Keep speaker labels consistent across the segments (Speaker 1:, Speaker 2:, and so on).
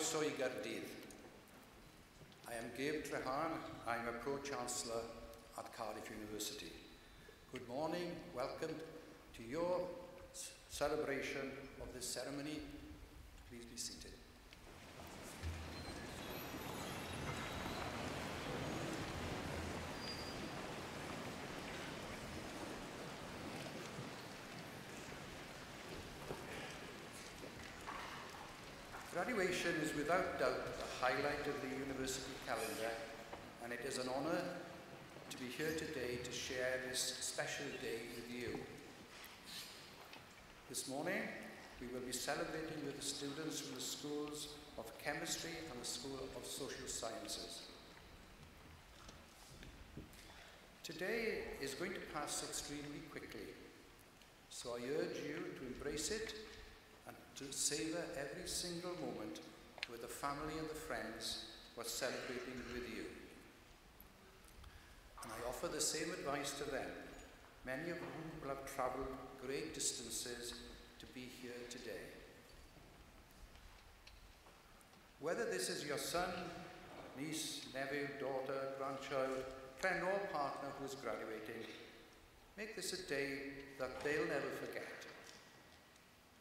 Speaker 1: croeso I Gaerdydd. I am Gabe Trehan. I am a Pro-Chancellor at Cardiff University. Good morning, welcome to your celebration of this ceremony. Please be seated. Graduation is without doubt the highlight of the university calendar, and it is an honour to be here today to share this special day with you. This morning, we will be celebrating with the students from the schools of Chemistry and the School of Social Sciences. Today is going to pass extremely quickly, so I urge you to embrace it and to savour every single moment with the family and the friends who are celebrating with you. And I offer the same advice to them, many of whom will have travelled great distances to be here today. Whether this is your son, niece, nephew, daughter, grandchild, friend or partner who is graduating, make this a day that they'll never forget.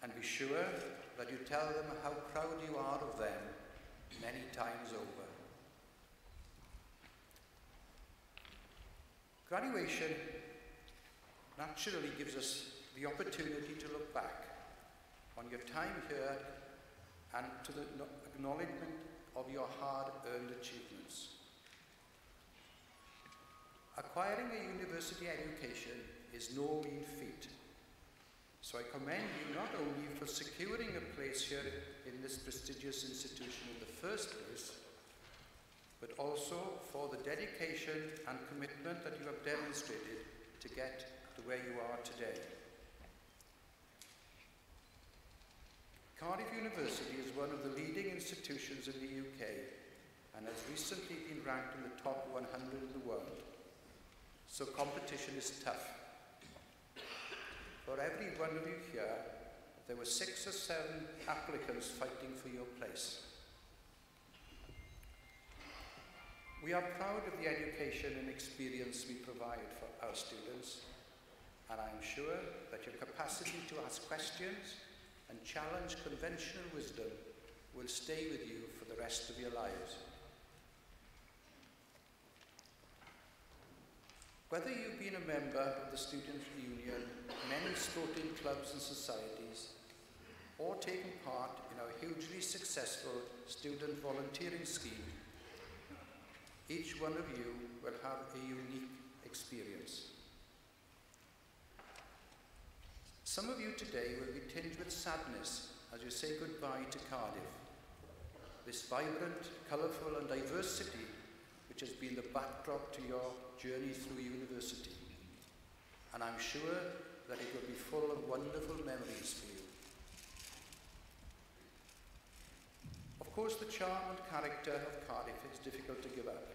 Speaker 1: And be sure that you tell them how proud you are of them many times over. Graduation naturally gives us the opportunity to look back on your time here and to the acknowledgement of your hard-earned achievements. Acquiring a university education is no mean feat. So I commend you not only for securing a place here in this prestigious institution in the first place, but also for the dedication and commitment that you have demonstrated to get to where you are today. Cardiff University is one of the leading institutions in the UK and has recently been ranked in the top 100 in the world. So competition is tough. For every one of you here, there were 6 or 7 applicants fighting for your place. We are proud of the education and experience we provide for our students, and I am sure that your capacity to ask questions and challenge conventional wisdom will stay with you for the rest of your lives. Whether you've been a member of the Student Union, many sporting clubs and societies, or taken part in our hugely successful student volunteering scheme, each one of you will have a unique experience. Some of you today will be tinged with sadness as you say goodbye to Cardiff, this vibrant, colourful and diverse city which has been the backdrop to your journey through university. And I'm sure that it will be full of wonderful memories for you. Of course, the charm and character of Cardiff is difficult to give up,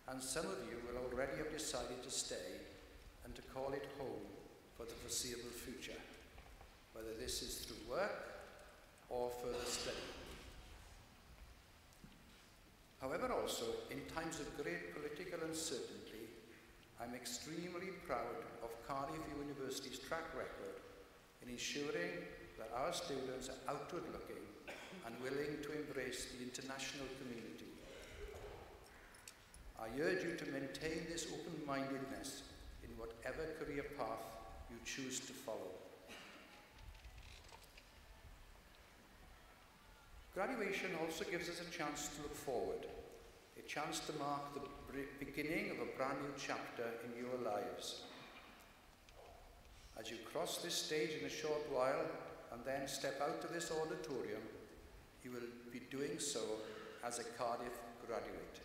Speaker 1: and some of you will already have decided to stay and to call it home for the foreseeable future, whether this is through work or further study. However, also, in times of great political uncertainty, I'm extremely proud of Cardiff University's track record in ensuring that our students are outward-looking and willing to embrace the international community. I urge you to maintain this open-mindedness in whatever career path you choose to follow. Graduation also gives us a chance to look forward, a chance to mark the beginning of a brand new chapter in your lives. As you cross this stage in a short while and then step out of this auditorium, you will be doing so as a Cardiff graduate.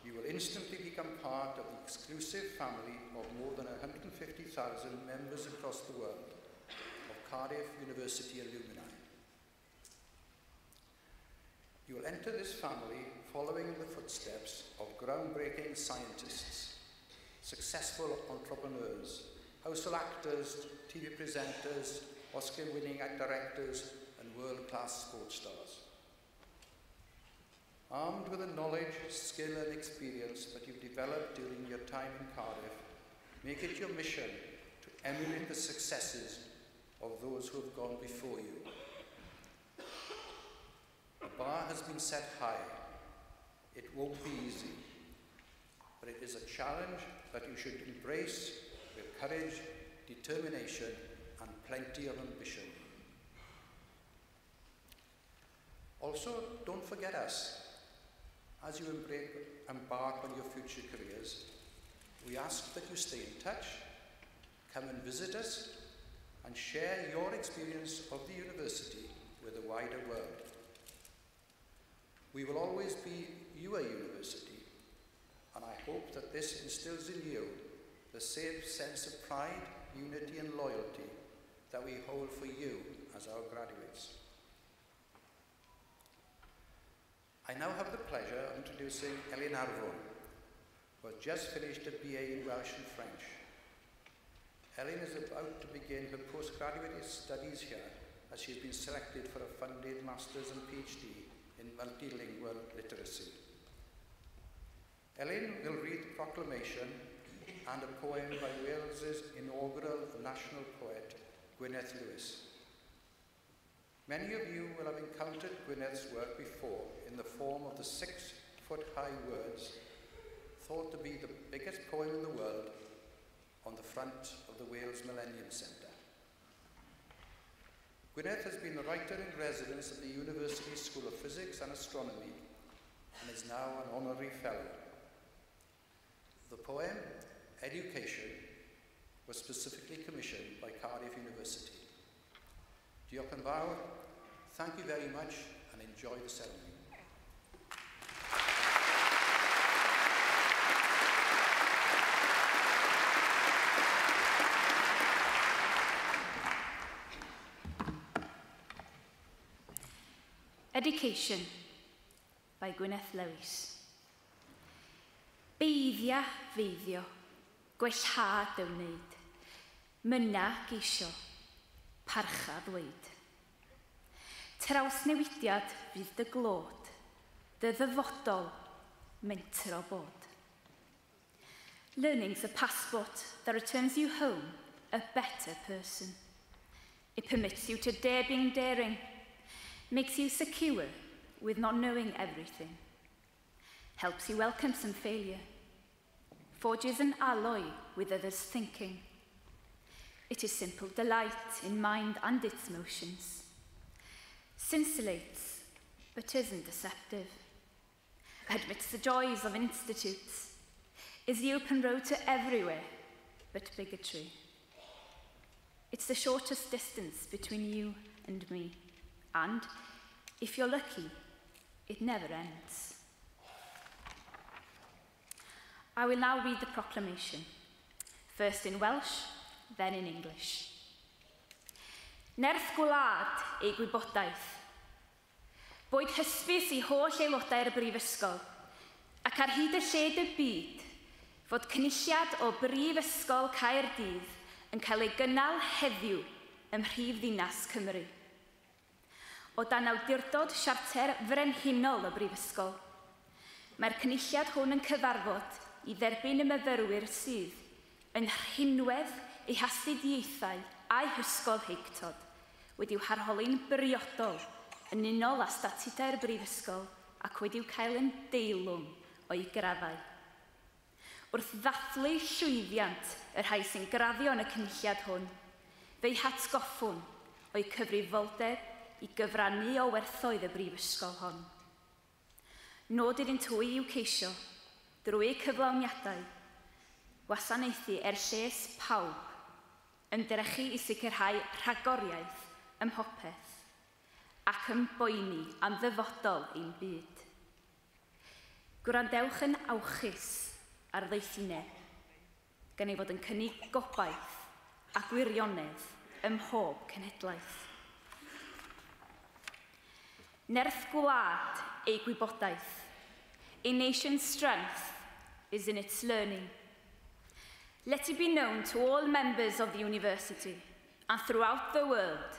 Speaker 1: You will instantly become part of the exclusive family of more than 150,000 members across the world of Cardiff University alumni. You will enter this family following in the footsteps of groundbreaking scientists, successful entrepreneurs, household actors, TV presenters, Oscar-winning directors, and world-class sports stars. Armed with the knowledge, skill and experience that you've developed during your time in Cardiff, make it your mission to emulate the successes of those who have gone before you. The bar has been set high. It won't be easy, but it is a challenge that you should embrace with courage, determination, and plenty of ambition. Also, don't forget us. As you embark on your future careers, we ask that you stay in touch, come and visit us, and share your experience of the university with the wider world. We will always be your university, and I hope that this instills in you the same sense of pride, unity and loyalty that we hold for you as our graduates. I now have the pleasure of introducing Elin Arfon, who has just finished a BA in Welsh and French. Elin is about to begin her postgraduate studies here, as she has been selected for a funded Master's and PhD in multilingual literacy. Elin will read the proclamation and a poem by Wales's inaugural national poet, Gwyneth Lewis. Many of you will have encountered Gwyneth's work before in the form of the 6-foot-high words, thought to be the biggest poem in the world, on the front of the Wales Millennium Centre. Gwyneth has been the writer-in-residence of the University School of Physics and Astronomy and is now an honorary fellow. The poem, Education, was specifically commissioned by Cardiff University. Diolch yn fawr, thank you very much and enjoy the ceremony.
Speaker 2: Education by Gwyneth Lewis. Beiddia feiddio, gwellhad y wneud, myna geisio, parcha ddweud. Trawsnewidiad fydd dy glod, dy ddyfodol, mentro bod. Learning's a passport that returns you home a better person. It permits you to dare being daring, makes you secure with not knowing everything, helps you welcome some failure, forges an alloy with others' thinking. It is simple delight in mind and its motions, scintillates but isn't deceptive, admits the joys of institutes, is the open road to everywhere but bigotry. It's the shortest distance between you and me, and if you're lucky, it never ends. I will now read the proclamation, first in Welsh, then in English. Nerth gwlad ei gwybodaeth, boed hysbys I holl aelodau'r brifysgol, ac ar hyd y lled y byd, fod cynulliad o Brifysgol Caerdydd yn cael ei gynnal heddiw ym Mhrifddinas Cymru. O dan awdurdod siarter frenhinol y Brifysgol, mae'r cynulliad hwn yn cyfarfod I dderbyn y myfyrwyr sydd yn rhinwedd eu hastudiaethau a'u hysgol heictod wedi'w harholi'n briodol yn unol â statudau'r Brifysgol ac wedi'w cael yn deilwng o'i graddau. Wrth ddathlu llwyddiant y rhai sy'n graddio yn y cynulliad hwn, fe'i hatgoffwn o'i cyfrifoldeb I gyfrannu o werthoedd y Brifysgol hon. Nod iddynt hwy i'w ceisio, drwy cyflawniadau, wasanaethu lles pawb, yn drechu I sicrhau rhagoriaeth ym mhopeth, ac yn boeni am ddyfodol ein byd. Gwrandewch yn awchus ar ddeithinau, gan ei fod yn cynnig gobaith a gwirionedd ym mhob cenhedlaeth. Nerth gwlad ei gwybodaeth. A nation's strength is in its learning. Let it be known to all members of the university and throughout the world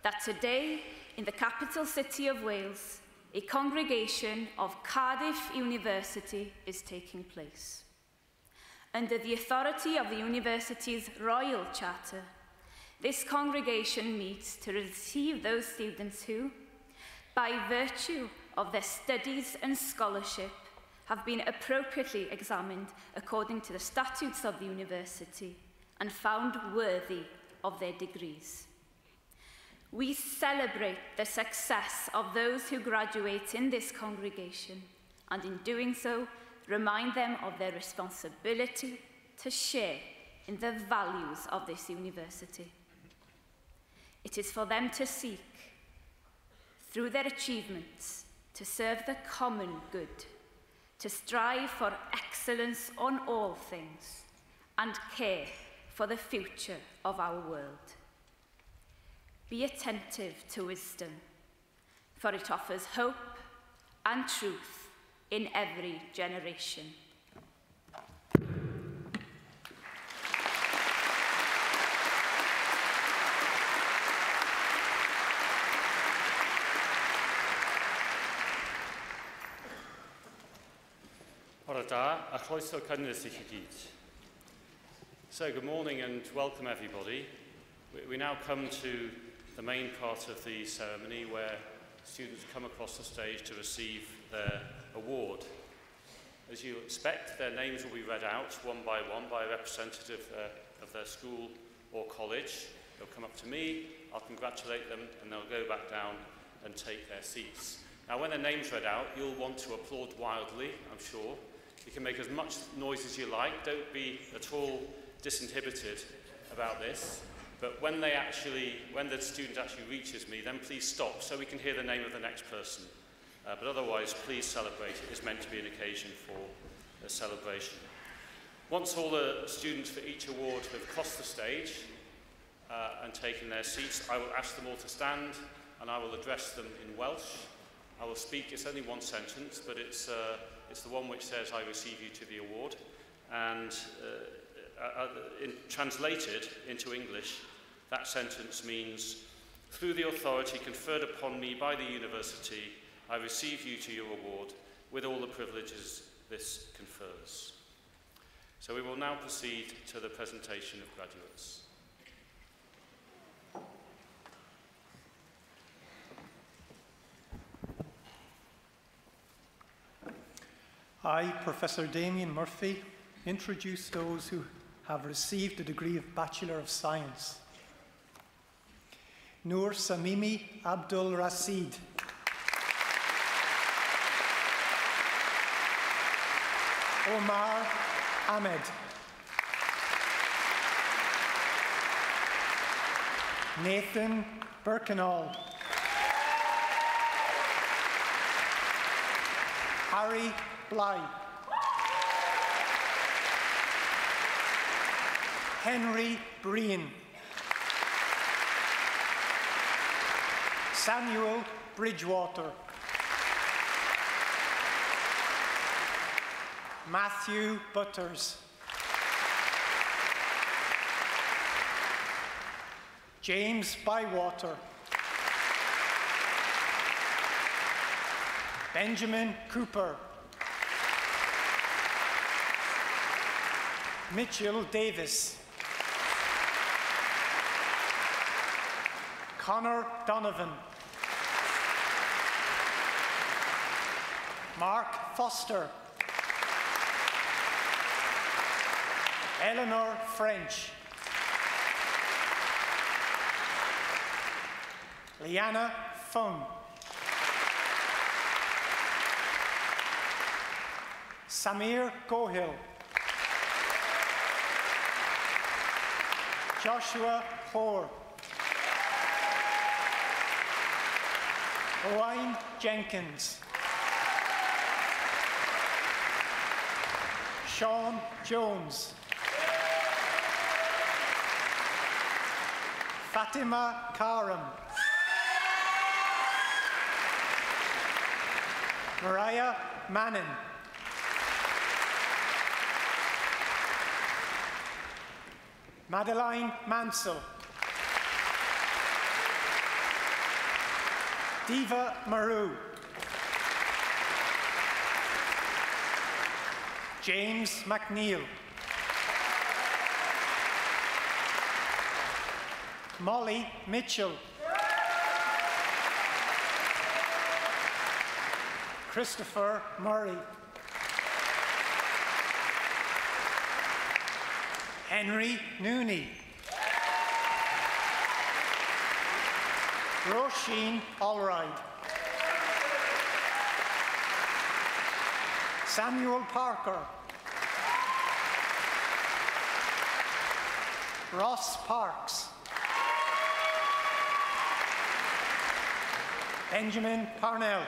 Speaker 2: that today, in the capital city of Wales, a congregation of Cardiff University is taking place. Under the authority of the university's Royal Charter, this congregation meets to receive those students who, by virtue of their studies and scholarship, have been appropriately examined according to the statutes of the university and found worthy of their degrees. We celebrate the success of those who graduate in this congregation, and in doing so, remind them of their responsibility to share in the values of this university. It is for them to seek, through their achievements, to serve the common good, to strive for excellence on all things, and care for the future of our world. Be attentive to wisdom, for it offers hope and truth in every generation.
Speaker 3: Ora da, a chroeso cynnes I chi gyd. So, good morning and welcome everybody. We now come to the main part of the ceremony where students come across the stage to receive their award. As you expect, their names will be read out one by a representative of their school or college. They'll come up to me, I'll congratulate them, and they'll go back down and take their seats. Now, when their name's read out, you'll want to applaud wildly, I'm sure. You can make as much noise as you like. Don't be at all disinhibited about this. But when the student actually reaches me, then please stop so we can hear the name of the next person. But otherwise, please celebrate. It is meant to be an occasion for a celebration. Once all the students for each award have crossed the stage and taken their seats, I will ask them all to stand and I will address them in Welsh. I will speak, it's only one sentence, but it's the one which says, I receive you to the award. And translated into English, that sentence means, through the authority conferred upon me by the university, I receive you to your award with all the privileges this confers. So we will now proceed to the presentation of graduates.
Speaker 4: I, Professor Damien Murphy, introduce those who have received the degree of Bachelor of Science. Noor Samimi Abdul Rashid. Omar Ahmed. Nathan Birkenall. Harry Bly. Henry Breen. Samuel Bridgewater. Matthew Butters. James Bywater. Benjamin Cooper. Mitchell Davis. Connor Donovan. Mark Foster. Eleanor French. Liana Fung. Samir Gohil. Joshua Hoare. Owain Jenkins. Sean Jones. Fatima Karam. Mariah Manning. Madeline Mansell. Diva Maru. James McNeil. Molly Mitchell. Christopher Murray. Henry Nooney. Roisin Allride. Samuel Parker. Ross Parks. Benjamin Parnell.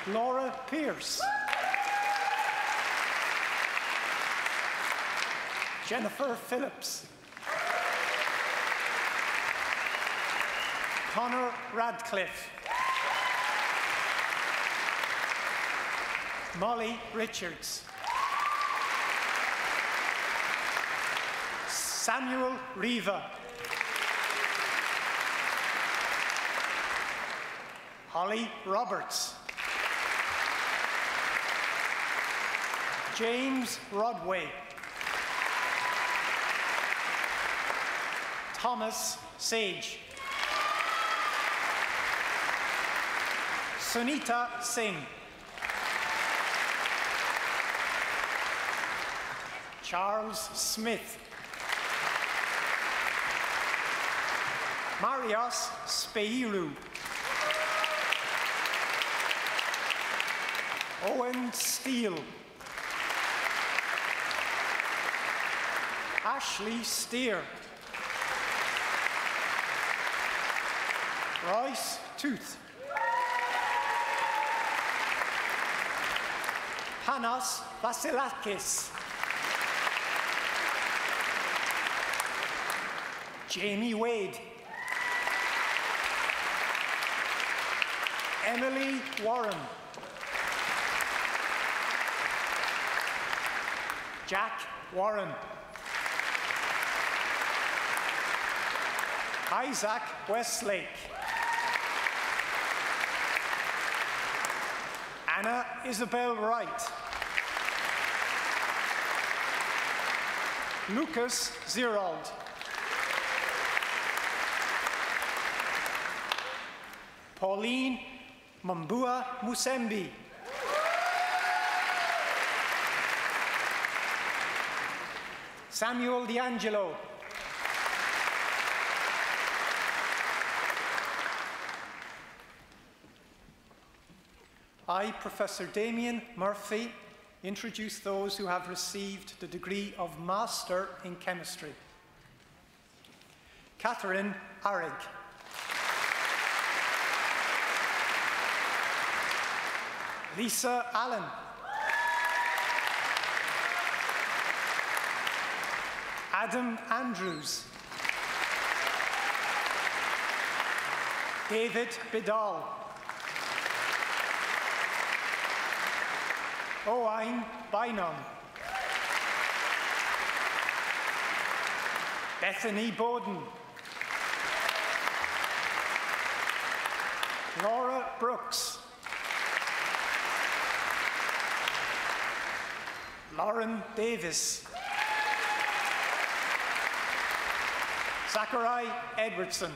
Speaker 4: Laura Pierce. Jennifer Phillips. Connor Radcliffe. Molly Richards. Samuel Riva. Holly Roberts. James Rodway. Thomas Sage. Sunita Singh. Charles Smith. Marios Speiru. Owen Steele. Ashley Steer. Royce Tooth. Panos Vasilakis. Jamie Wade. Emily Warren. Jack Warren. Isaac Westlake. Anna Isabel Wright. Lucas Zerald. Pauline Mambua Musembi. Samuel D'Angelo. I, Professor Damien Murphy, introduce those who have received the degree of Master in Chemistry. Catherine Arrig. Lisa Allen. Adam Andrews. David Bidal. Owain Bynum. Bethany Bowden. Laura Brooks. Lauren Davis. Zachary Edwardson.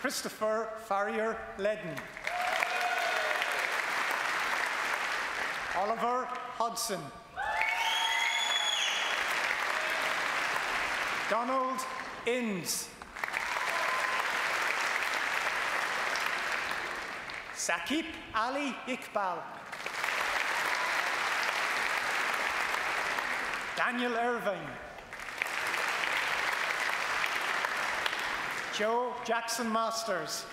Speaker 4: Christopher Farrier Ledden. Oliver Hodson. Donald Innes. Sakib Ali Iqbal. Daniel Irvine. Joe Jackson Masters.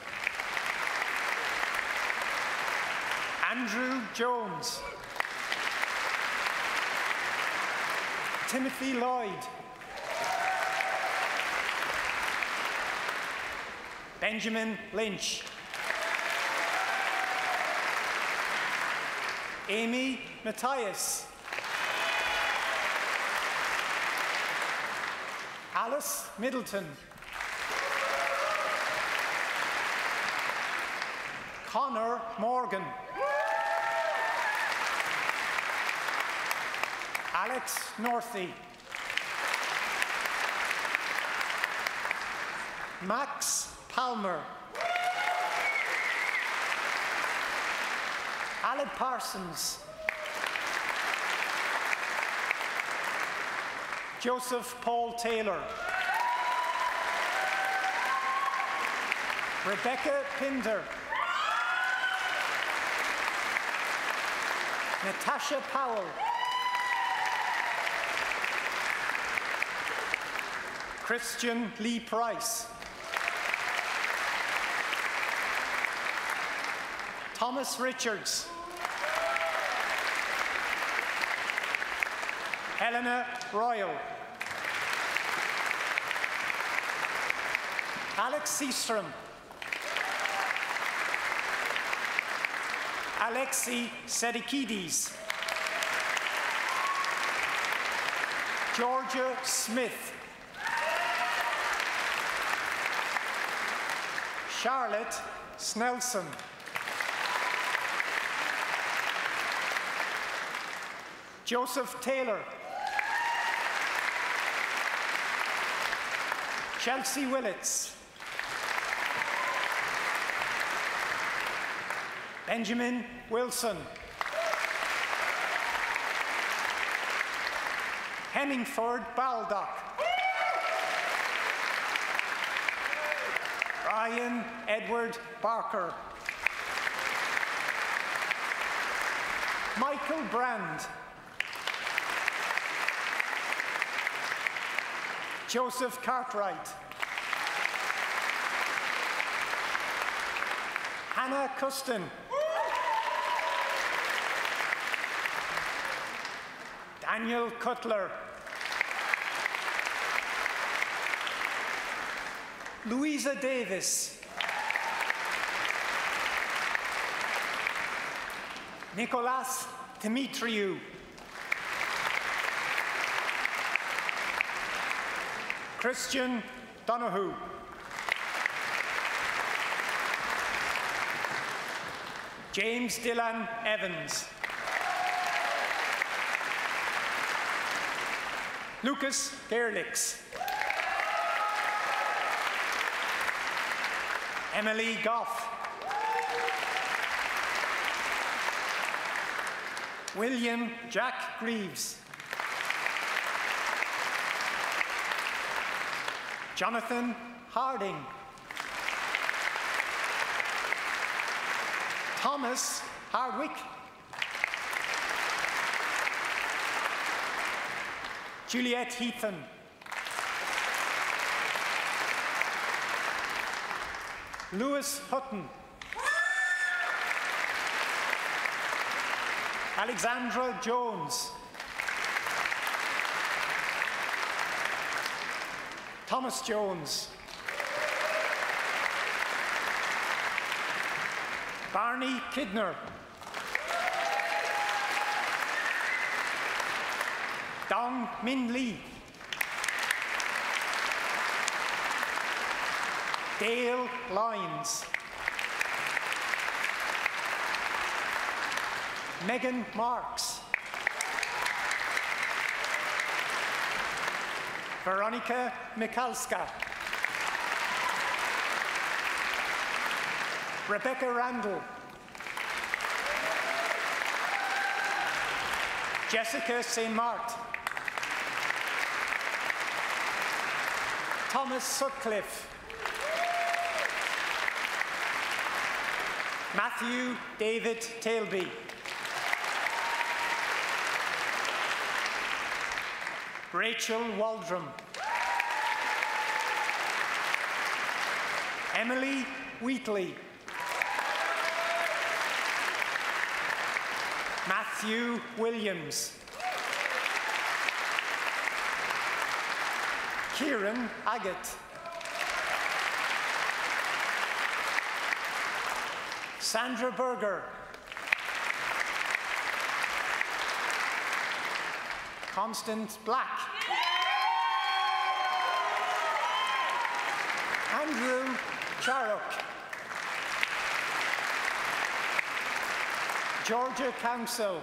Speaker 4: Andrew Jones. Timothy Lloyd. Benjamin Lynch. Amy Matthias. Alice Middleton. Connor Morgan. Alex Northey. Max Palmer. Aled Parsons. Joseph Paul Taylor. Rebecca Pinder. Natasha Powell. Christian Lee Price. Thomas Richards. Helena Royal. Alex Seastrom. Alexei Sedikidis. Georgia Smith. Charlotte Snelson. Joseph Taylor. Chelsea Willits. Benjamin Wilson. Henningford Baldock. Ryan Edward Barker. Michael Brand. Joseph Cartwright. Hannah Custon. Daniel Cutler. Louisa Davis. Nicolas Dimitriou. Christian Donoghue. James Dylan Evans. Lucas Gerlix. Emily Goff. William Jack Greaves. Jonathan Harding. Thomas Hardwick. Juliet Heathen. Lewis Hutton. Alexandra Jones. Thomas Jones. Barney Kidner. Dong Min Lee. Dale Lyons. Megan Marks. Veronica Mikalska. Rebecca Randall. Jessica St. Mart. Thomas Sutcliffe. Matthew David Tailby. Rachel Waldron. Emily Wheatley. Matthew Williams. Kieran Agate. Sandra Berger. Constance Black. Andrew Charrock. Georgia Council.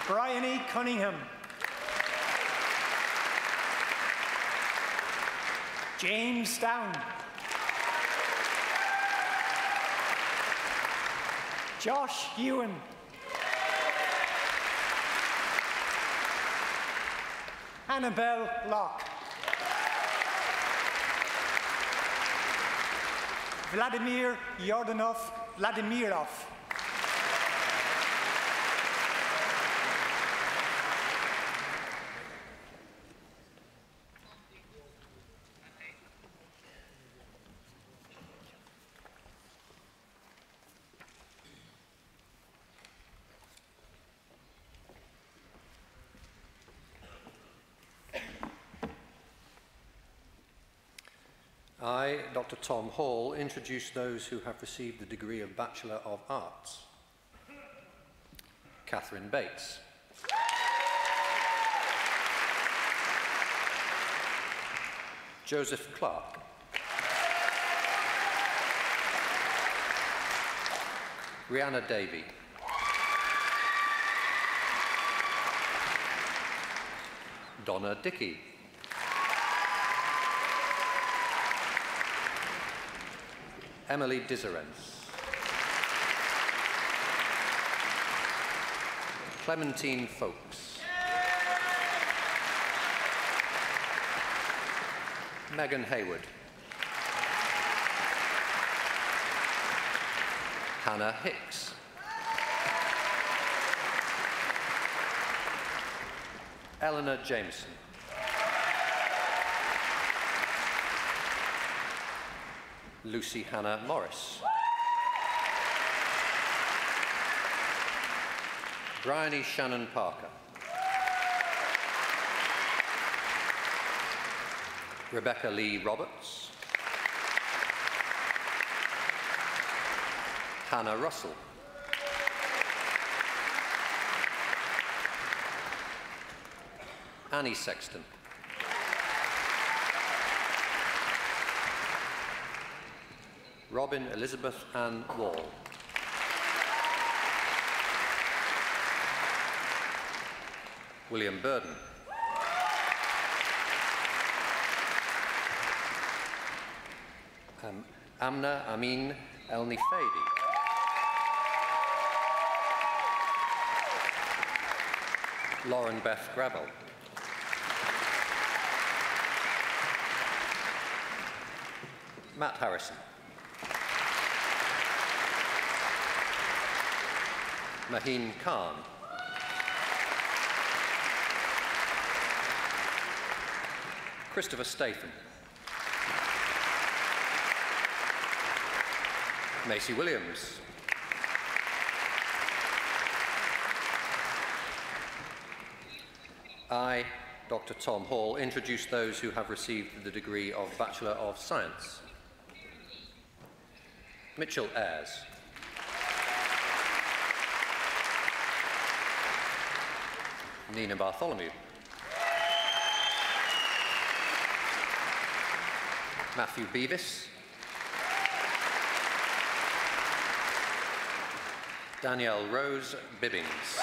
Speaker 4: Brian E. Cunningham. James Down. Josh Ewan. Annabelle Locke. Vladimir Yordanov Vladimirov.
Speaker 5: I, Dr. Tom Hall, introduce those who have received the degree of Bachelor of Arts. Catherine Bates. Joseph Clark. Rihanna Davey. Donna Dickey. Emily Dizerens. Clementine Folks. Megan Hayward. Hannah Hicks. Eleanor Jameson. Lucy Hannah Morris. Bryony Shannon Parker. Rebecca Lee Roberts. Hannah Russell. Annie Sexton. Robin Elizabeth Ann Wall. William Burden. Amna Amin El Nifedi. Lauren Beth Gravel. Matt Harrison. Maheen Khan. Christopher Statham. Macy Williams. I, Dr. Tom Hall, introduce those who have received the degree of Bachelor of Science. Mitchell Ayres. Nina Bartholomew. Matthew Beavis. Danielle Rose Bibbings.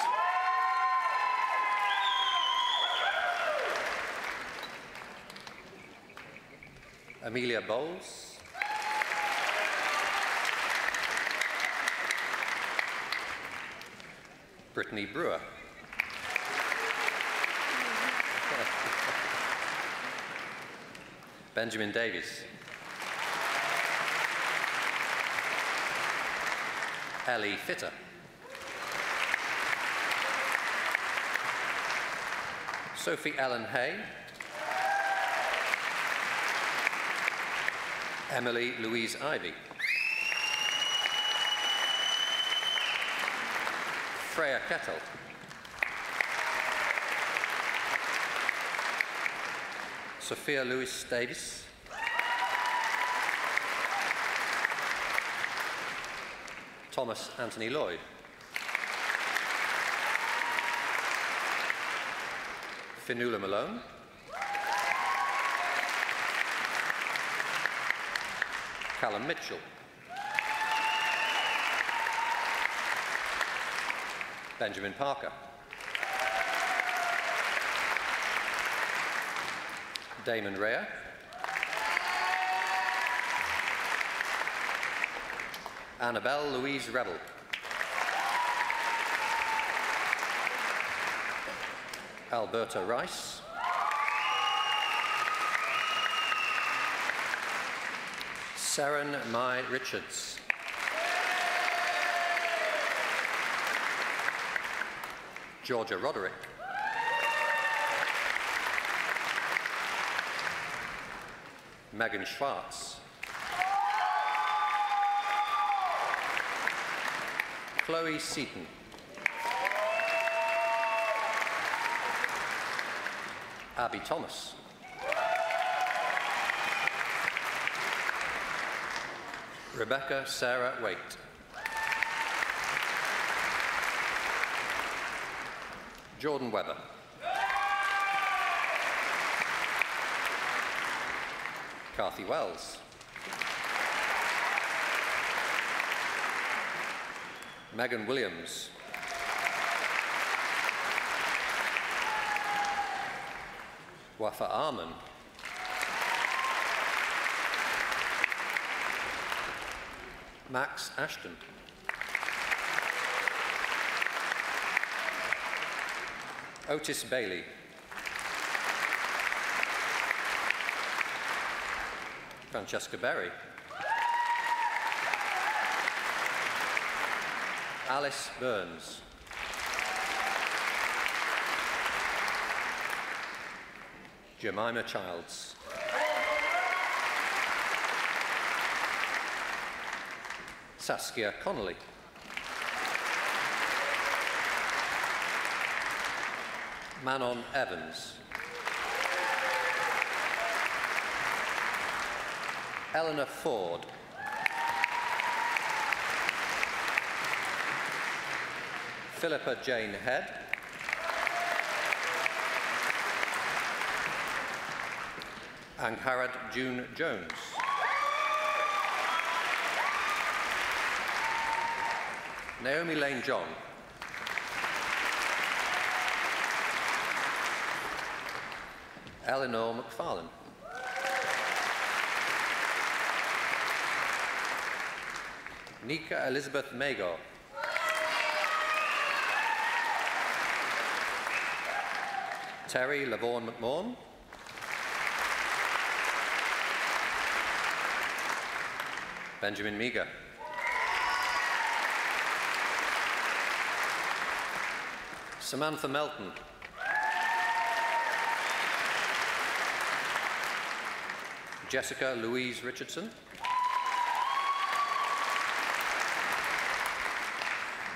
Speaker 5: Amelia Bowles. Brittany Brewer. Benjamin Davies. Ellie Fitter. Sophie Ellen Hay. Emily Louise Ivy. Freya Kettle. Sophia Lewis Davis. Thomas Anthony Lloyd. Finula Malone. Callum Mitchell. Benjamin Parker. Damon Rea. Annabelle Louise Rebel. Alberta Rice. Seren Mai Richards. Georgia Roderick. Megan Schwartz. Chloe Seaton. Abby Thomas. Rebecca Sarah Waite. Jordan Webber. Kathy Wells. Megan Williams. Wafa Arman. Max Ashton. Otis Bailey. Francesca Berry. Alice Burns. Jemima Childs. Saskia Connolly. Manon Evans. Eleanor Ford. Philippa Jane Head. Angharad June Jones. Naomi Lane John. Eleanor McFarlane. Nika Elizabeth Magor. Terry Lavaughn McMahon. Benjamin Meager. Samantha Melton. Jessica Louise Richardson.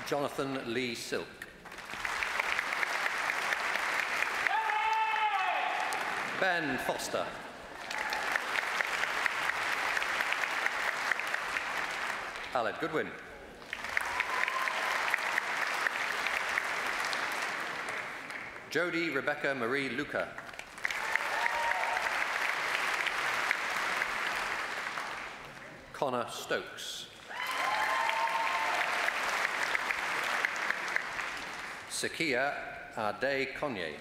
Speaker 5: Jonathan Lee Silk. Ben Foster. Aled Goodwin. Jodie Rebecca Marie Luca. Connor Stokes. Sakia Ade Conye.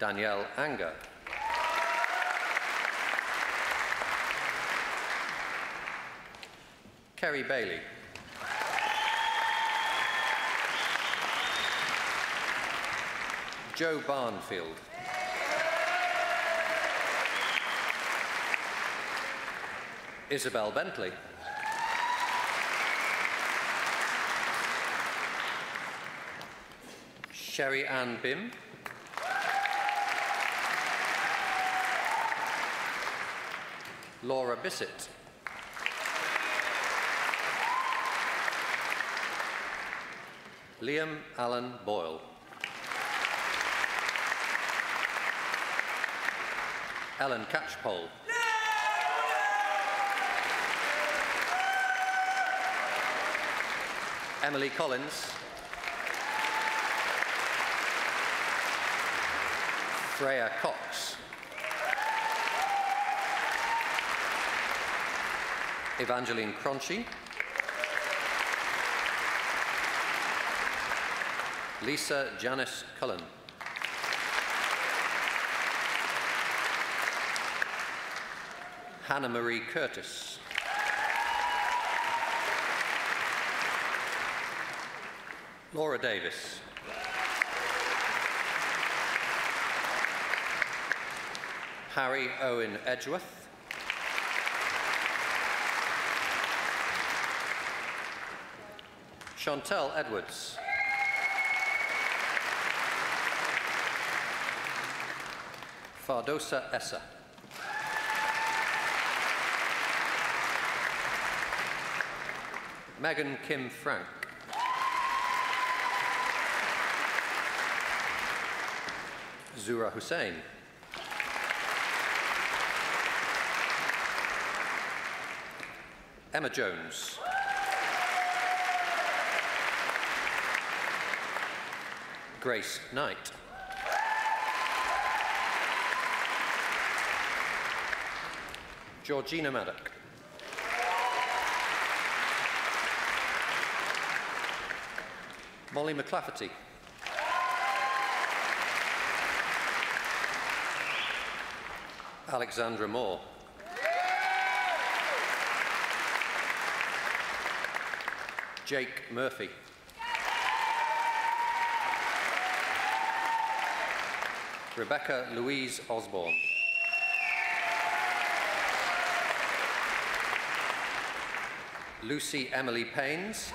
Speaker 5: Danielle Anger. Kerry Bailey. Joe Barnfield. Isabel Bentley. Sherry Ann Bim. Laura Bissett. Liam Allen Boyle. Ellen Catchpole. Emily Collins. Freya Cox. Evangeline Cronchi, Lisa Janice Cullen, Hannah Marie Curtis, Laura Davis, Harry Owen Edgeworth, Chantel Edwards, Fardosa Essa, Megan Kim Frank, Zura Hussain, Emma Jones, Grace Knight, Georgina Maddock, Molly McClafferty, Alexandra Moore, Jake Murphy, Rebecca Louise Osborne, Lucy Emily Paynes,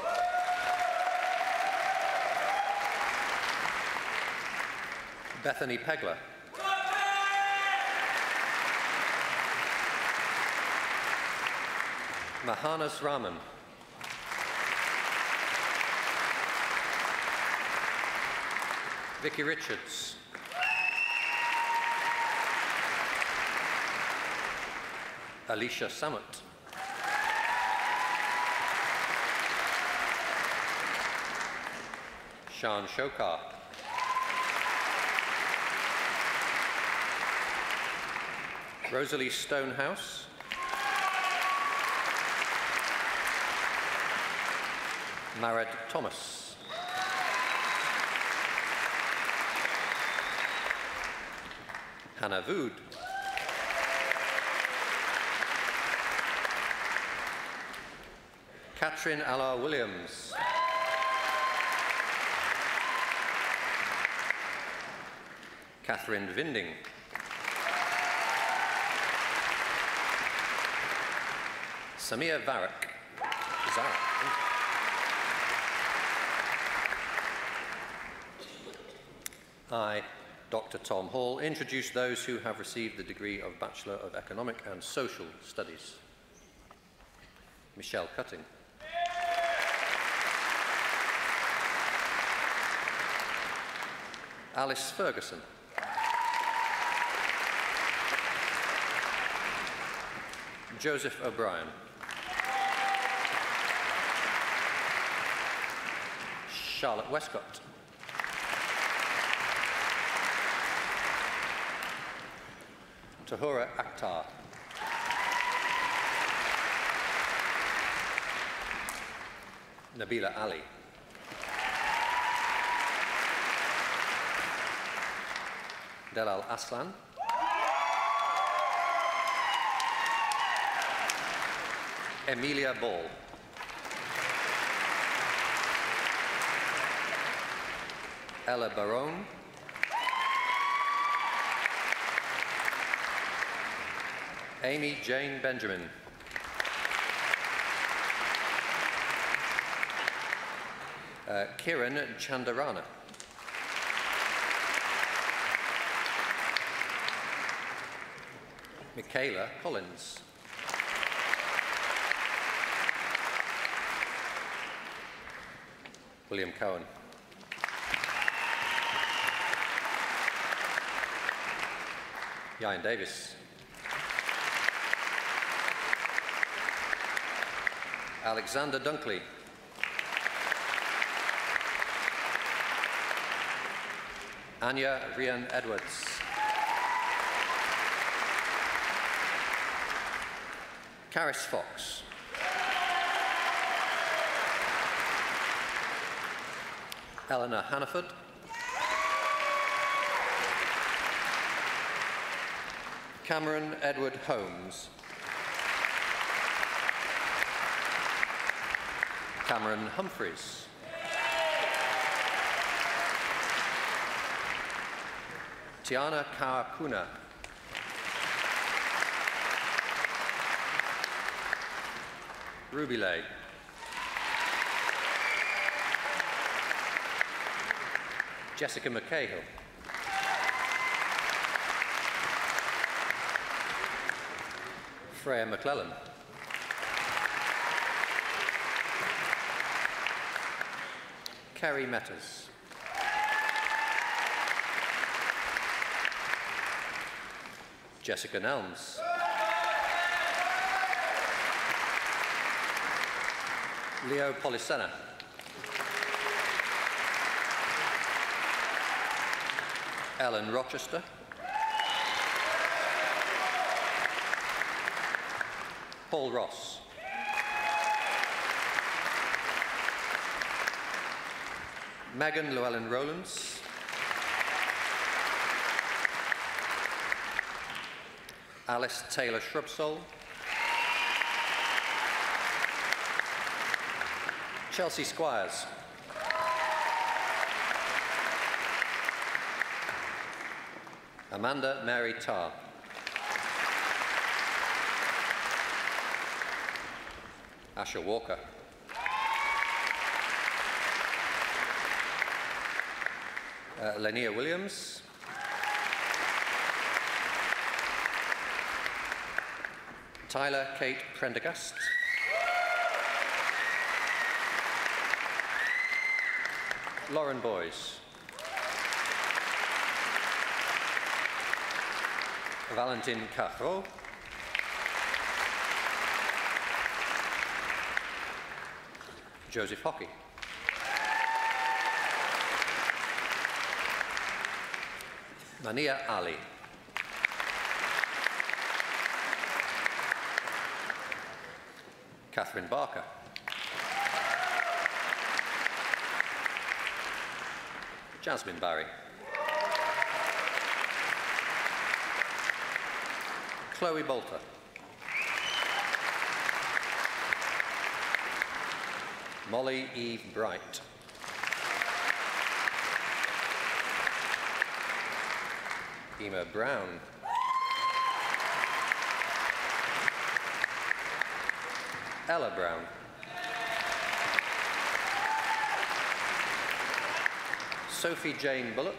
Speaker 5: Bethany Pegler, Mahanas Raman, Vicky Richards, Alicia Samet, Shan Shokar, Rosalie Stonehouse, Marad Thomas, Hannah Vood, Catherine Allard Williams, Catherine Vinding, Samir Varak, I, Dr. Tom Hall, introduce those who have received the degree of Bachelor of Economic and Social Studies. Michelle Cutting, Alice Ferguson, Joseph O'Brien, Charlotte Westcott, Tahura Akhtar, Nabila Ali, Delal Aslan, Emilia Ball, Ella Barone, Amy Jane Benjamin, Kiran Chandarana, Michaela Collins, William Cohen, Ian Davis, Alexander Dunkley, Anya Rian Edwards, Caris Fox, Eleanor Hannaford. Cameron Edward Holmes. Cameron Humphreys. Tiana Kawakuna. Ruby Lay. Jessica McCahill. Freya McClellan. Kerry Metters. Jessica Nelms. Leo Polisena. Ellen Rochester. Paul Ross. Megan Llewellyn Rowlands. Alice Taylor Shrubsole. Chelsea Squires. Amanda Mary Tarr. Asher Walker. Lenia Williams. Tyler Kate Prendergast. Lauren Boys. Valentin Carreau. Joseph Hockey. Mania Ali. Catherine Barker. Jasmine Barry. Chloe Bolter. Molly Eve Bright. Emma Brown. Ella Brown. Sophie Jane Bullock.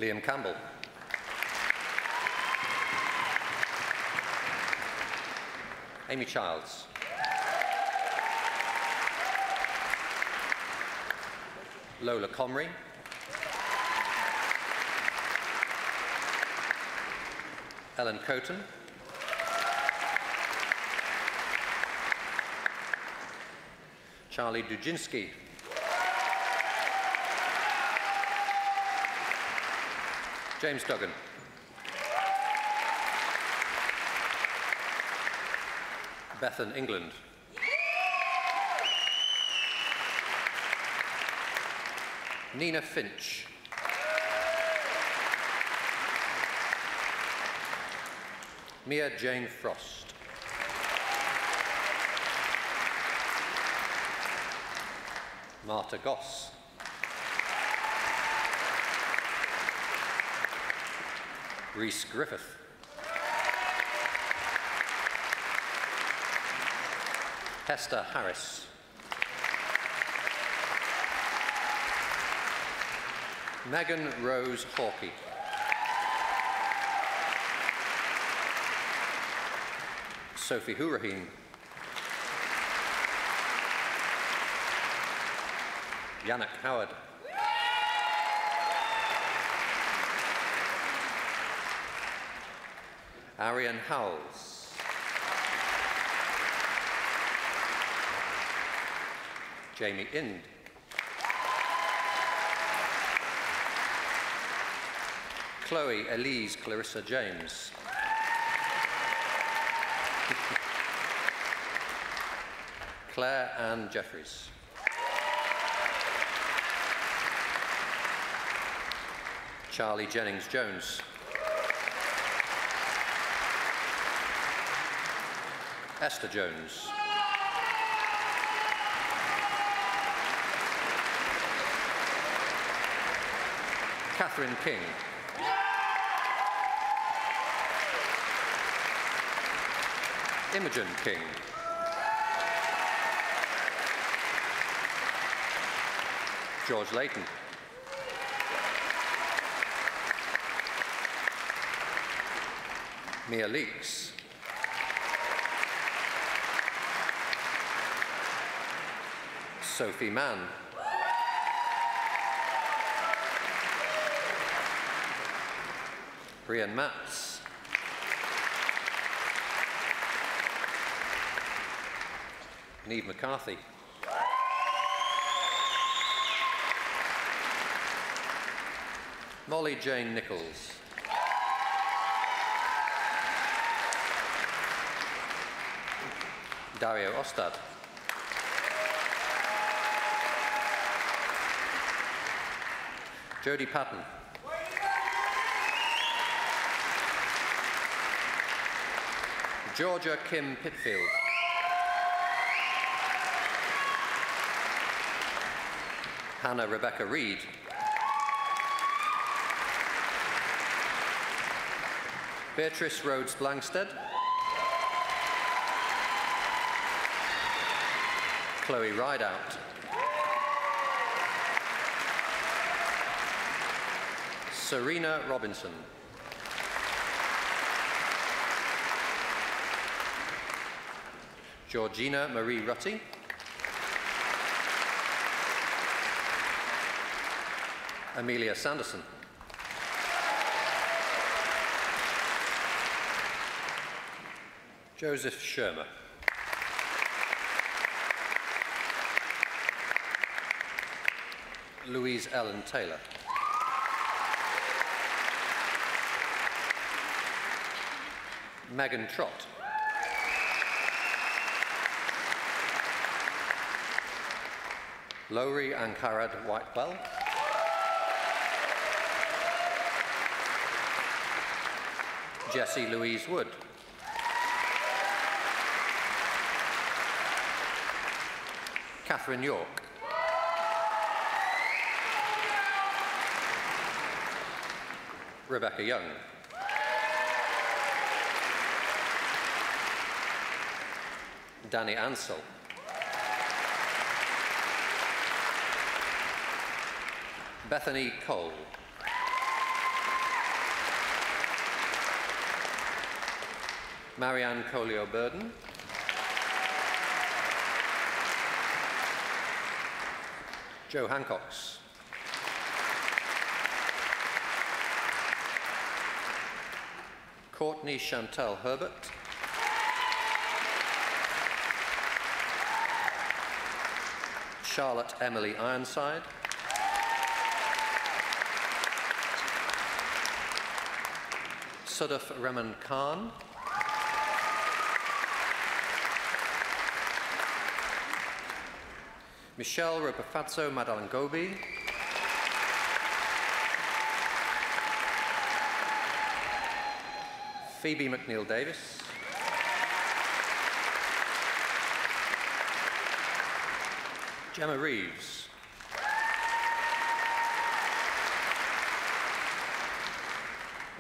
Speaker 5: Liam Campbell. Amy Childs. Lola Comrie. Ellen Coton. Charlie Dujinski. James Duggan. Bethan England. Nina Finch. Mia Jane Frost. Marta Goss. Rhys Griffith. Hester Harris. Megan Rose Hawkey. Sophie Hourahine. Yannick Howard. Arian Howells. Jamie Ind. Chloe Elise Clarissa James. Claire Ann Jeffries. Charlie Jennings-Jones. Esther Jones. Catherine King. Imogen King. George Layton. Mia Leeks. Sophie Mann. Brian Matz. Neve McCarthy. Molly Jane Nichols. Dario Ostad. Jodie Patton. Georgia Kim Pitfield. Hannah Rebecca Reed. Beatrice Rhodes Blangsted. Chloe Rideout. Serena Robinson. Georgina Marie Rutty. Amelia Sanderson. Joseph Shermer. Louise Ellen Taylor. Megan Trott. Lowry Ankarad Whitewell. Jessie Louise Wood. Catherine York. Rebecca Young. Danny Ansell. Bethany Cole. Marianne Collier-Burden. Joe Hancocks. Courtney Chantel Herbert. Charlotte Emily Ironside. Sudaf Raman Khan. Michelle Ropafazzo Madalangobi. Phoebe McNeil Davis. Gemma Reeves.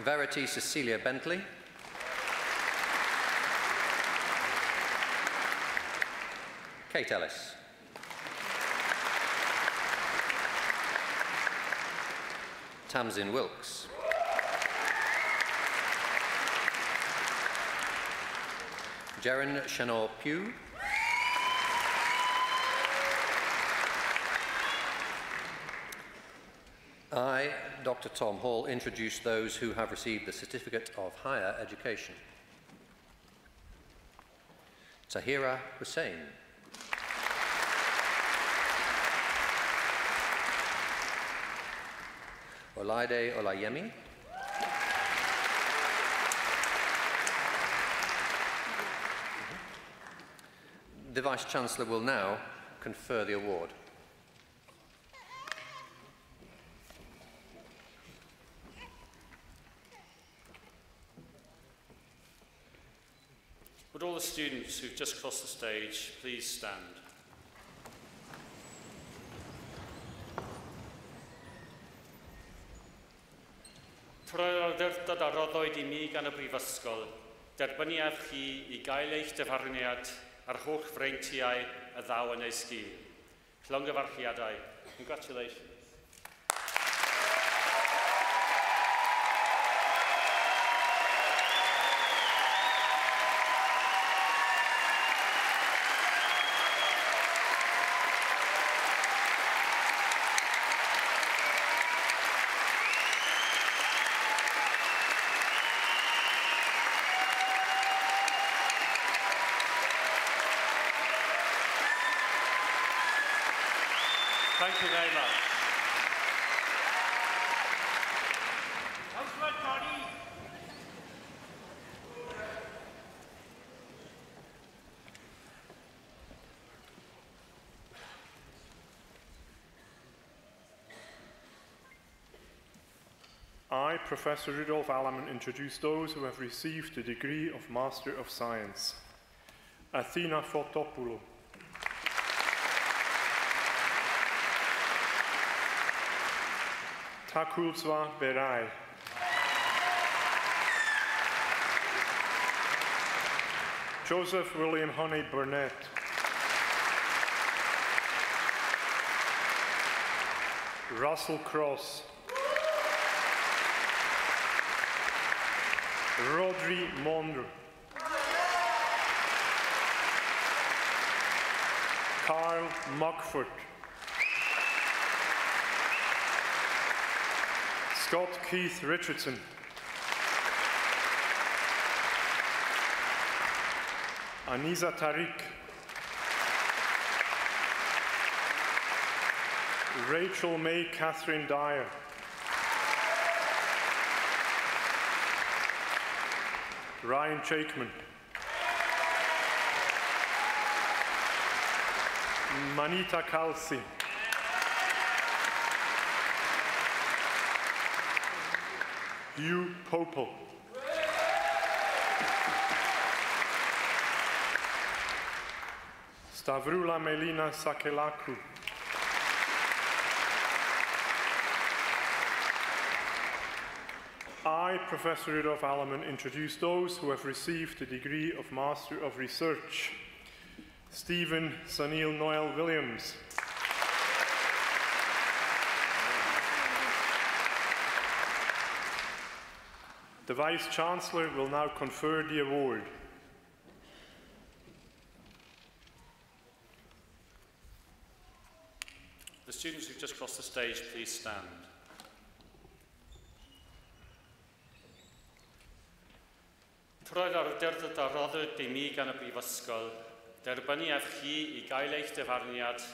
Speaker 5: Verity Cecilia Bentley. Kate Ellis. Tamsin Wilkes. Jaren Shanor Pugh. I, Dr. Tom Hall, introduce those who have received the Certificate of Higher Education. Tahira Hussain. Olaide Olayemi. The Vice-Chancellor will now confer the award.
Speaker 3: Would all the students who've just crossed the stage please stand? Trwy'r awdurdod a roddwyd I mi gan y Brifysgol, derbyniaf chi I gael eich dyfarniad ar holl freintiau y ddaw yn ei sgil. Llongyfarchiadau. Congratulations. Thank you very much.
Speaker 6: I, Professor Rudolf Allemann, introduce those who have received the degree of Master of Science. Athena Fotopoulou. Takulzwa Berai. Joseph William Honey Burnett. Russell Cross. Rodri Mondr. Carl Muckford. Scott Keith Richardson. Anisa Tariq. Rachel May Catherine Dyer. Ryan Chakeman. Manita Kalsi. Hugh Popel. Stavroula Melina Sakelakou. I, Professor Rudolf Allemann, introduce those who have received the degree of Master of Research. Stephen Sunil Noel Williams. The Vice-Chancellor will now confer the award.
Speaker 3: The students who've just crossed the stage, please stand. Trwy'r awdurdod a roddwyd I mi gan y Brifysgol, derbyniaf chi I gael eich dyfarniad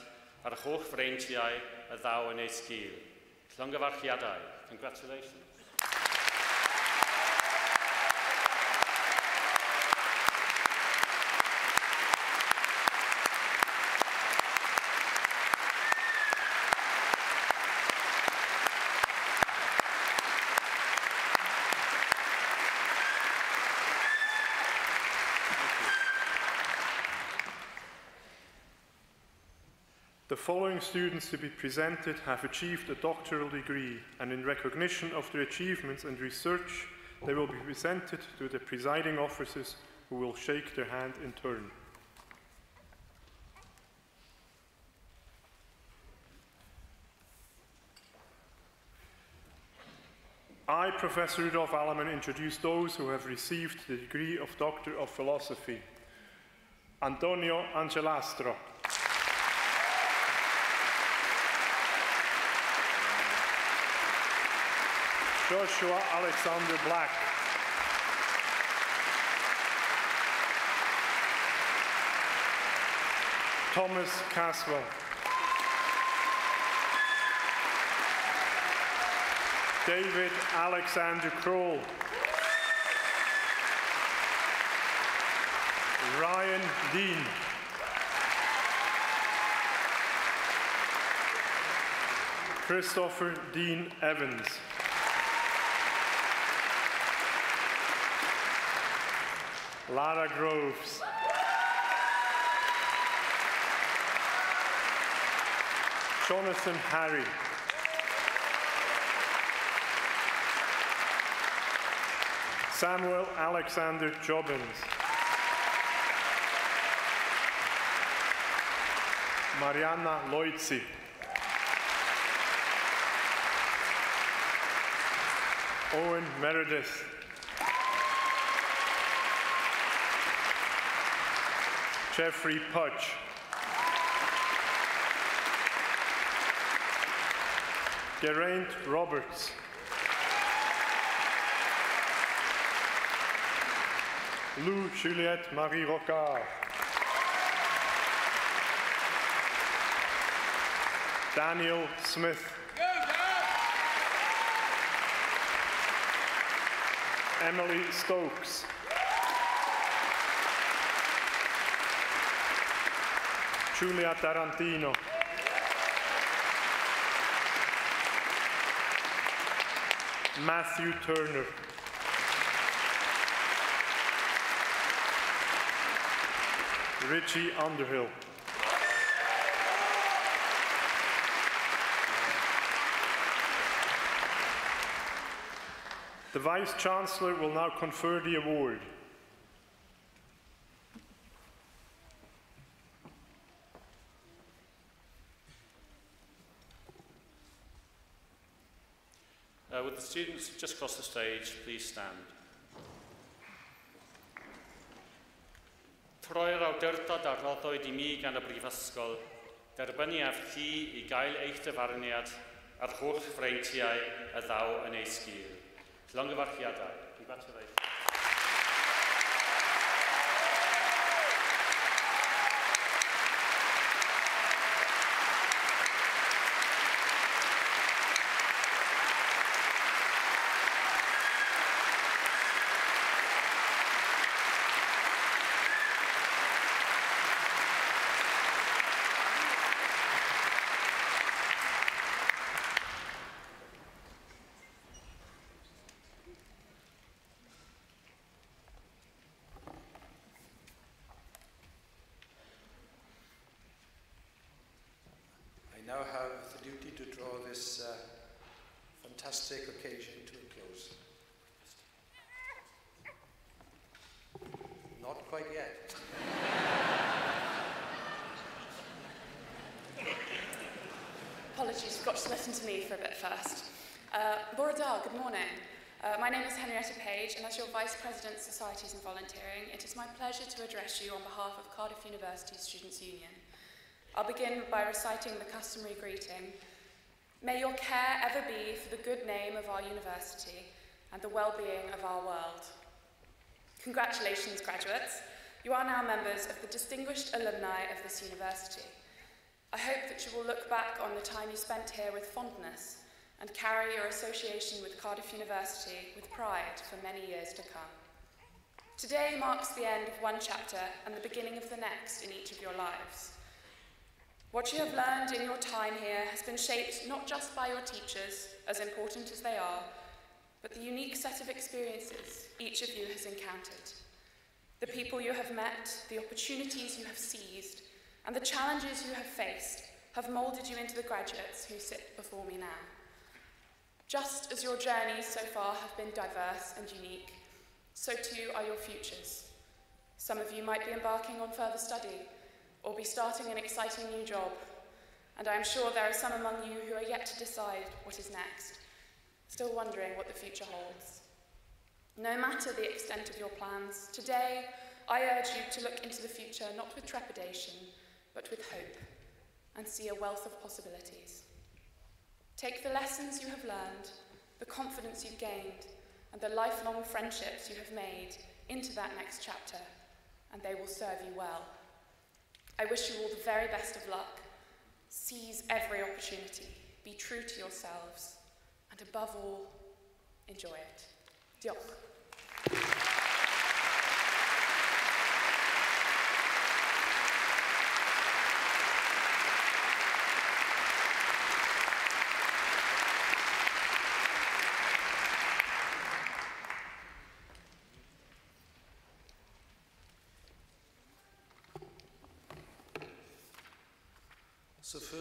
Speaker 3: ar holl freintiau y ddaw yn ei sgil. Llongyfarchiadau. Congratulations.
Speaker 6: The following students to be presented have achieved a doctoral degree, and in recognition of their achievements and research, they will be presented to the presiding officers who will shake their hand in turn. I, Professor Rudolf Allemann, introduce those who have received the degree of Doctor of Philosophy. Antonio Angelastro. Joshua Alexander Black. Thomas Caswell. David Alexander Kroll. Ryan Dean. Christopher Dean Evans. Lara Groves. Jonathan Harry. Samuel Alexander Jobbins. Mariana Loitzi. Owen Meredith. Jeffrey Pudge. Geraint Roberts. Lou Juliette Marie Rocard. Daniel Smith. Emily Stokes. Giulia Tarantino. Matthew Turner. Richie Underhill. The Vice-Chancellor will now confer the award.
Speaker 3: Would the students just across the stage please stand? Troi'r awdurdod a roddwyd I mi gan y Brifysgol, derbyniaf chi I gael eich dyfarniad a'r holl freintiau y ddaw yn ei sgil. Llongyfarchiadau. Congratulations.
Speaker 1: I now have the duty to draw this fantastic occasion to a close. Not quite yet.
Speaker 7: Apologies, you've got to listen to me for a bit first. Bore da, good morning. My name is Henrietta Page, and as your Vice President, Societies and Volunteering, it is my pleasure to address you on behalf of Cardiff University Students' Union. I'll begin by reciting the customary greeting. May your care ever be for the good name of our university and the well-being of our world. Congratulations, graduates. You are now members of the distinguished alumni of this university. I hope that you will look back on the time you spent here with fondness and carry your association with Cardiff University with pride for many years to come. Today marks the end of one chapter and the beginning of the next in each of your lives. What you have learned in your time here has been shaped not just by your teachers, as important as they are, but the unique set of experiences each of you has encountered. The people you have met, the opportunities you have seized, and the challenges you have faced have moulded you into the graduates who sit before me now. Just as your journeys so far have been diverse and unique, so too are your futures. Some of you might be embarking on further study, or be starting an exciting new job, and I am sure there are some among you who are yet to decide what is next, still wondering what the future holds. No matter the extent of your plans, today I urge you to look into the future not with trepidation, but with hope, and see a wealth of possibilities. Take the lessons you have learned, the confidence you've gained, and the lifelong friendships you have made into that next chapter, and they will serve you well. I wish you all the very best of luck. Seize every opportunity, be true to yourselves, and above all, enjoy it. Diolch.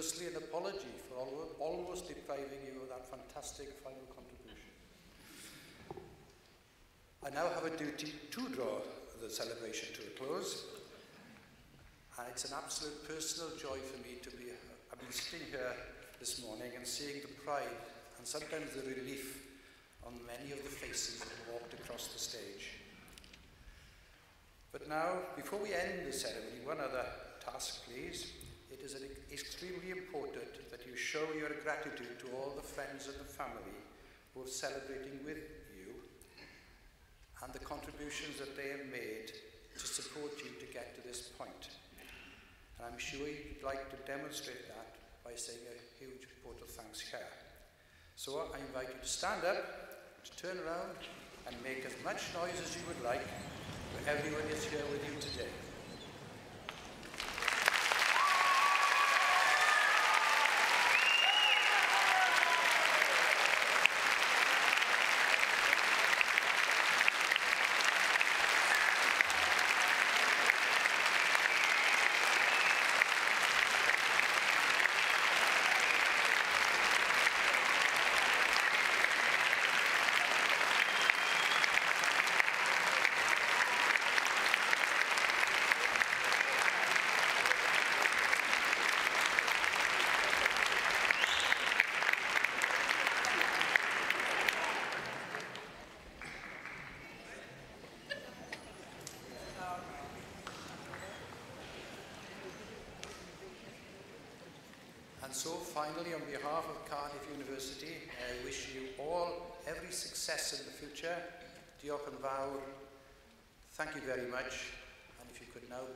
Speaker 1: Firstly, an apology for almost depriving you of that fantastic final contribution. I now have a duty to draw the celebration to a close, and it's an absolute personal joy for me to be. I've been sitting here this morning and seeing the pride and sometimes the relief on many of the faces that walked across the stage. But now, before we end the ceremony, one other task, please. It is extremely important that you show your gratitude to all the friends and the family who are celebrating with you and the contributions that they have made to support you to get to this point. And I'm sure you'd like to demonstrate that by saying a huge vote of thanks here. So I invite you to stand up, to turn around and make as much noise as you would like for everyone is here with you today. And so finally, on behalf of Cardiff University, I wish you all every success in the future. Diolch yn fawr. Thank you very much. And if you could now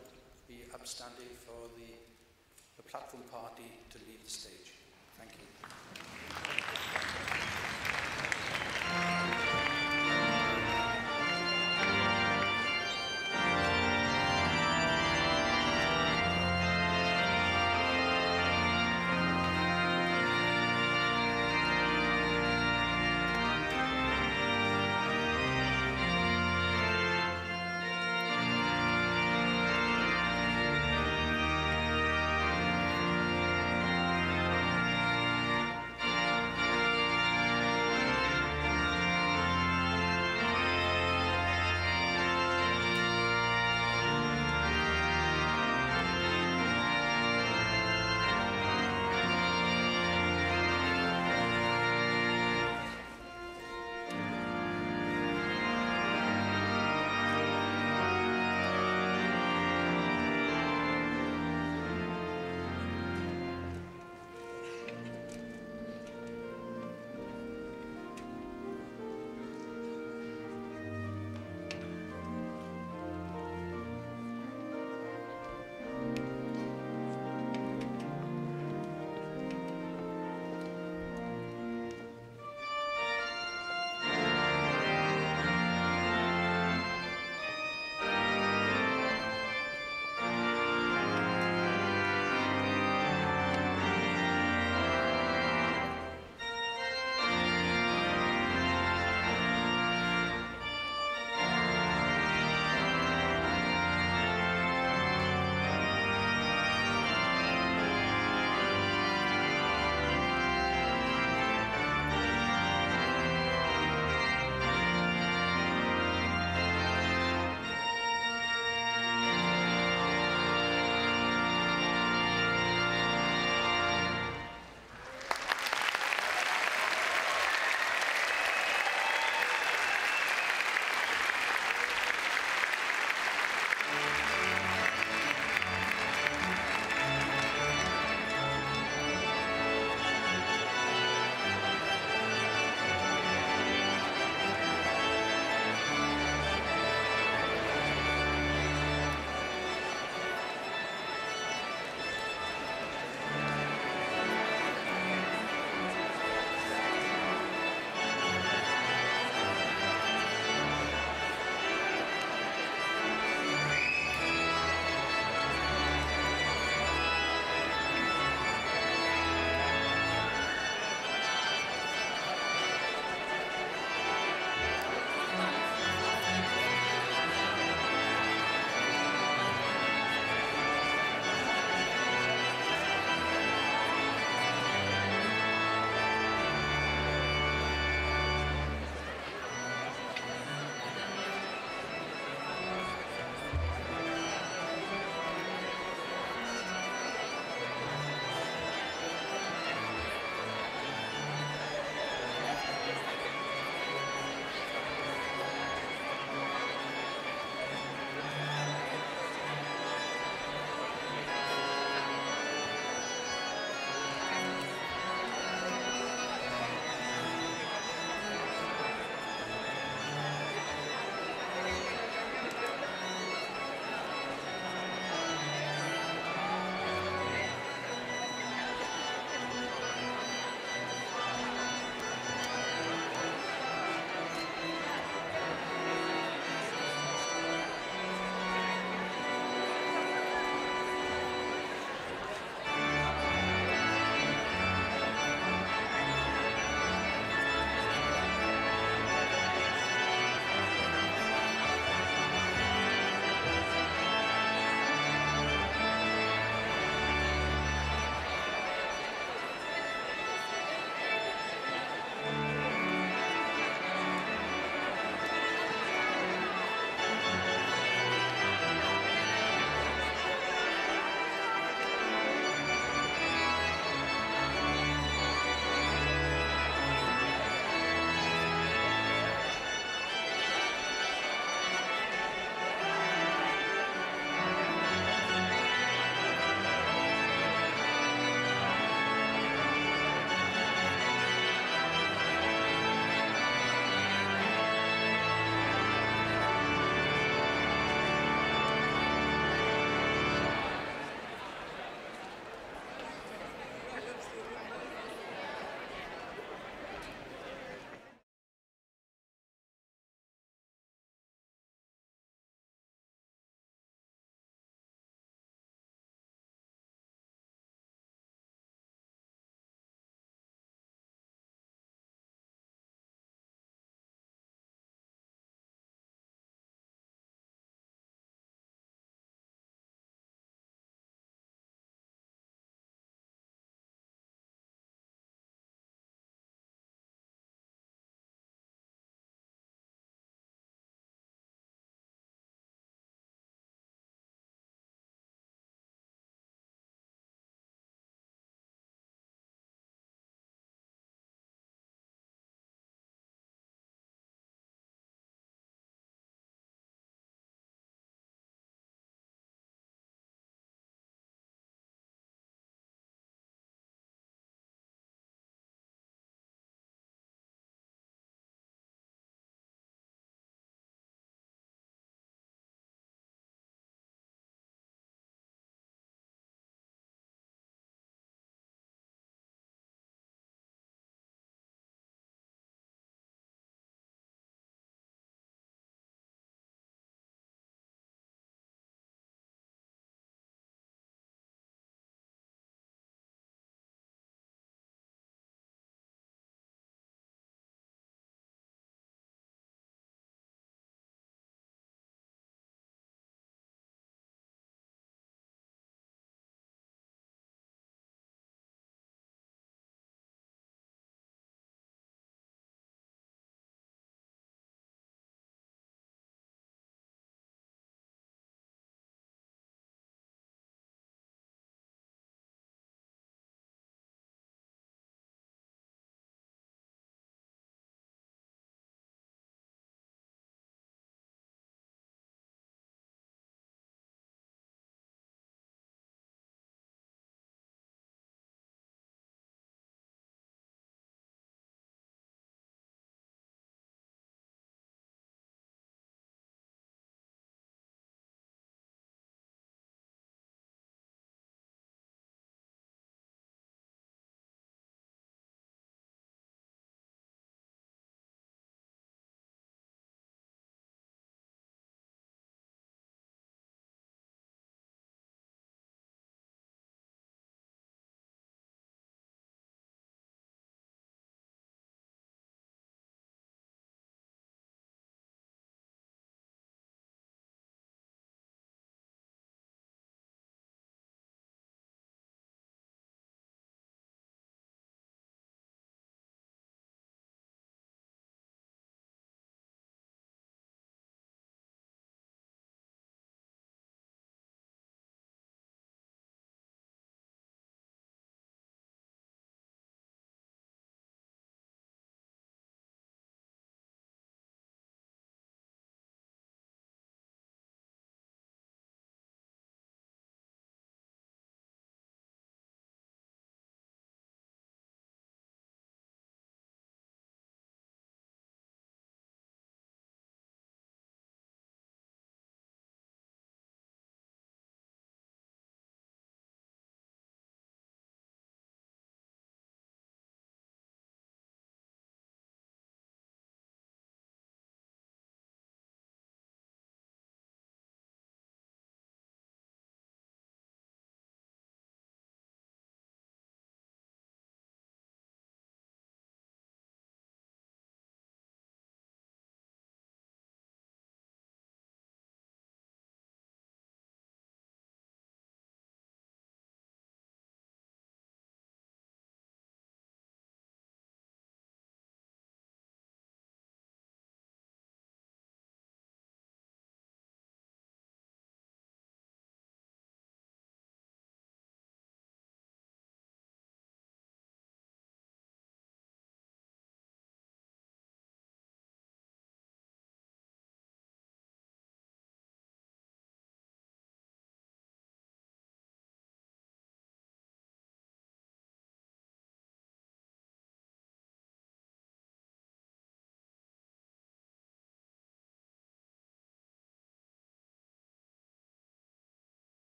Speaker 1: be upstanding for the platform party to leave the stage. Thank you.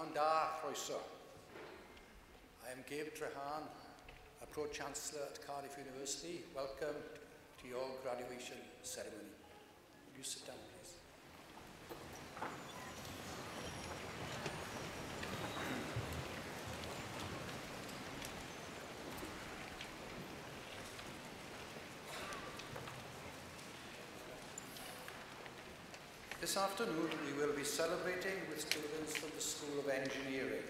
Speaker 1: Pnawn da, croeso. I am Gabe Trehan, a Pro-Chancellor at Cardiff University. Welcome to your graduation ceremony. Will you sit down, please? This afternoon, we will be celebrating with students from the School of Engineering.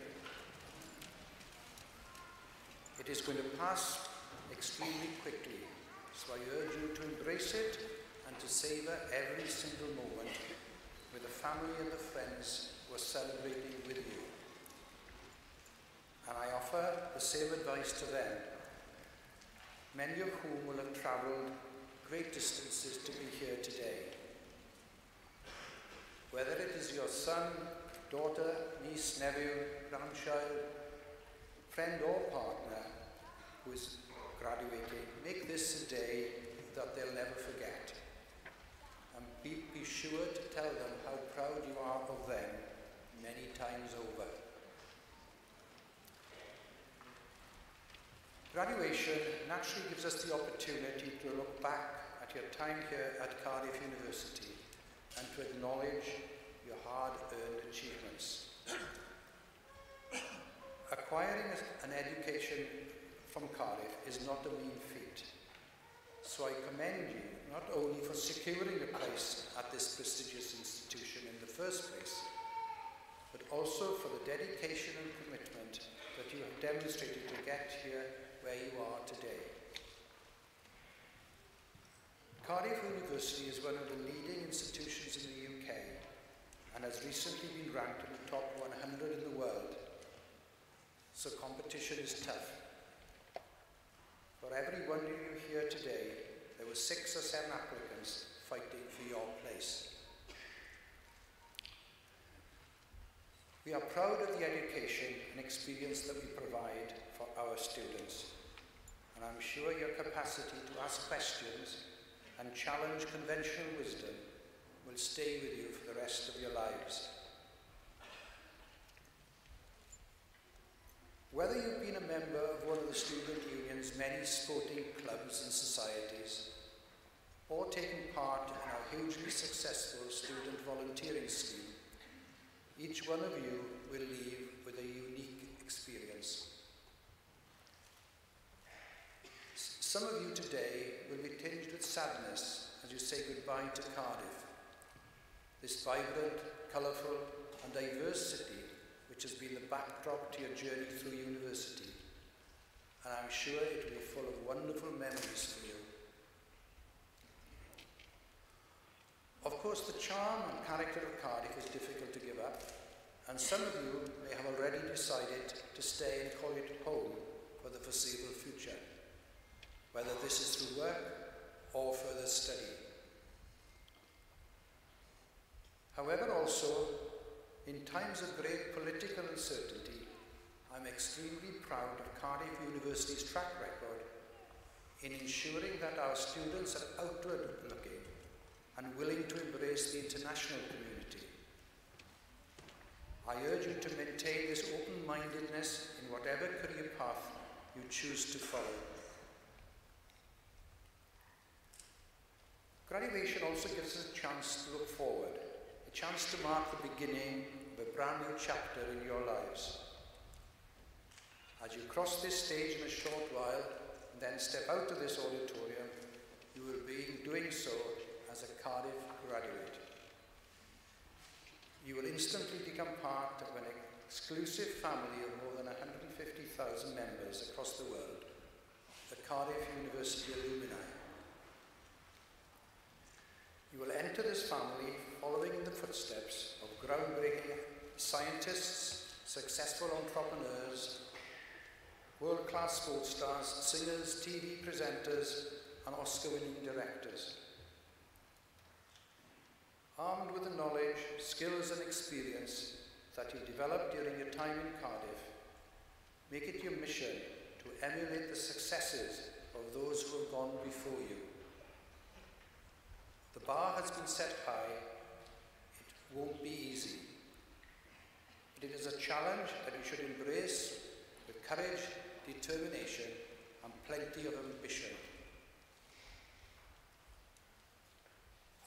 Speaker 1: It is going to pass extremely quickly, so I urge you to embrace it and to savour every single moment with the family and the friends who are celebrating with you. And I offer the same advice to them, many of whom will have travelled great distances to be here today. Whether it is your son, daughter, niece, nephew, grandchild, friend or partner who is graduating, make this a day that they'll never forget. And be sure to tell them how proud you are of them many times over. Graduation naturally gives us the opportunity to look back at your time here at Cardiff University and to acknowledge your hard-earned achievements. Acquiring an education from Cardiff is not a mean feat, so I commend you not only for securing a place at this prestigious institution in the first place, but also for the dedication and commitment that you have demonstrated to get here where you are today. Cardiff University is one of the leading institutions in the UK and has recently been ranked in the top 100 in the world, so competition is tough. For every one of you here today, there were 6 or 7 applicants fighting for your place. We are proud of the education and experience that we provide for our students, and I'm sure your capacity to ask questions and challenge conventional wisdom will stay with you for the rest of your lives. Whether you've been a member of one of the student union's many sporting clubs and societies, or taken part in our hugely successful student volunteering scheme, each one of you will leave with a unique experience. Some of you today will be tinged with sadness as you say goodbye to Cardiff, this vibrant, colourful and diverse city which has been the backdrop to your journey through university, and I'm sure it will be full of wonderful memories for you. Of course, the charm and character of Cardiff is difficult to give up, and some of you may have already decided to stay and call it home for the foreseeable future, whether this is through work or further study. However, also, in times of great political uncertainty, I'm extremely proud of Cardiff University's track record in ensuring that our students are outward-looking and willing to embrace the international community. I urge you to maintain this open-mindedness in whatever career path you choose to follow. Graduation also gives us a chance to look forward, a chance to mark the beginning of a brand new chapter in your lives. As you cross this stage in a short while, and then step out of this auditorium, you will be doing so as a Cardiff graduate. You will instantly become part of an exclusive family of more than 150,000 members across the world, the Cardiff University alumni. You will enter this family following in the footsteps of groundbreaking scientists, successful entrepreneurs, world-class sports stars, singers, TV presenters, and Oscar-winning directors. Armed with the knowledge, skills, and experience that you developed during your time in Cardiff, make it your mission to emulate the successes of those who have gone before you. The bar has been set high. It won't be easy. but it is a challenge that you should embrace with courage, determination, and plenty of ambition.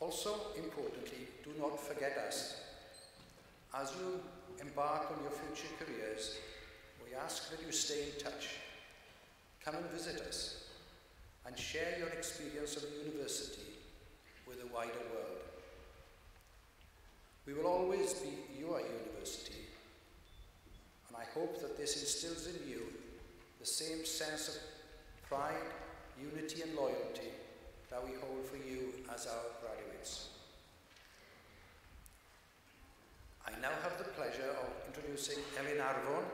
Speaker 1: Also, importantly, do not forget us. As you embark on your future careers, we ask that you stay in touch. Come and visit us and share your experience of the university with the wider world. We will always be your university, and I hope that this instills in you the same sense of pride, unity and loyalty that we hold for you as our graduates. I now have the pleasure of introducing Elin Arfon,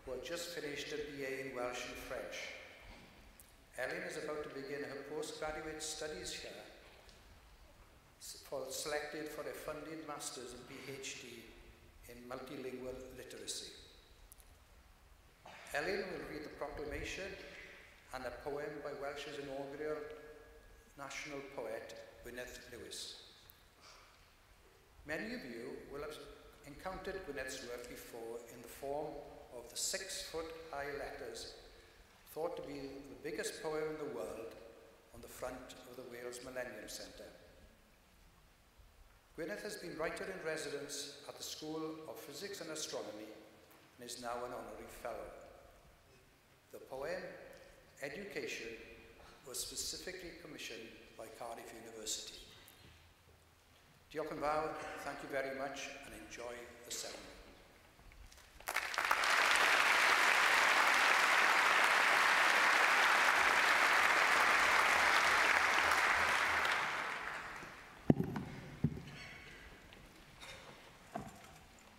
Speaker 1: who had just finished a BA in Welsh and French. Elin is about to begin her postgraduate studies here, selected for a funded Master's and PhD in multilingual literacy. Elin will read the proclamation and a poem by Welsh's inaugural national poet, Gwyneth Lewis. Many of you will have encountered Gwyneth's work before in the form of the 6-foot-high letters thought to be the biggest poem in the world on the front of the Wales Millennium Centre. Gwyneth has been writer-in-residence at the School of Physics and Astronomy and is now an honorary fellow. The poem, Education, was specifically commissioned by Cardiff University. Diolch yn fawr, thank you very much, and enjoy the ceremony.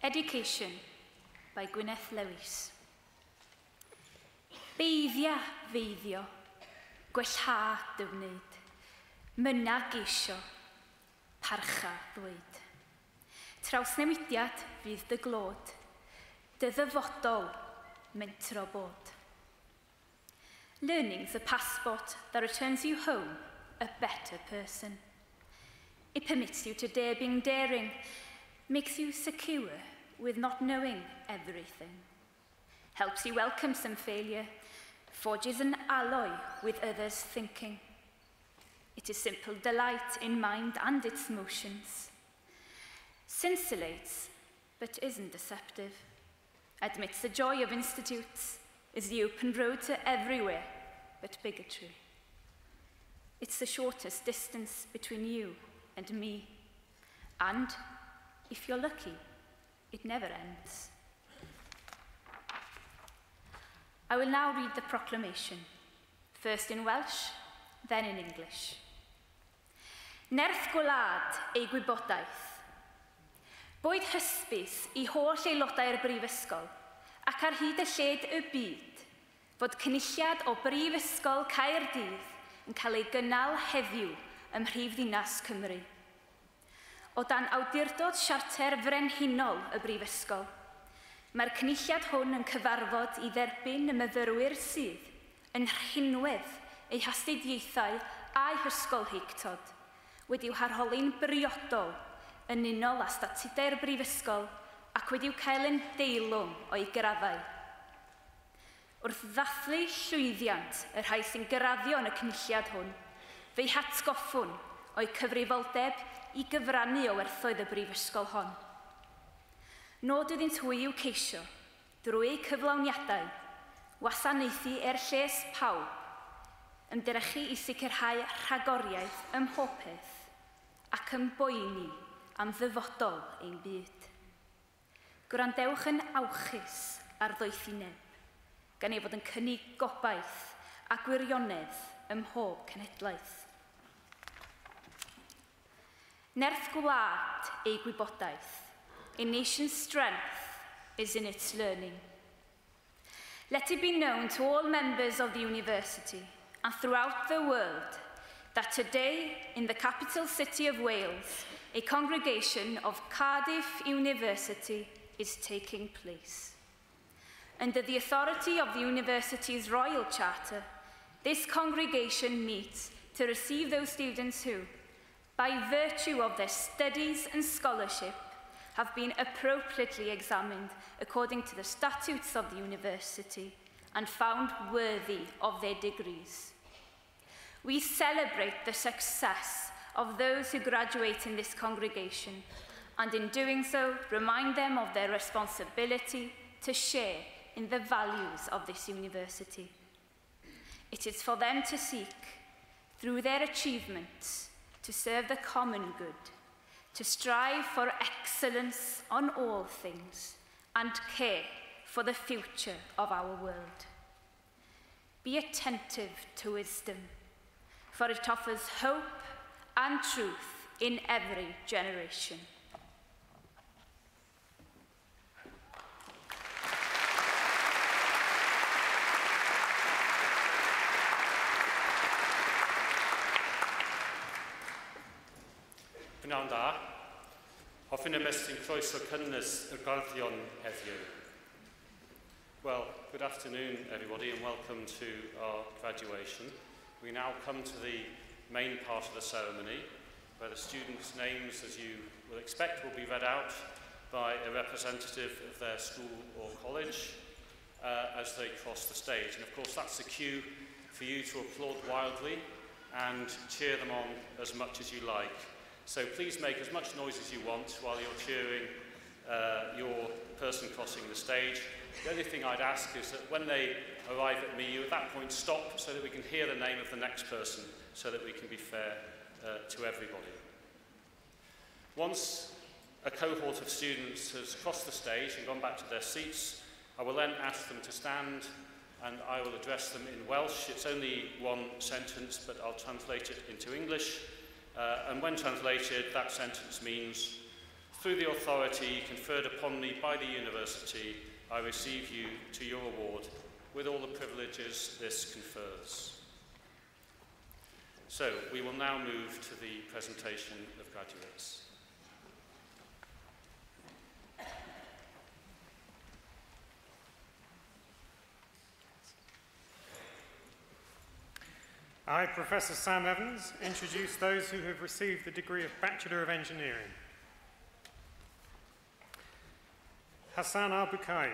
Speaker 2: Education by Gwyneth Lewis. Beiddia feiddio, gwellha dywneud, myna geisio, parcha ddweud. Trawsnewidiad fydd dy glod, dy ddyfodol mentro bod. Learning's a passport that returns you home a better person. It permits you to dare being daring, makes you secure with not knowing everything, helps you welcome some failure, forges an alloy with others' thinking. It is simple delight in mind and its motions, scintillates but isn't deceptive, admits the joy of institutes, is the open road to everywhere but bigotry. It's the shortest distance between you and me, and if you're lucky, it never ends. I will now read the proclamation, first in Welsh, then in English. Nerth gwlad ei gwybodaeth. Boed hysbys I holl aelodau'r brifysgol ac ar hyd y lled y byd fod cynulliad o Brifysgol Caerdydd yn cael ei gynnal heddiw ym Mhrifddinas Cymru. O dan awdurdod siarter frenhinol y Brifysgol, mae'r cynulliad hwn yn cyfarfod I dderbyn y myfyrwyr sydd yn rhinwedd eu hastudiaethau a'u hysgolheictod wedi'w harholi'n briodol yn unol â statudau'r Brifysgol ac wedi'w cael yn deilwng o'i graddau. Wrth ddathlu llwyddiant y rhai sy'n graddio yn y cynulliad hwn, fe'i hatgoffwn o'i cyfrifoldeb I gyfrannu o werthoedd y Brifysgol hon. Nod iddynt hwy i'w ceisio, drwy cyflawniadau, wasanaethu lles pawb, ymdrechu I sicrhau rhagoriaeth ym mhob peth, ac yn boeni am ddyfodol ein byd. Gwrandewch yn awchus ar ddoethineb, gan ei fod yn cynnig gobaith a gwirionedd ym mhob cenhedlaeth. Nerth gwlad ei gwybodaeth. A nation's strength is in its learning. Let it be known to all members of the university and throughout the world that today, in the capital city of Wales, a congregation of Cardiff University is taking place. Under the authority of the university's Royal Charter, this congregation meets to receive those students who, by virtue of their studies and scholarship, have been appropriately examined according to the statutes of the university and found worthy of their degrees. We celebrate the success of those who graduate in this congregation, and in doing so, remind them of their responsibility to share in the values of this university. It is for them to seek, through their achievements, to serve the common good, to strive for excellence on all things, and care for the future of our world. Be attentive to wisdom, for it offers hope and truth in every generation.
Speaker 3: Pnawn da, hoffwn ymestyn croeso cynnes y garddion heddiw. Well, good afternoon everybody and welcome to our graduation. We now come to the main part of the ceremony where the students' names, as you will expect, will be read out by a representative of their school or college as they cross the stage. And of course that's the cue for you to applaud wildly and cheer them on as much as you like. So please make as much noise as you want while you're cheering your person crossing the stage. The only thing I'd ask is that when they arrive at me, you at that point stop so that we can hear the name of the next person, so that we can be fair to everybody. Once a cohort of students has crossed the stage and gone back to their seats, I will then ask them to stand and I will address them in Welsh. It's only one sentence, but I'll translate it into English. And when translated, that sentence means, through the authority conferred upon me by the university, I receive you to your award with all the privileges this confers. So, we will now move to the presentation of graduates.
Speaker 8: I, Professor Sam Evans, introduce those who have received the degree of Bachelor of Engineering. Hassan Al-Bukai.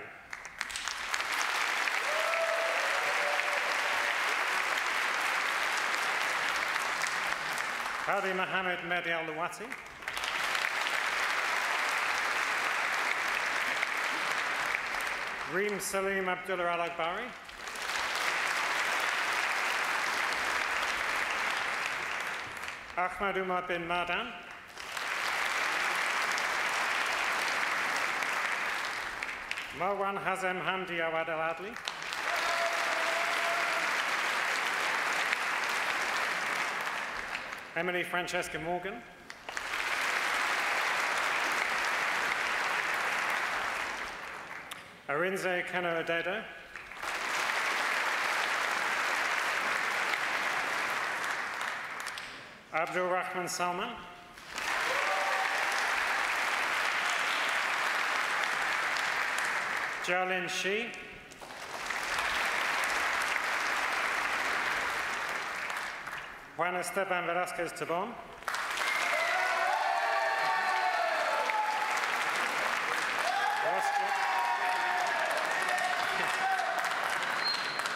Speaker 8: Hadi Mohammed Mehdi Al-Lawati. Reem Salim Abdullah Al-Akbari. Ahmad Umar bin Mardan. Marwan Hazem Hamdi Awad Al-Adli. Emily Francesca Morgan. Arinze Kano Odedo. Abdul Rahman Salman. Jalin Shi. Juan Esteban Velasquez Tabon.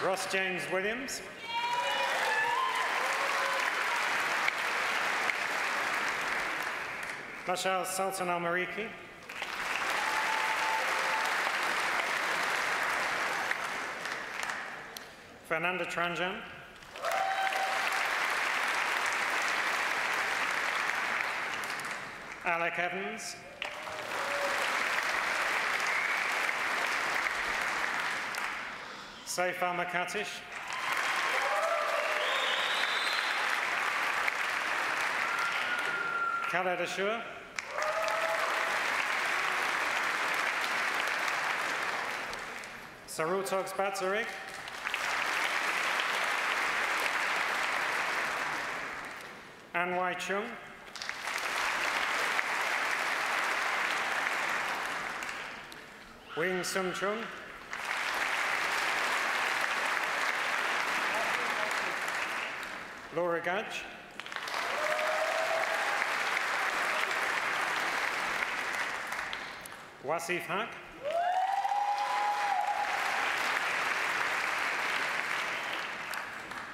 Speaker 8: Ross James Williams. Mashal Sultan Al-Mariki. Fernanda Tranjan. Alec Evans. Saif Al-Makatish. Khaled Ashur. Sarutox Batsarik. An Wai Chung. Wing Sum Chung. Laura Gudge. Wasif Haq.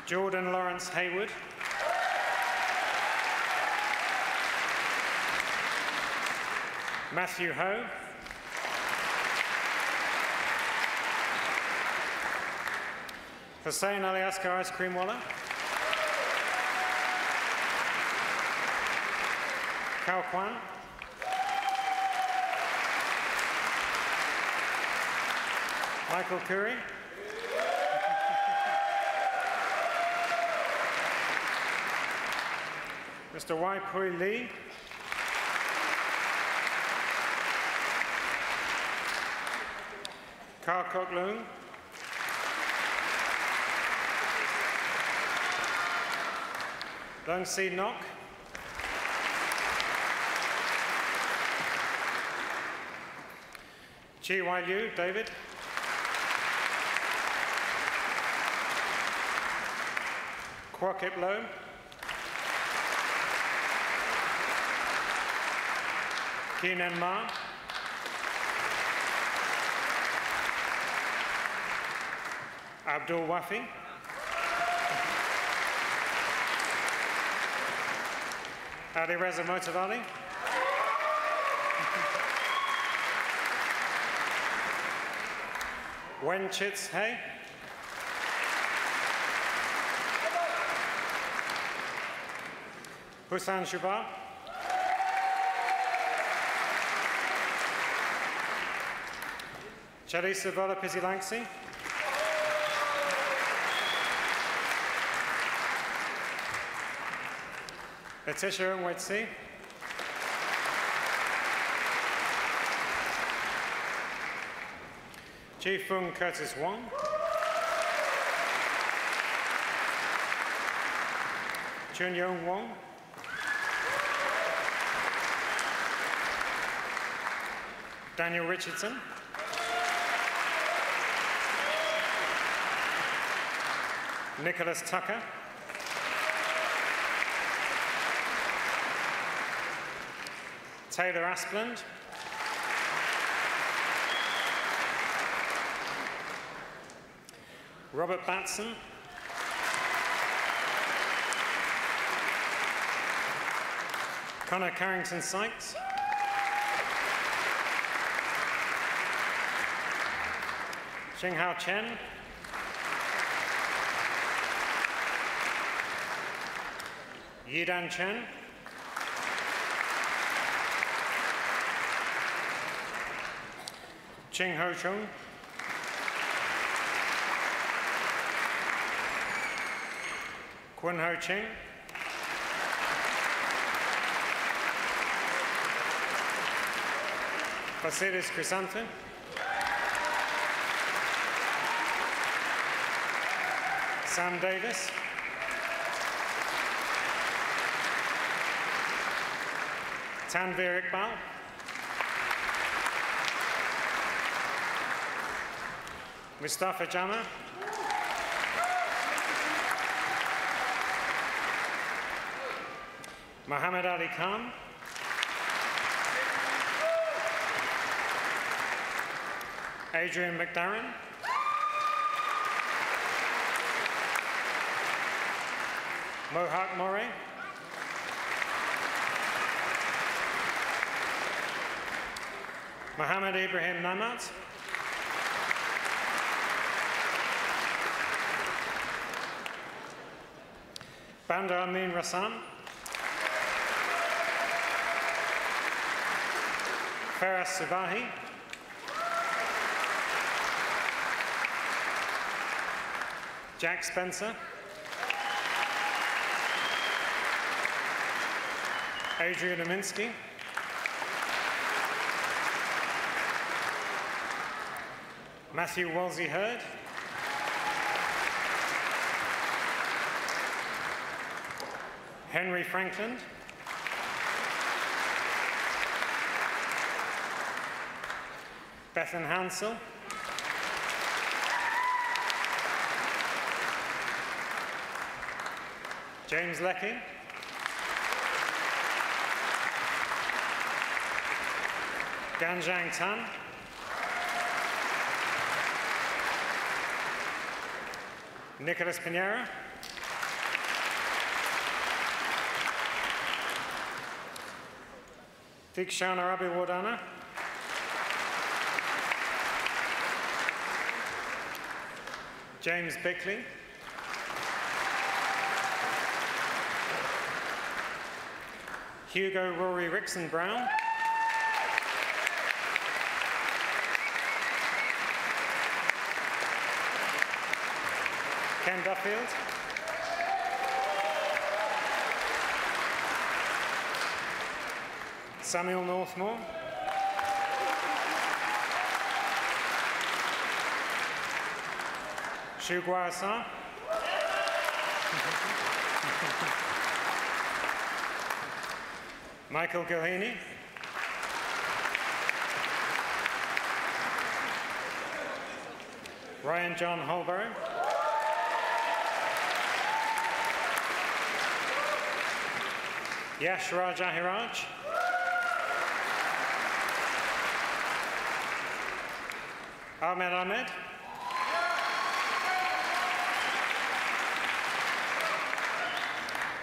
Speaker 8: Jordan Lawrence Haywood. Matthew Ho. Hussein Ali Asghar Ice Cream Wallah. Cao Kwan. Michael Curry. Mr. Wai Pui Lee. Carl Kok Loon. Lung Si Nok. Chi Wai Liu, David. Kwok Ip Lo. Keenan Ma. Abdul Wafi. Ali Reza Motavali. Wen Chits Hay. Hussan Shubar. Charissa Volapisi Langsi. Letitia Nwetsi. Chi Fung Curtis Wong. Chun Yong Wong. Daniel Richardson. Nicholas Tucker. Taylor Aspland. Robert Batson. Connor Carrington Sykes. Xinghao Chen. Yidan Chen. Ching Ho Chung. Kwun Ho Ching. Vasilis Chrysanthi. Sam Davis. Tanvir Iqbal. Mustafa Jama. Muhammad Ali Khan. Adrian McDarren. Mohak More. Muhammad Ibrahim Namat. Bandar Amin Rassam. Faraz Subahi. Jack Spencer. Adrian Aminsky. Matthew Wolsey Hurd. Henry Franklin. Bethan Hansel. James Leckie. Ganjang Tan. Nicholas Pinheiro. Dikshana Abhiwardana. James Bickley. Hugo Rory Rickson Brown. Ken Duffield. Samuel Northmore. Shu Guayasa. Michael Gilhaney. Ryan John Holborough. Yash Raj Ahiraj. Ahmed Ahmed.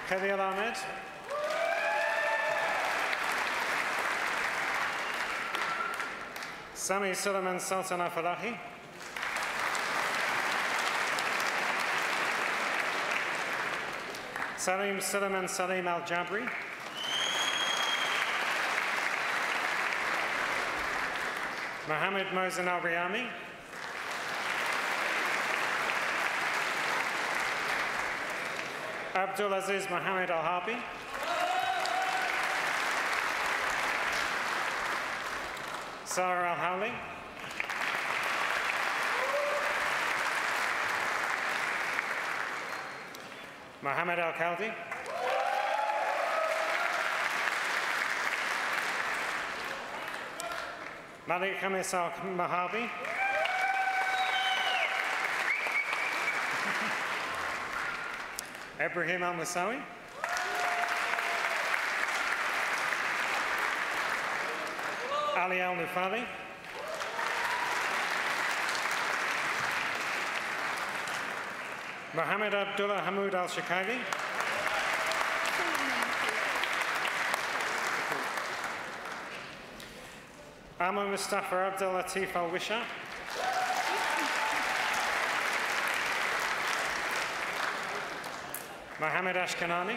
Speaker 8: Khalil Ahmed. Sami Suleiman Sultan Falahi. Salim Suleiman Salim Al Jabri. Mohammed Mohsen Al Riyami. Abdul Aziz Mohammed Al Harbi. Sarah Al Howley. Mohammed Al Khaldi. Malik Khamis Al Mahabi. Ibrahim Al Musawi. Ali Al Nufali. Mohammed Abdullah Hamoud Al Shakagi. Amma Mustafa Abdul Latif Al Wisha. Mohammed Ashkanani.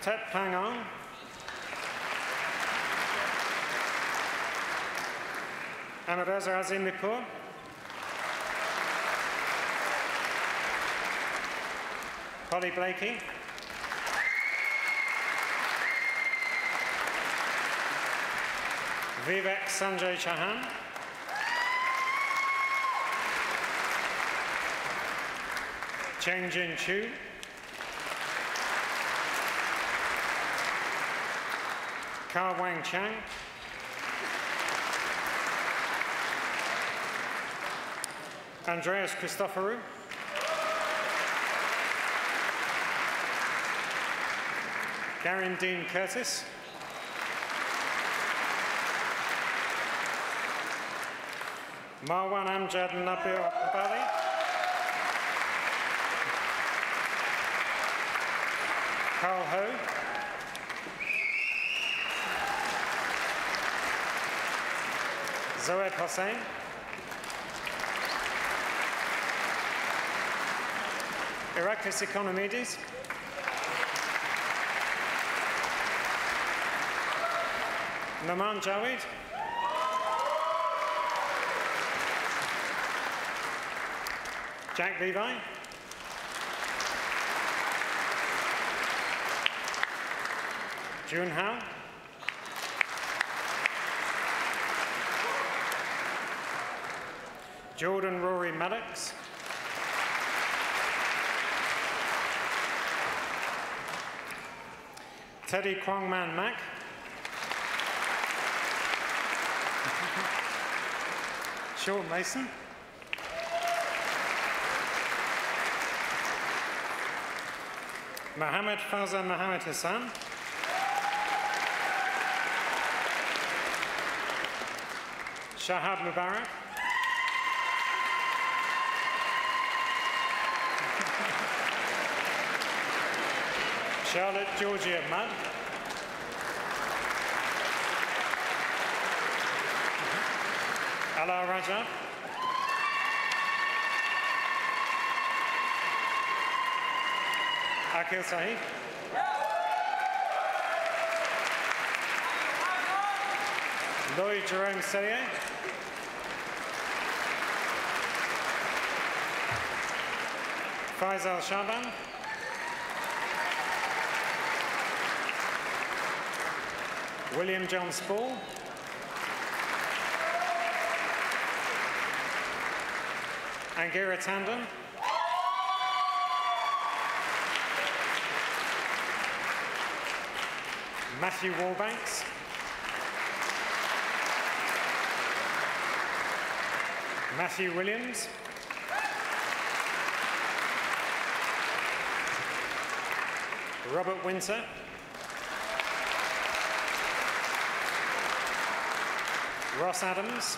Speaker 8: Tet Pangong. Amareza Azim Nipur. Polly Blakey. Vivek Sanjay Chauhan. Cheng Jin Chu. Ka Wang Chang. Andreas Christoforou. Garen Dean Curtis. Marwan Amjad Nabil Abali. Carl Ho. Zoed Hossain. Iraklis Economides. Naman Jawed. Jack Levi. Jun Hao. Jordan Rory Maddox. Teddy Kwangman Mack. Sean Mason. Mohammed Fawzan Mohammed Hassan. Shahab Mubarak. Charlotte Georgia Mudd. Ala Rajab. Akil Sahib. Lloyd Jerome Sellier. Faisal Shaban. William John Spall. Angira Tandon. Matthew Warbanks. Matthew Williams. Robert Winter. Ross Adams.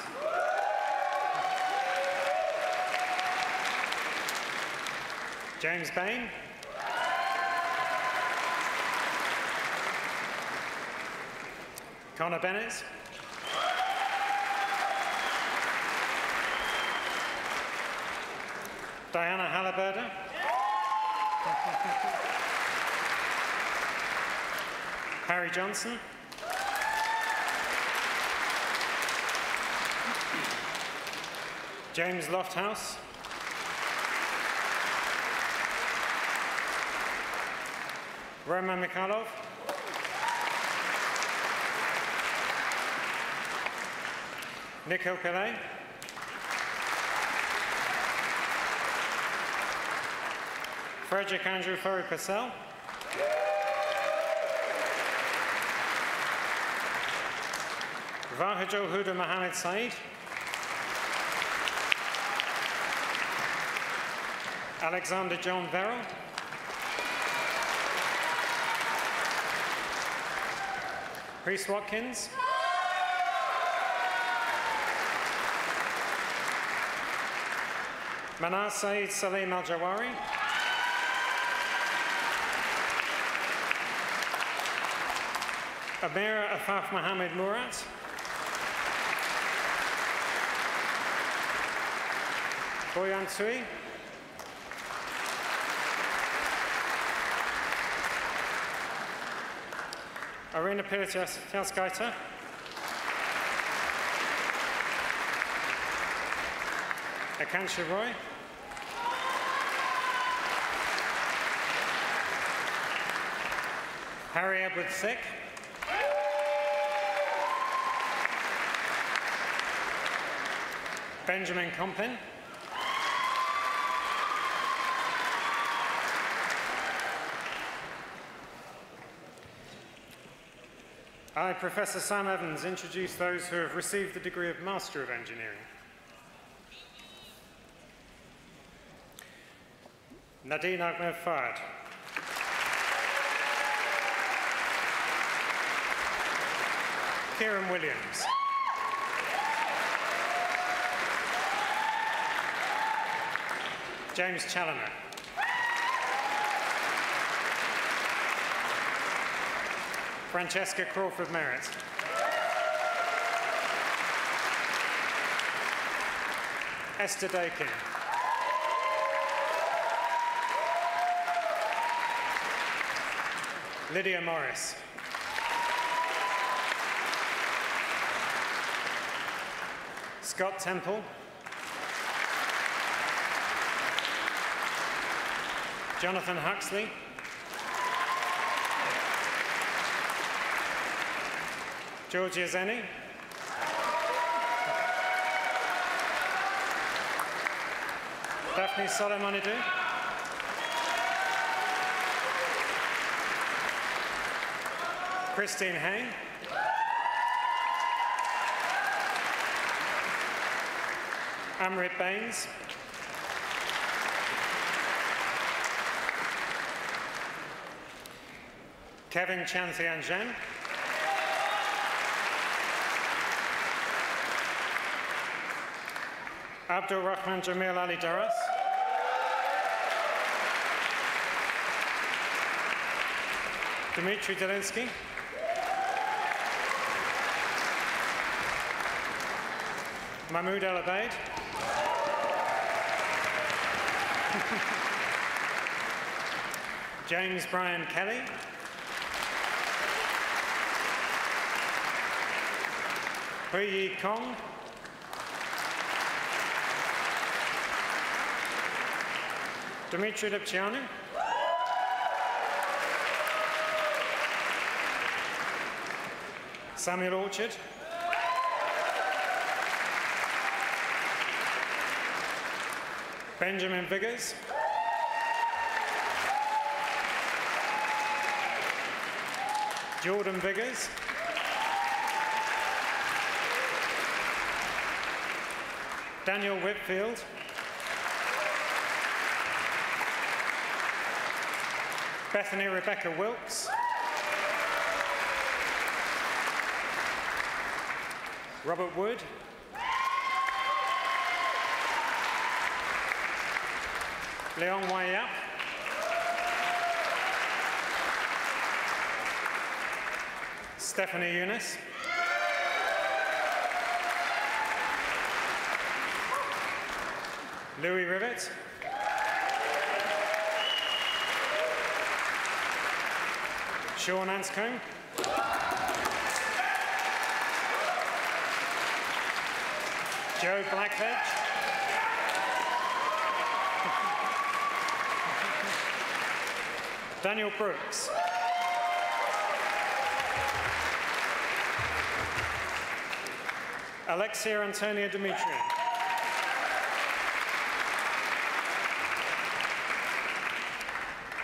Speaker 8: James Bain. Connor Bennett. Diana Halliburton. Harry Johnson. James Lofthouse. Roman Mikhailov. Nikhil Pillay. Frederick Andrew Furry Purcell. Vahajo Huda Mohammed Saeed. Alexander John Verrill. Reese Watkins. Manar Saeed Salim Al-Jawari. Amira Afaf Mohammed Murat. Boyan Sui. Arena Pirtiaskaita. Akansha Roy. Harry Edward Thick. Benjamin Compin. I, Professor Sam Evans, introduce those who have received the degree of Master of Engineering. Nadine Ahmed Fahd. Kieran Williams. James Challoner. Francesca Crawford Merritt. Esther Dakin. Lydia Morris. Scott Temple. Jonathan Huxley. Georgia Zenny. Daphne Solomonidou. Christine Hain. Amrit Baines. Kevin Chanthian-Jen. Abdul Rahman Jamil Ali Daras. Dmitry Delinsky. Mahmoud El Abeid. James Brian Kelly. Hui Yi Kong. Dmitry Lipchianu. Samuel Orchard. Benjamin Viggers. Jordan Viggers. Daniel Whitfield. Bethany Rebecca Wilkes. Robert Wood. Leon Wai Yap. Stephanie Eunice. Louis Rivet. Sean Anscombe. Joe Blackledge. Daniel Brooks. Alexia Antonia Dimitriou.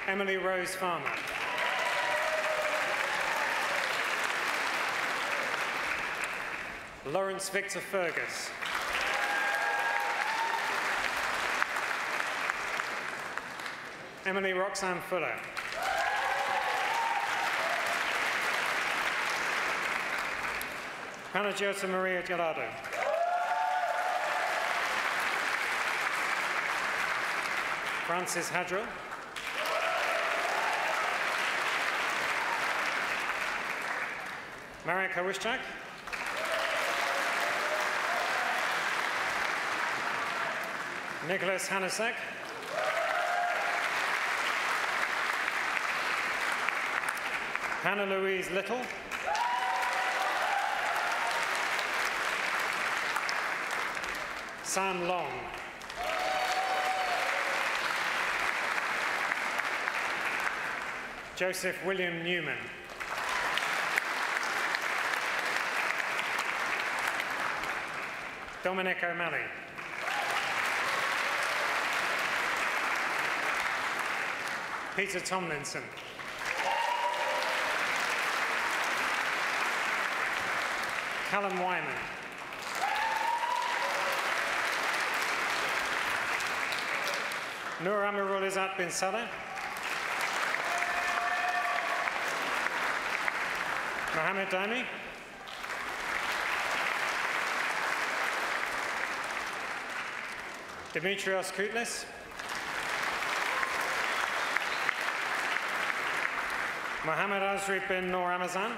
Speaker 8: Emily Rose Farmer. Lawrence Victor Fergus. Emily Roxanne Fuller. Panagiotta Maria Gelado. Francis Hadrill. Marek Hawiszczak. Nicholas Hanasek. Hannah Louise Little. Sam Long. Joseph William Newman. Dominic O'Malley. Peter Tomlinson. Callum Wyman. Nur Amirul Izzat bin Saleh. Mohammed Daimi. Dimitrios Koutlis. Mohammed Azri bin Noor Ramazan.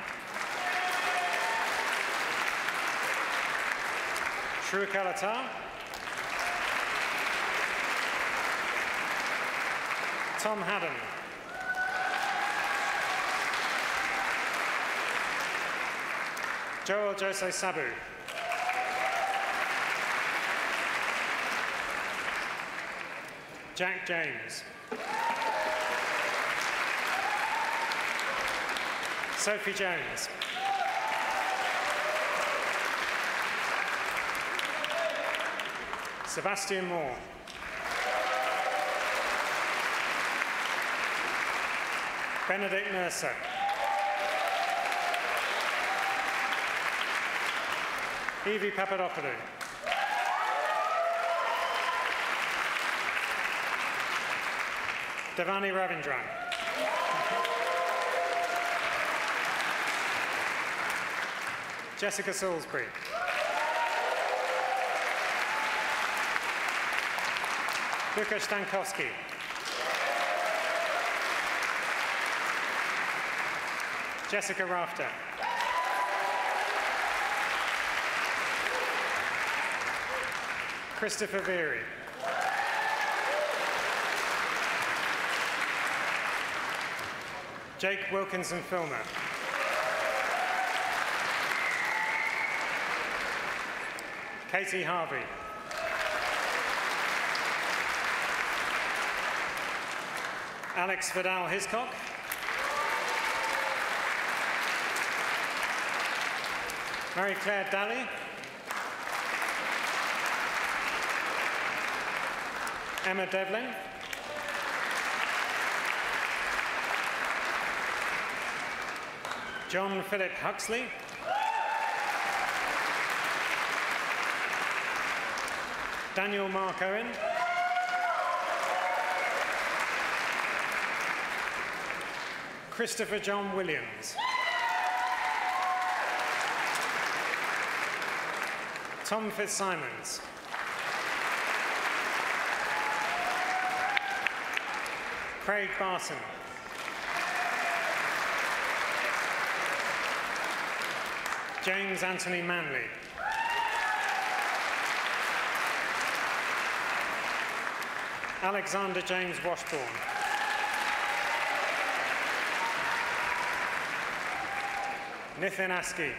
Speaker 8: Shruq Alatar. Tom Haddon. Joel Jose Sabu. Jack James. Sophie Jones. Sebastian Moore. Benedict Mercer. Evie Papadopoulou. Devani Ravindran. Jessica Salisbury. Luka Stankowski. Jessica Rafter. Christopher Veery. Jake Wilkinson Filmer. Katie Harvey. Alex Vidal Hiscock. Mary Claire Daly. Emma Devlin. John Philip Huxley. Daniel Mark Owen. Christopher John Williams. Tom Fitzsimons. Craig Barton. James Anthony Manley. Alexander James Washbourne. Nithin Aski.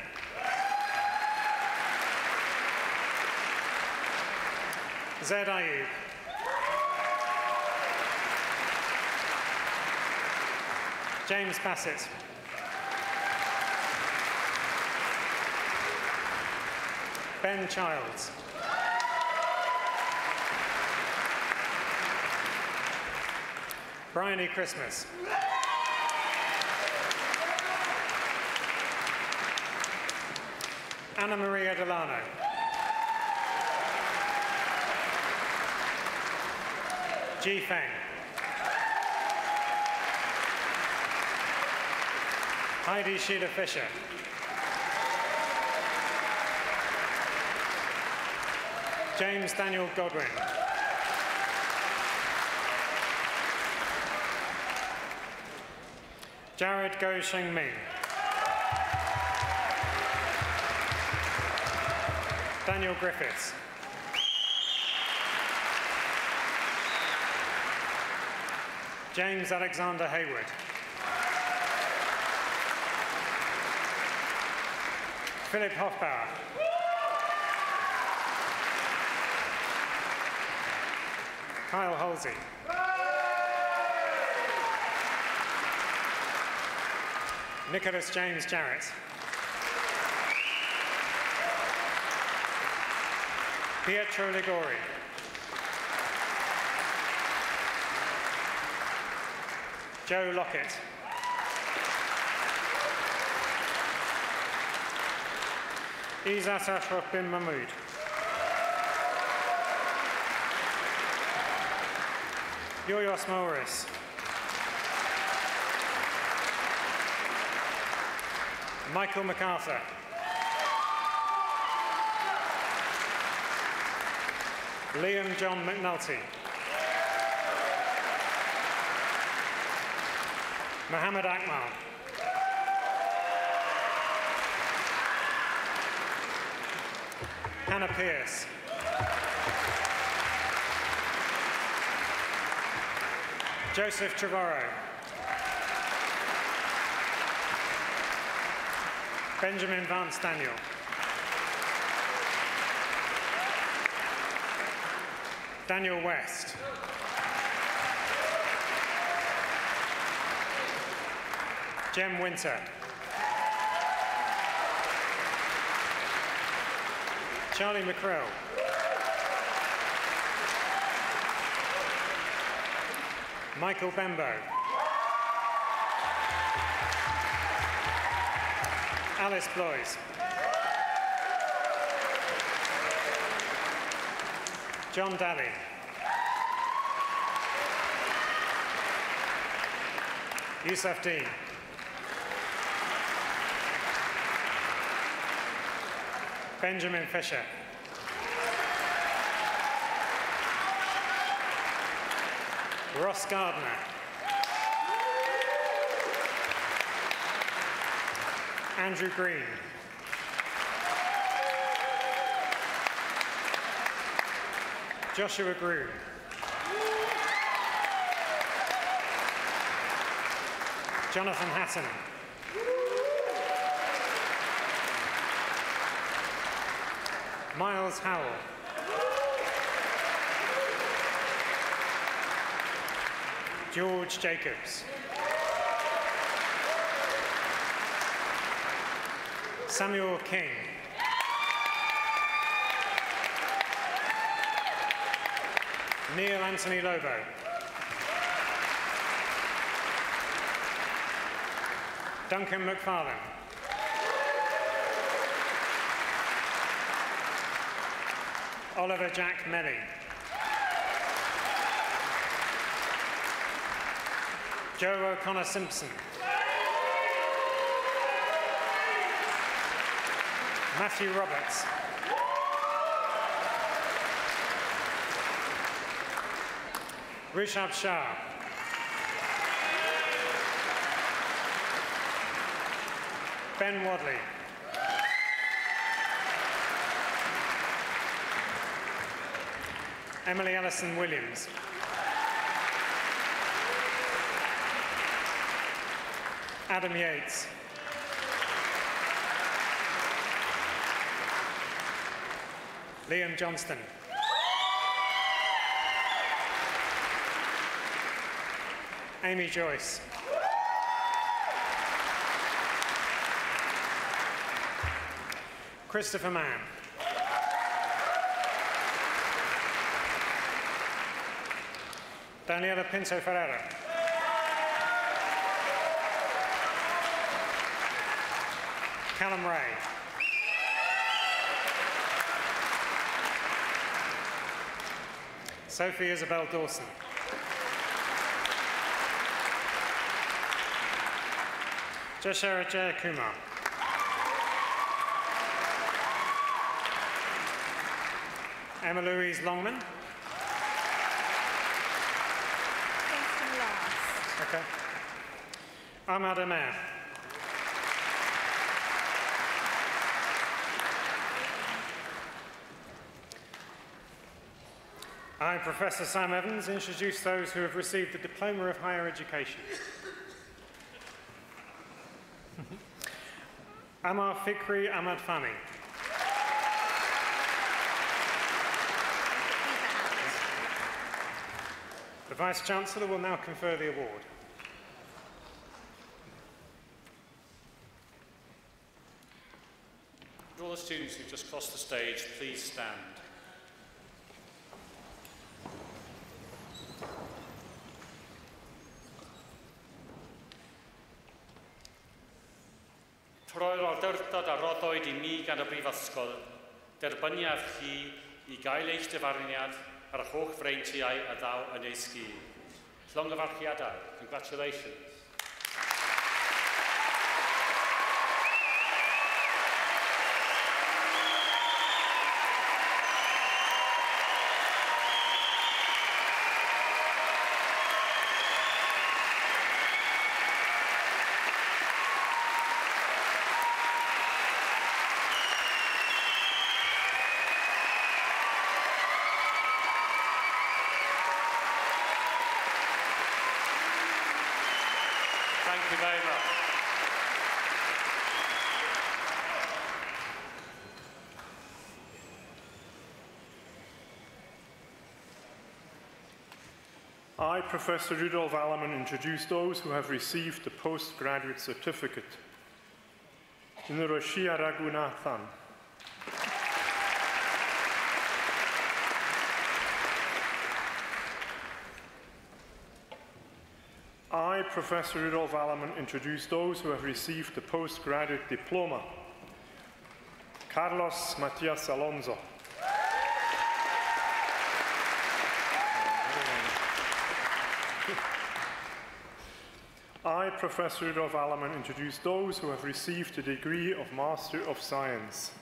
Speaker 8: Zed Ayub. James Bassett. Ben Childs. Bryony Christmas. Anna Maria Delano. Ji Feng. Heidi Sheila Fisher. James Daniel Godwin. Jared Go Sheng Ming. Daniel Griffiths. James Alexander Hayward. Philip Hofbauer. Kyle Halsey. Nicholas James Jarrett. Pietro Ligori. Joe Lockett. Izzat Ashraf bin Mahmood. Yoyos Morris. Michael MacArthur. Liam John McNulty. Mohammed Akmal. Hannah Pierce. Joseph Trevorrow. Benjamin Vance Daniel. Daniel West. Jem Winter. Charlie McCrell. Michael Bembo. Alice Bloys. John Daly. Yusuf Dean. Benjamin Fisher. Ross Gardner. Andrew Green. Joshua Groom. Jonathan Hatton. Miles Howell. George Jacobs. Samuel King. Neil Anthony Lobo. Duncan McFarlane. Oliver Jack Melling. Joe O'Connor Simpson. Matthew Roberts. Rishabh Shah. Ben Wadley. Emily Ellison Williams. Adam Yates. Liam Johnston. Amy Joyce. Christopher Mann. Daniela Pinto Ferreira. Callum Ray. Sophie Isabel Dawson. Joshua Jayakumar. Emma Louise Longman. Okay. Ahmad Amer. I, Professor Sam Evans, introduce those who have received the Diploma of Higher Education. Amar Fikri Ahmad Fani. The Vice-Chancellor will now confer the award.
Speaker 3: Would all the students who've just crossed the stage please stand? Troi'r awdurdod a roddwyd I mi gan y Brifysgol, derbyniad chi I gael eich dyfarniad ar y holl freintiau a ddaw yn ei sgi. Llongyfarchiadau. Congratulations. Thank you very much.
Speaker 6: I, Professor Rudolf Allemann, introduce those who have received the postgraduate certificate. Nuroshia Raghunathan. I, Professor Rudolf Allemann, introduce those who have received the postgraduate diploma. Carlos Matias Alonso. I, Professor Rudolf Allemann, introduce those who have received the degree of Master of Science.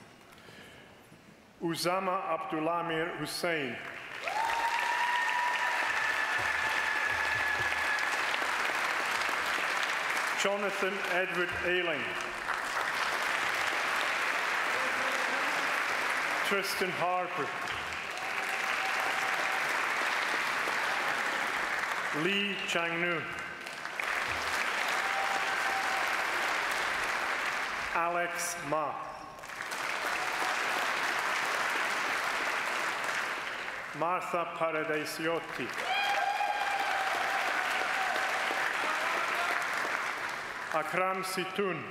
Speaker 6: Usama Abdullamir Hussain. Jonathan Edward Ailing. Tristan Harper. Lee Chang-nu. Alex Ma. Martha Paradisiotti. Akram Situn.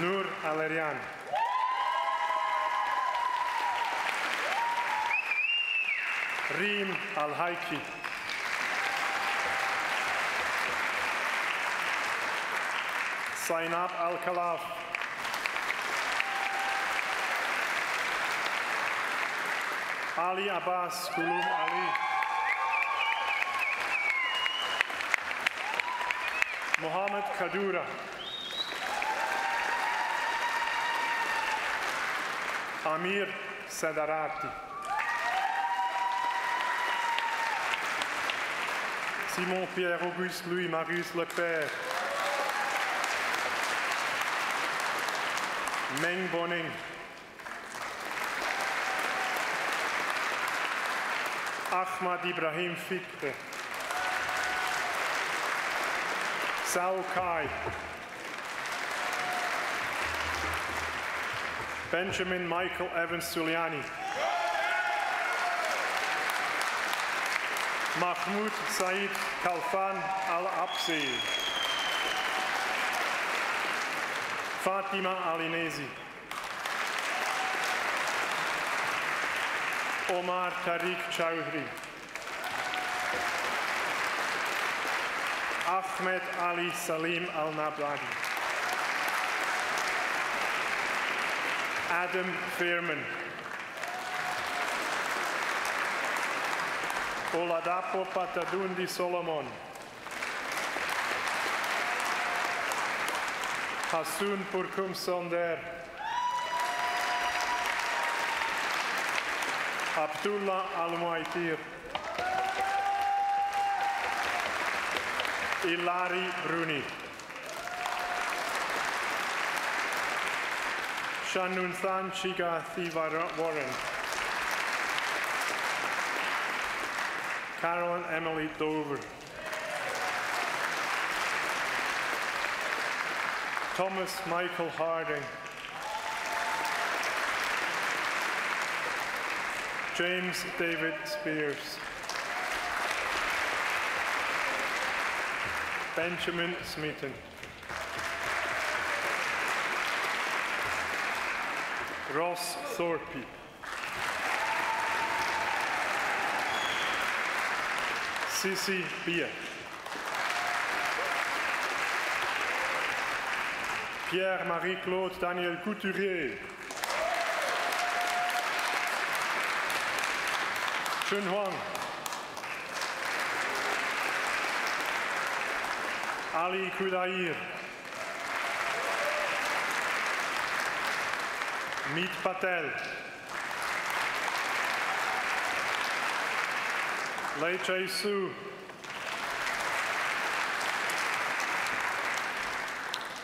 Speaker 6: Nur Alerian. Reem Al-Haiki. Zainab Al-Khalaf. Ali Abbas Gulum Ali. Mohammed Kadura. Amir Sadarati. Simon Pierre-Auguste Louis Marius Lepère. Meng Boning. Ahmad Ibrahim Fikte. Sao Kai. Benjamin Michael Evans Suliani. Mahmoud Said Kalfan Al-Absi. Fatima Alinezi. Omar Tariq Chowdhury. Ahmed Ali Salim Al-Nabadi. Adam Fairman. Oladapo Patadundi Solomon. Hassoun Purkum Sonder. Abdullah Al-Muaitir. Ilari Bruni. Shanunthan Chiga Thivaran. Carolyn Emily Dover. Thomas Michael Harding. James David Spears. Benjamin Smeaton. Ross Thorpe. Sissy Bia. Pierre-Marie-Claude Daniel Couturier. Chun Huang. Ali Koudair. Meet Patel. Lei Chai Su.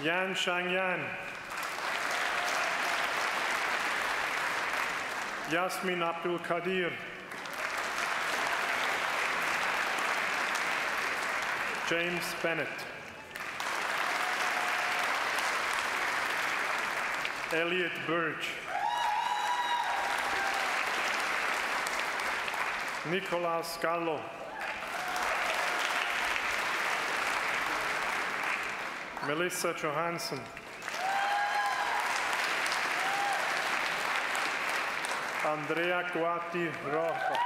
Speaker 6: Yan Shangyan. Yasmin Abdul Qadir. James Bennett. Elliot Birch. Nicolas Gallo. Melissa Johansson. Andrea Guati Roja.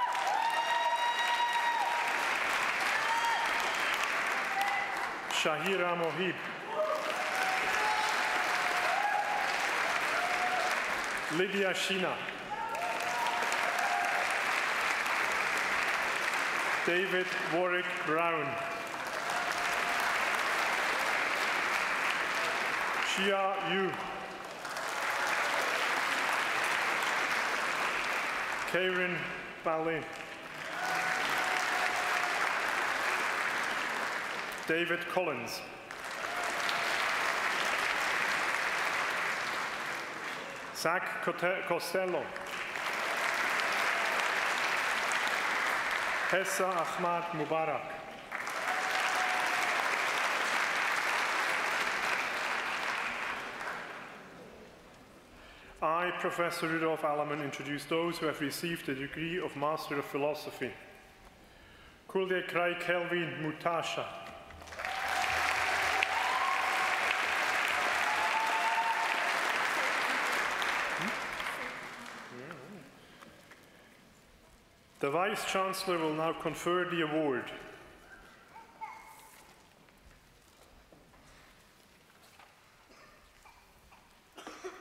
Speaker 6: Shahira Mohib. Lydia Shina. David Warwick Brown. Xia Yu. Karen Ballet. David Collins. Zach Costello. Hessa Ahmad Mubarak. I, Professor Rudolf Allemann, introduce those who have received the degree of Master of Philosophy. Kulde Krai Kelvin Mutasha. The Vice-Chancellor will now confer the award.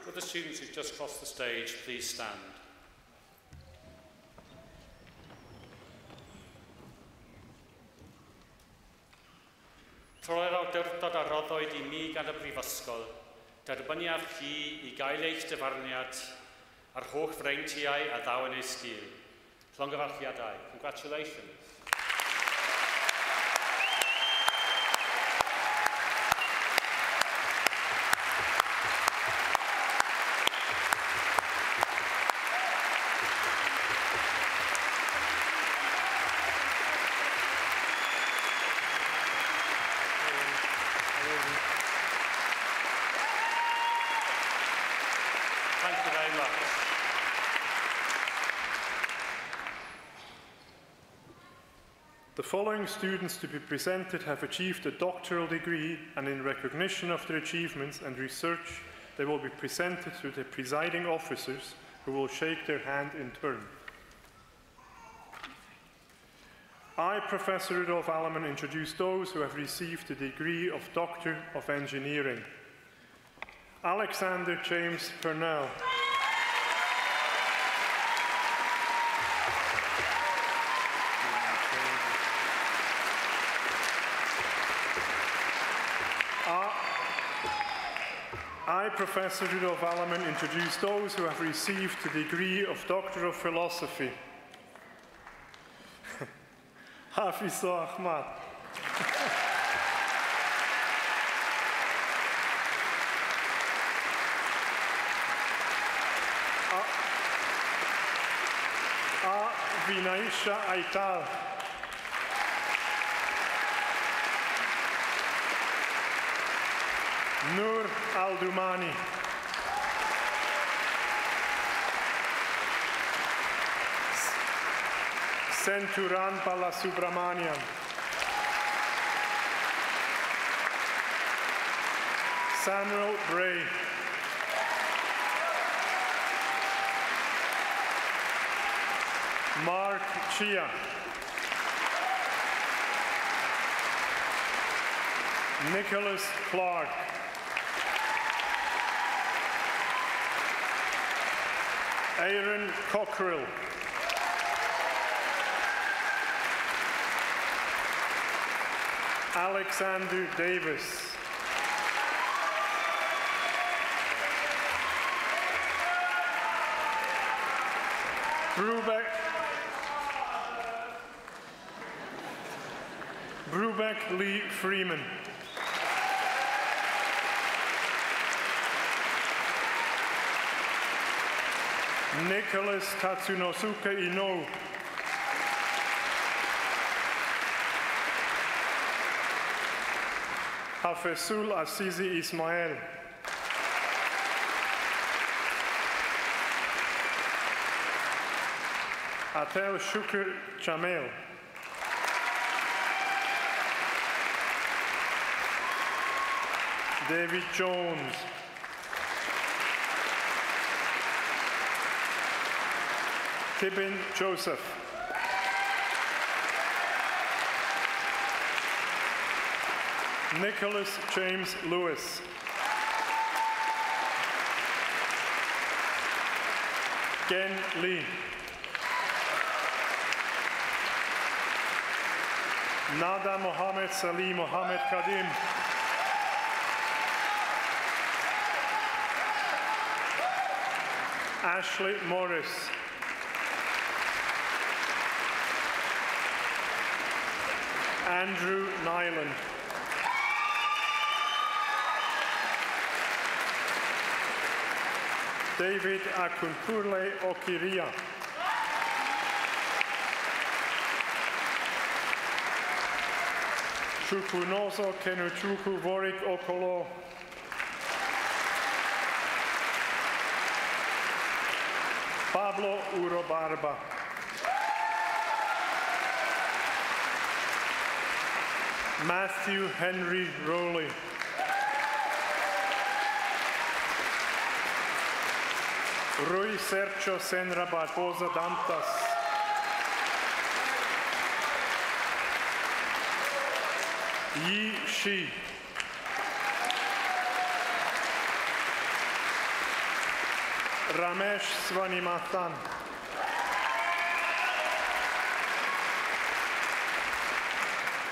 Speaker 3: Would the students who've just crossed the stage please stand? Troi'r awdurdod a roddoedd I mi gan y Brifysgol, derbyniaf chi I gael eich dyfarniad a'r holl freintiau a ddaw yn ei sgil. Llongyfarchiadau. Congratulations. Thank you very much.
Speaker 6: The following students to be presented have achieved a doctoral degree, and in recognition of their achievements and research, they will be presented to the presiding officers, who will shake their hand in turn. I, Professor Rudolf Allemann, introduce those who have received the degree of Doctor of Engineering. Alexander James Purnell. I, Professor Rudolf Allemann, introduce those who have received the degree of Doctor of Philosophy. Hafizah Ahmad. Vinaisha Aital. Nur Al-Dumani. Senturan Balasubramanian. Samuel Bray. Mark Chia. Nicholas Clark. Aaron Cockerill. Alexander Davis. Brubeck Lee Freeman. Nicholas Tatsunosuke Ino. Hafezul Azizi Ismail. Atel Shukr Jamil. David Jones. Tibin Joseph. Nicholas James Lewis. Gen Lee. Nada Mohammed Salih Mohammed Kadim. Ashley Morris. Andrew Nyland. David Akunkurle Okiria. Chukwunoso Kenuchukwu Vorik Okolo. Pablo Urobarba. Matthew Henry Rowley. Rui Sergio Senra Barbosa Dantas. Yi Shi. Ramesh Swaminathan.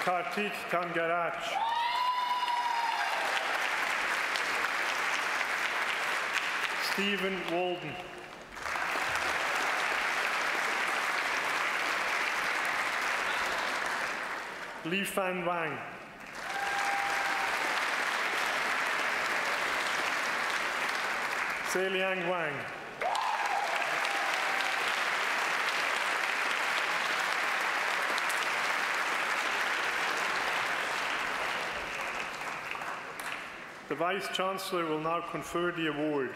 Speaker 6: Kartik Kangaraj. Stephen Walden. Li Fan Wang. Zeliang Wang. The Vice-Chancellor will now confer the award.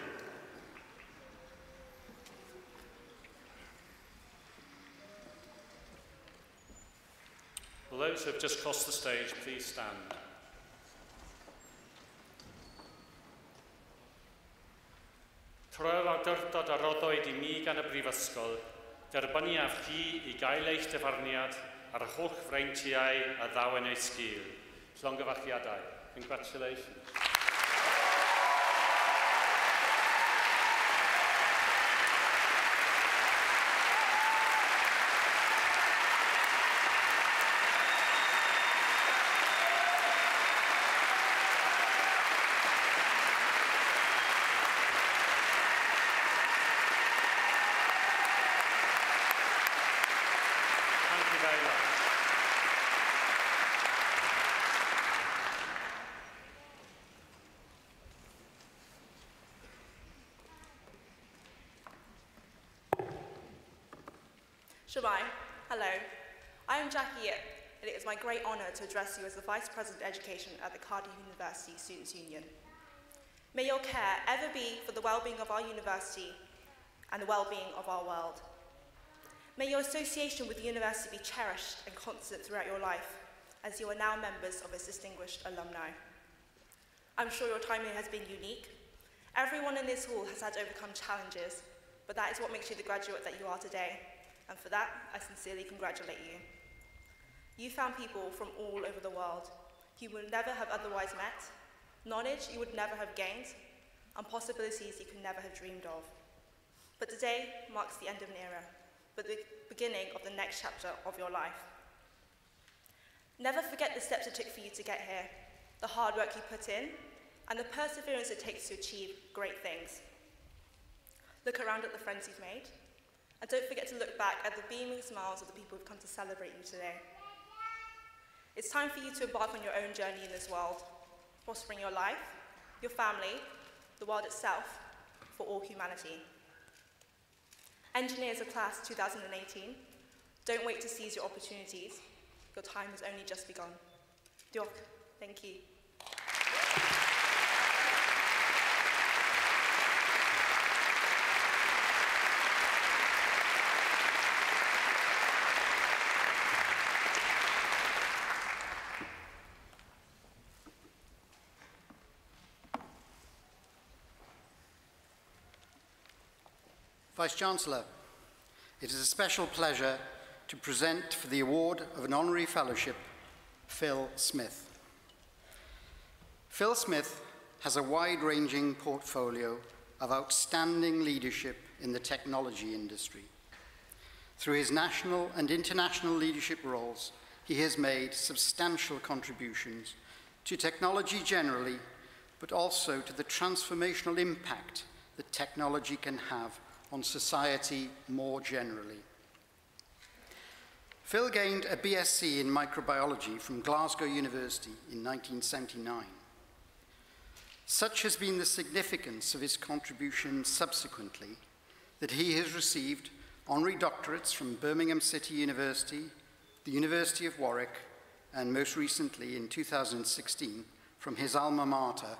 Speaker 3: Will those who have just crossed the stage please stand? Tro'r awdurdod a roddwyd I mi gan y Brifysgol, derbyniaf chi I gael eich dyfarniad ar y holl freintiau a ddawen ei sgil. Llongyfarchiadau. Congratulations.
Speaker 9: Shabai, hello. I am Jackie Yip, and it is my great honour to address you as the Vice President of Education at the Cardiff University Students' Union. May your care ever be for the well-being of our university and the well-being of our world. May your association with the university be cherished and constant throughout your life, as you are now members of its distinguished alumni. I'm sure your time here has been unique. Everyone in this hall has had to overcome challenges, but that is what makes you the graduate that you are today. And for that, I sincerely congratulate you. You found people from all over the world you would never have otherwise met, knowledge you would never have gained, and possibilities you could never have dreamed of. But today marks the end of an era, but the beginning of the next chapter of your life. Never forget the steps it took for you to get here, the hard work you put in, and the perseverance it takes to achieve great things. Look around at the friends you've made, and don't forget to look back at the beaming smiles of the people who've come to celebrate you today. It's time for you to embark on your own journey in this world, prospering your life, your family, the world itself, for all humanity. Engineers of Class 2018, don't wait to seize your opportunities. Your time has only just begun. Diolch. Thank you.
Speaker 10: Vice-Chancellor, it is a special pleasure to present for the award of an honorary fellowship, Phil Smith. Phil Smith has a wide-ranging portfolio of outstanding leadership in the technology industry. Through his national and international leadership roles, he has made substantial contributions to technology generally, but also to the transformational impact that technology can have on society more generally. Phil gained a BSc in microbiology from Glasgow University in 1979. Such has been the significance of his contribution subsequently that he has received honorary doctorates from Birmingham City University, the University of Warwick, and most recently in 2016 from his alma mater,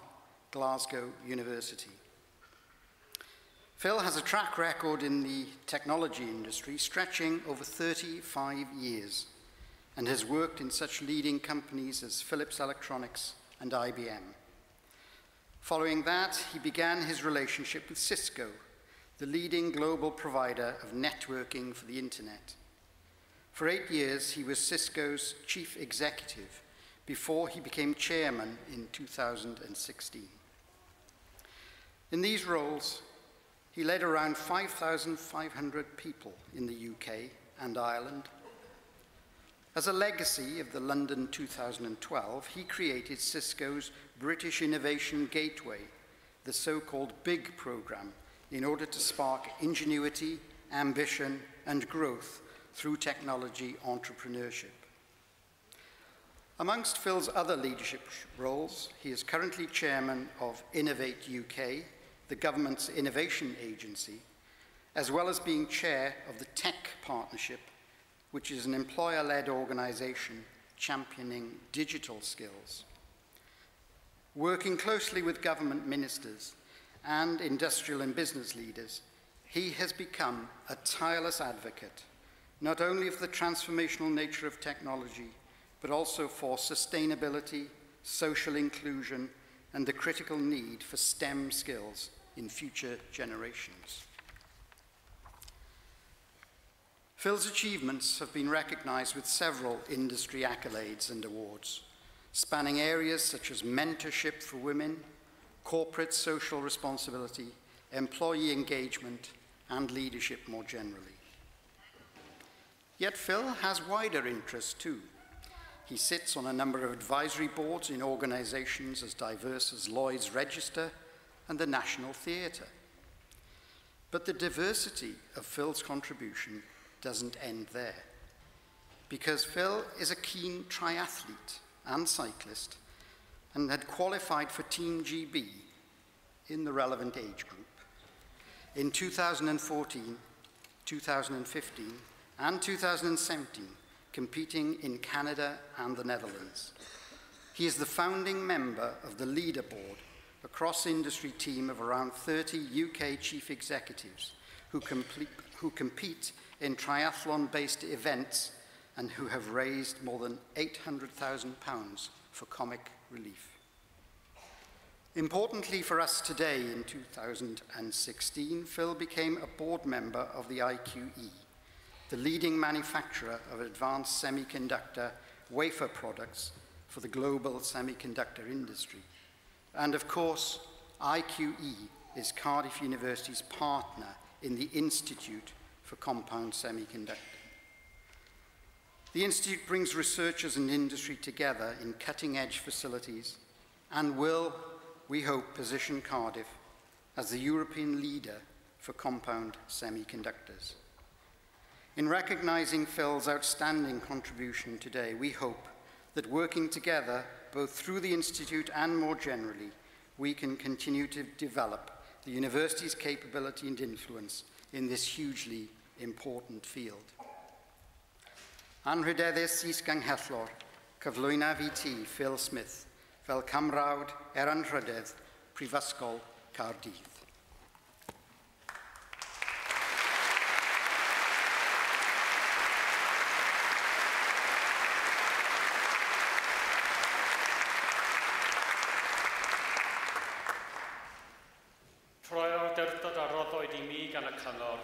Speaker 10: Glasgow University. Phil has a track record in the technology industry stretching over 35 years and has worked in such leading companies as Philips Electronics and IBM. Following that, he began his relationship with Cisco, the leading global provider of networking for the internet. For 8 years, he was Cisco's chief executive before he became chairman in 2016. In these roles, he led around 5,500 people in the UK and Ireland. As a legacy of the London 2012, he created Cisco's British Innovation Gateway, the so-called BIG programme, in order to spark ingenuity, ambition, and growth through technology entrepreneurship. Amongst Phil's other leadership roles, he is currently chairman of Innovate UK, the government's innovation agency, as well as being chair of the Tech Partnership, which is an employer-led organisation championing digital skills. Working closely with government ministers and industrial and business leaders, he has become a tireless advocate, not only of the transformational nature of technology, but also for sustainability, social inclusion, and the critical need for STEM skills in future generations. Phil's achievements have been recognized with several industry accolades and awards, spanning areas such as mentorship for women, corporate social responsibility, employee engagement, and leadership more generally. Yet Phil has wider interests too. He sits on a number of advisory boards in organizations as diverse as Lloyd's Register and the National Theatre. But the diversity of Phil's contribution doesn't end there, because Phil is a keen triathlete and cyclist and had qualified for Team GB in the relevant age group. In 2014, 2015, and 2017, competing in Canada and the Netherlands. He is the founding member of the leaderboard, a cross-industry team of around 30 UK chief executives who compete in triathlon-based events and who have raised more than £800,000 for comic relief. Importantly for us today in 2016, Phil became a board member of the IQE, the leading manufacturer of advanced semiconductor wafer products for the global semiconductor industry. And of course, IQE is Cardiff University's partner in the Institute for Compound Semiconductor. The Institute brings researchers and industry together in cutting-edge facilities and will, we hope, position Cardiff as the European leader for compound semiconductors. In recognizing Phil's outstanding contribution today, we hope that working together, both through the Institute and more generally, we can continue to develop the university's capability and influence in this hugely important field. Anrhydeddus is ganghellor, cyflwyna fi ti, Phil Smith, fel camrawd anrhydedd Prifysgol Caerdydd.
Speaker 3: Awdurdod a roddoedd I mi gan y cyngor,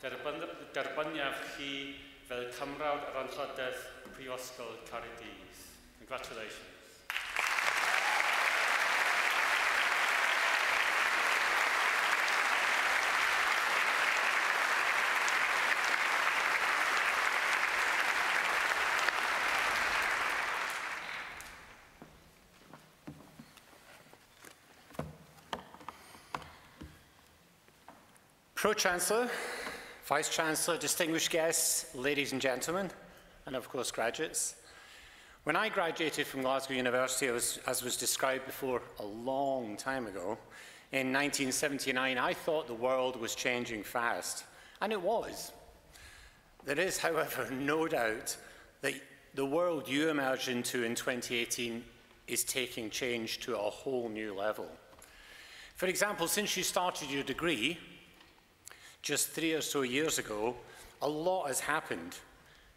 Speaker 3: derbyniaf chi fel cymrawd yr anrhydedd Prifysgol Caerdydd. Congratulations.
Speaker 11: Pro-Chancellor, Vice-Chancellor, distinguished guests, ladies and gentlemen, and of course graduates. When I graduated from Glasgow University, as was described before, a long time ago, in 1979, I thought the world was changing fast, and it was. There is, however, no doubt that the world you emerged into in 2018 is taking change to a whole new level. For example, since you started your degree, just 3 or so years ago, a lot has happened.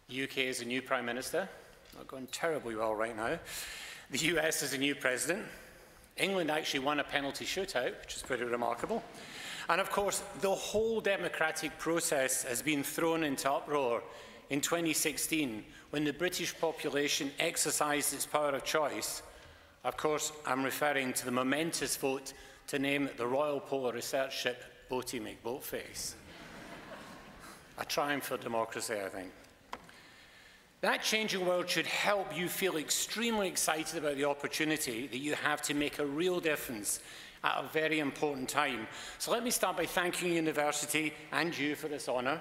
Speaker 11: The UK has a new Prime Minister, not going terribly well right now. The US has a new President. England actually won a penalty shootout, which is pretty remarkable. And of course, the whole democratic process has been thrown into uproar in 2016 when the British population exercised its power of choice. Of course, I'm referring to the momentous vote to name the Royal Polar Research Ship Boaty McBoatface. A triumph for democracy, I think. That changing world should help you feel extremely excited about the opportunity that you have to make a real difference at a very important time. So let me start by thanking the university and you for this honour.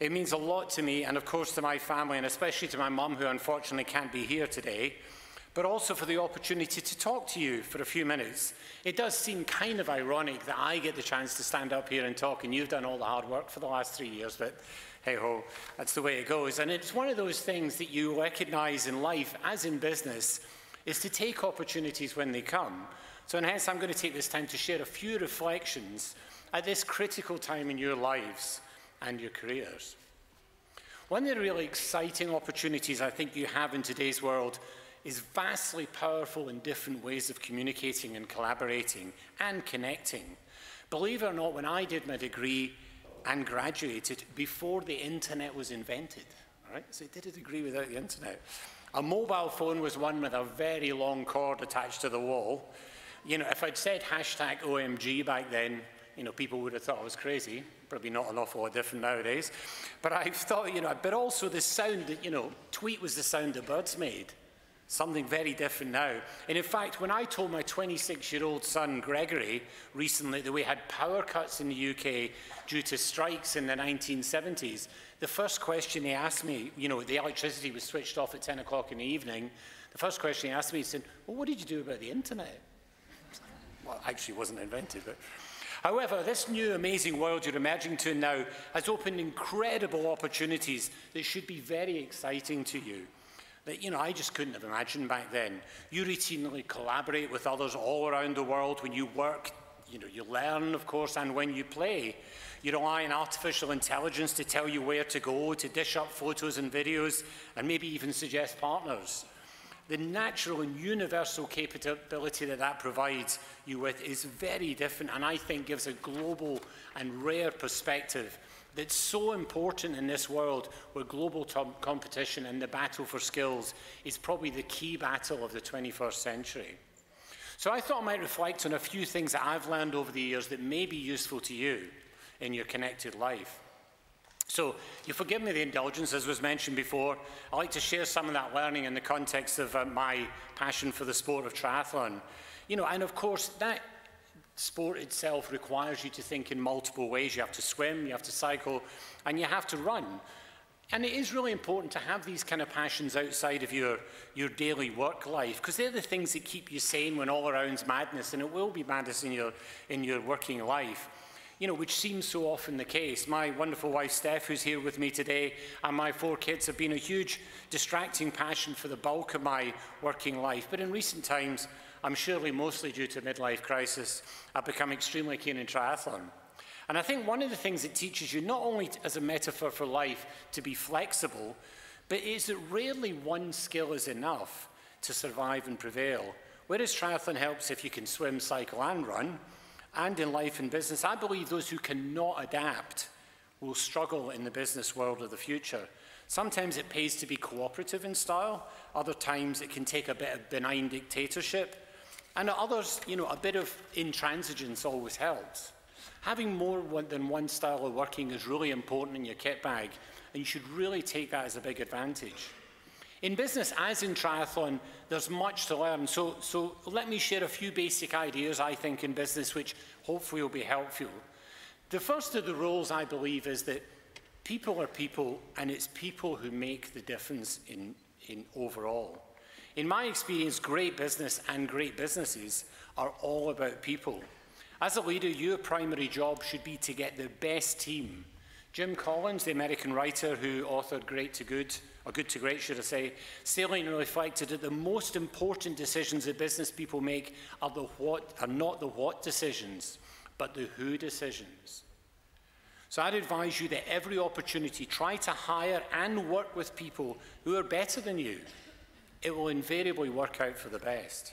Speaker 11: It means a lot to me and of course to my family and especially to my mum who unfortunately can't be here today, but also for the opportunity to talk to you for a few minutes. It does seem kind of ironic that I get the chance to stand up here and talk and you've done all the hard work for the last 3 years, but hey-ho, that's the way it goes. And it's one of those things that you recognise in life, as in business, is to take opportunities when they come. So and hence I'm going to take this time to share a few reflections at this critical time in your lives and your careers. One of the really exciting opportunities I think you have in today's world is vastly powerful in different ways of communicating and collaborating and connecting. Believe it or not, when I did my degree and graduated before the internet was invented, right? So I did a degree without the internet. A mobile phone was one with a very long cord attached to the wall. You know, if I'd said hashtag OMG back then, you know, people would have thought I was crazy. Probably not an awful lot different nowadays. But I thought, you know, but also the sound that, you know, tweet was the sound that birds made. Something very different now. And in fact, when I told my 26-year-old son, Gregory, recently that we had power cuts in the UK due to strikes in the 1970s, the first question he asked me, you know, the electricity was switched off at 10 o'clock in the evening, the first question he asked me, he said, well, what did you do about the internet? Well, actually it wasn't invented, but... However, this new amazing world you're emerging to now has opened incredible opportunities that should be very exciting to you. That, you know, I just couldn't have imagined back then. You routinely collaborate with others all around the world. When you work, you know, you learn, of course, and when you play. You rely on artificial intelligence to tell you where to go, to dish up photos and videos, and maybe even suggest partners. The natural and universal capability that provides you with is very different, and I think gives a global and rare perspective that's so important in this world where global competition and the battle for skills is probably the key battle of the 21st century. So I thought I might reflect on a few things that I've learned over the years that may be useful to you in your connected life. So you forgive me the indulgence, as was mentioned before. I'd like to share some of that learning in the context of my passion for the sport of triathlon. You know, and of course, that sport itself requires you to think in multiple ways. You have to swim, you have to cycle, and you have to run. And it is really important to have these kind of passions outside of your daily work life, because they're the things that keep you sane when all around's madness, and it will be madness in your working life, you know, which seems so often the case. My wonderful wife, Steph, who's here with me today, and my 4 kids have been a huge distracting passion for the bulk of my working life. But in recent times, I'm surely mostly due to midlife crisis, I've become extremely keen in triathlon. And I think one of the things it teaches you, not only as a metaphor for life to be flexible, but is that rarely one skill is enough to survive and prevail. Whereas triathlon helps if you can swim, cycle and run, and in life and business, I believe those who cannot adapt will struggle in the business world of the future. Sometimes it pays to be cooperative in style, other times it can take a bit of benign dictatorship, and at others, you know, a bit of intransigence always helps. Having more than one style of working is really important in your kit bag, and you should really take that as a big advantage. In business, as in triathlon, there's much to learn, so let me share a few basic ideas, I think, in business, which hopefully will be helpful. The first of the rules, I believe, is that people are people, and it's people who make the difference in overall. In my experience, great business and great businesses are all about people. As a leader, your primary job should be to get the best team. Jim Collins, the American writer who authored Great to Good, or Good to Great, should I say, saliently reflected that the most important decisions that business people make are not the what decisions, but the who decisions. So I'd advise you that every opportunity, try to hire and work with people who are better than you. It will invariably work out for the best.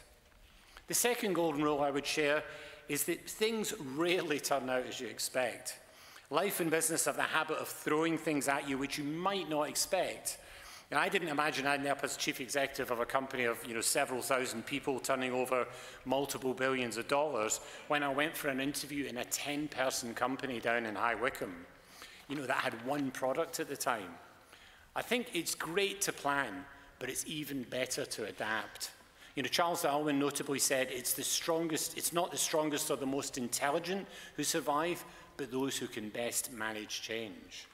Speaker 11: The second golden rule I would share is that things rarely turn out as you expect. Life and business have the habit of throwing things at you which you might not expect. And I didn't imagine I'd end up as chief executive of a company of several thousand people turning over multiple billions of dollars when I went for an interview in a 10-person company down in High Wycombe, that had one product at the time. I think it's great to plan, but it's even better to adapt. Charles Darwin notably said it's not the strongest or the most intelligent who survive, but those who can best manage change.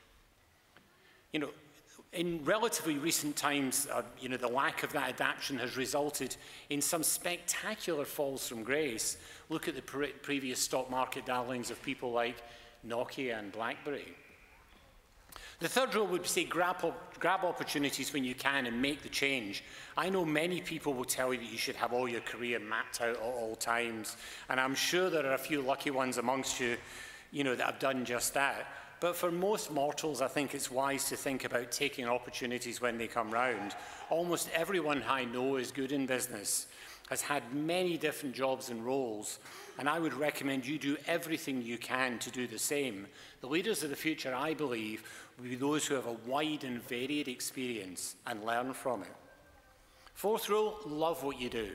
Speaker 11: In relatively recent times, the lack of that adaptation has resulted in some spectacular falls from grace. Look at the previous stock market darlings of people like Nokia and BlackBerry. The third rule would say grab opportunities when you can and make the change. I know many people will tell you that you should have all your career mapped out at all times, and I'm sure there are a few lucky ones amongst you, that have done just that. But for most mortals, I think it's wise to think about taking opportunities when they come round. Almost everyone I know is good in business, has had many different jobs and roles, and I would recommend you do everything you can to do the same. The leaders of the future, I believe, will be those who have a wide and varied experience and learn from it. Fourth rule, love what you do.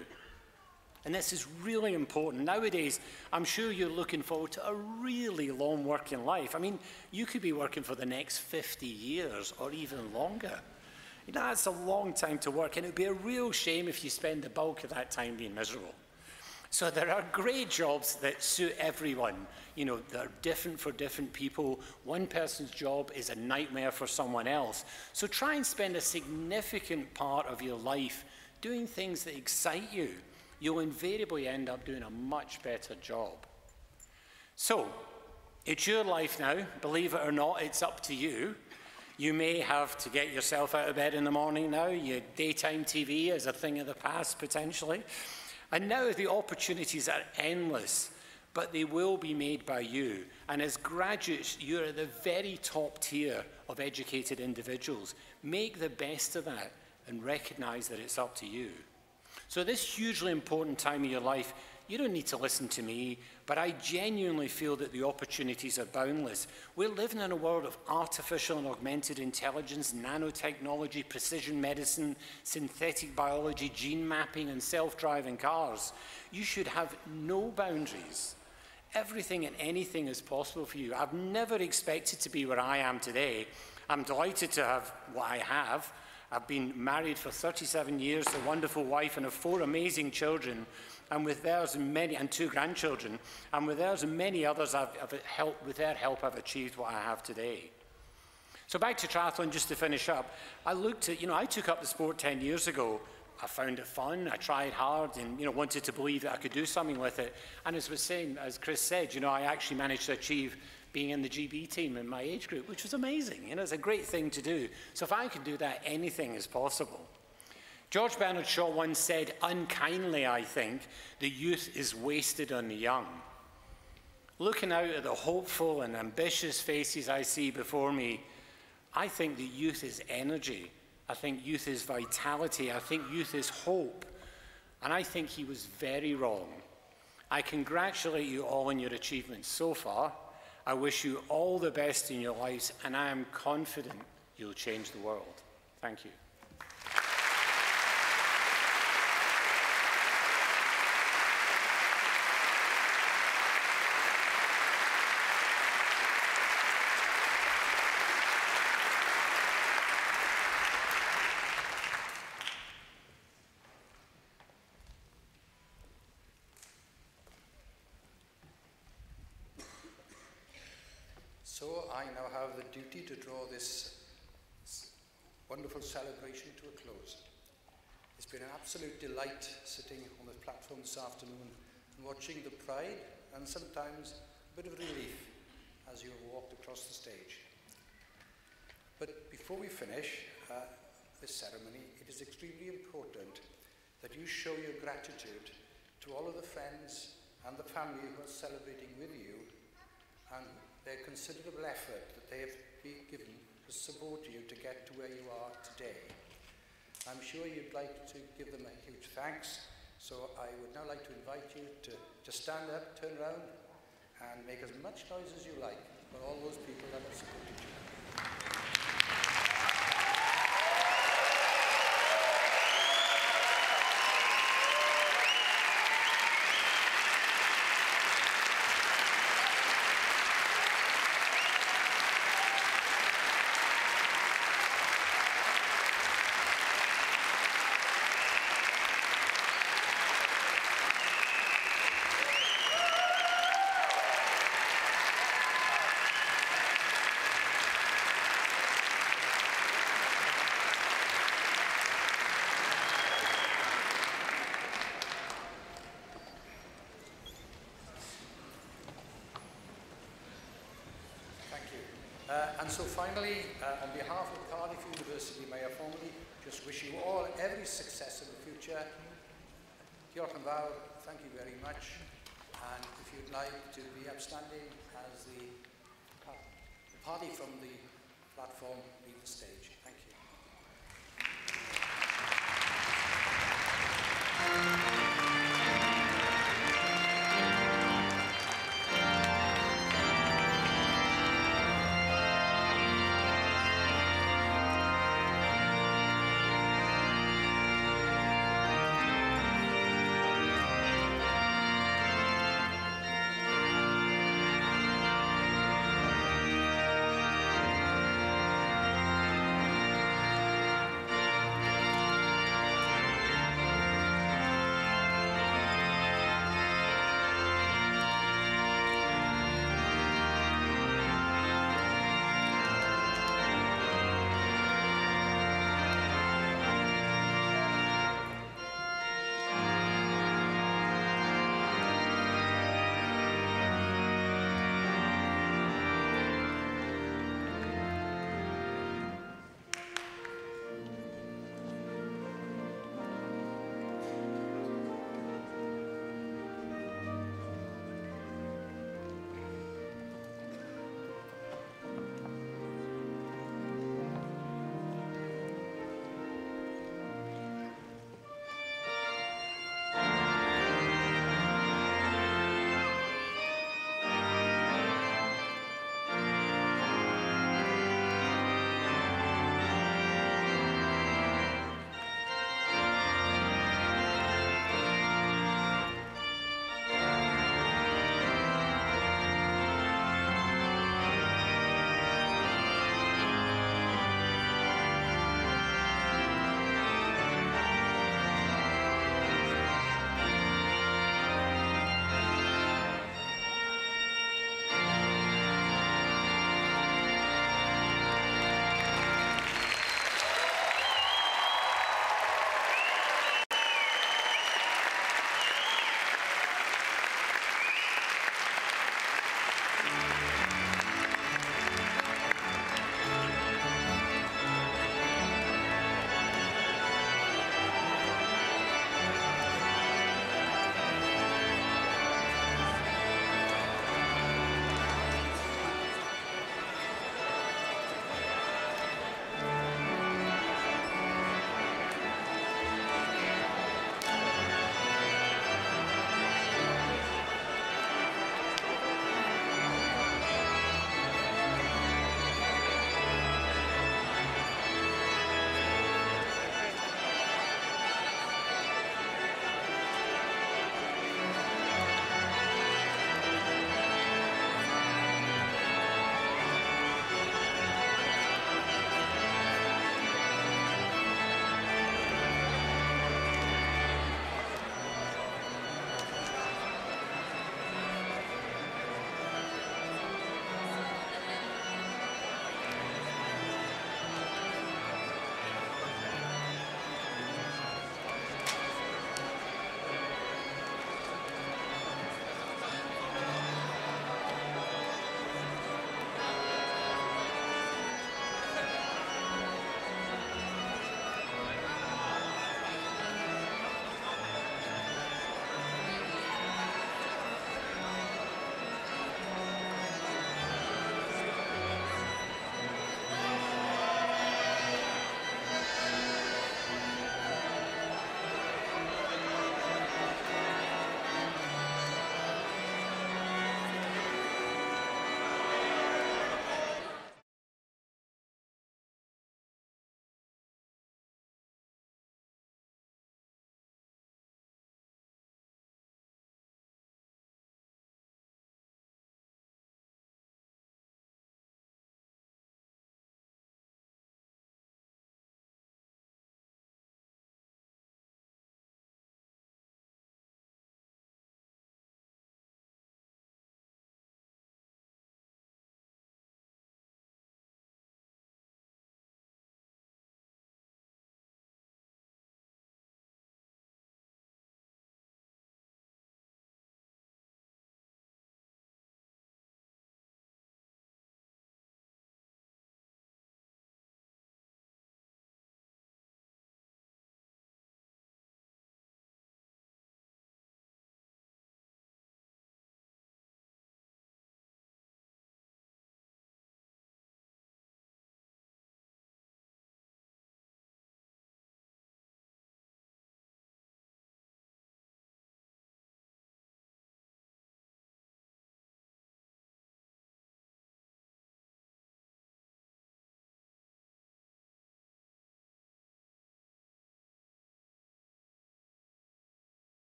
Speaker 11: And this is really important. Nowadays, I'm sure you're looking forward to a really long working life. I mean, you could be working for the next 50 years or even longer. That's a long time to work, and it would be a real shame if you spend the bulk of that time being miserable. So there are great jobs that suit everyone. They're different for different people. One person's job is a nightmare for someone else. So try and spend a significant part of your life doing things that excite you. You'll invariably end up doing a much better job. So, it's your life now. Believe it or not, it's up to you. You may have to get yourself out of bed in the morning now. Your daytime TV is a thing of the past, potentially. And now the opportunities are endless, but they will be made by you. And as graduates, you're at the very top tier of educated individuals. Make the best of that and recognize that it's up to you. So this hugely important time of your life, you don't need to listen to me, but I genuinely feel that the opportunities are boundless. We're living in a world of artificial and augmented intelligence, nanotechnology, precision medicine, synthetic biology, gene mapping, and self-driving cars. You should have no boundaries. Everything and anything is possible for you. I've never expected to be where I am today. I'm delighted to have what I have. I've been married for 37 years, a wonderful wife, and have 4 amazing children, and with theirs and 2 grandchildren, and with theirs and many others, with their help, I've achieved what I have today. So back to triathlon, just to finish up. I took up the sport 10 years ago. I found it fun, I tried hard, and wanted to believe that I could do something with it. And as Chris said, I actually managed to achieve being in the GB team in my age group, which was amazing. It's a great thing to do. So if I can do that, anything is possible. George Bernard Shaw once said, unkindly, I think, the youth is wasted on the young. Looking out at the hopeful and ambitious faces I see before me, I think that youth is energy. I think youth is vitality. I think youth is hope. And I think he was very wrong. I congratulate you all on your achievements so far. I wish you all the best in your lives, and I am confident you'll change the world. Thank you.
Speaker 1: So I now have the duty to draw this wonderful celebration to a close. It's been an absolute delight sitting on the platform this afternoon and watching the pride and sometimes a bit of relief as you have walked across the stage. But before we finish this ceremony, it is extremely important that you show your gratitude to all of the friends and the family who are celebrating with you and their considerable effort that they have given to support you to get to where you are today. I'm sure you'd like to give them a huge thanks, so I would now like to invite you to stand up, turn around, and make as much noise as you like for all those people that have supported you. And so finally, on behalf of Cardiff University, may I formally just wish you all every success in the future. Diolch yn fawr, thank you very much. And if you'd like to be upstanding as the party from the platform leave the stage. Thank you.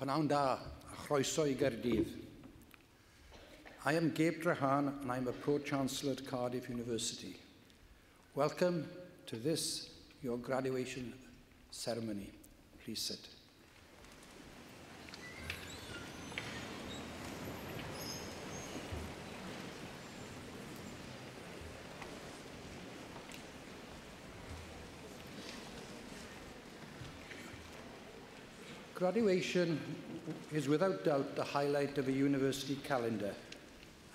Speaker 1: Pnawn da, a chroeso I Gaerdydd. I am Gabe Drahan and I'm a Pro-Chancellor at Cardiff University. Welcome to this, your graduation ceremony. Please sit. Graduation is without doubt the highlight of a university calendar,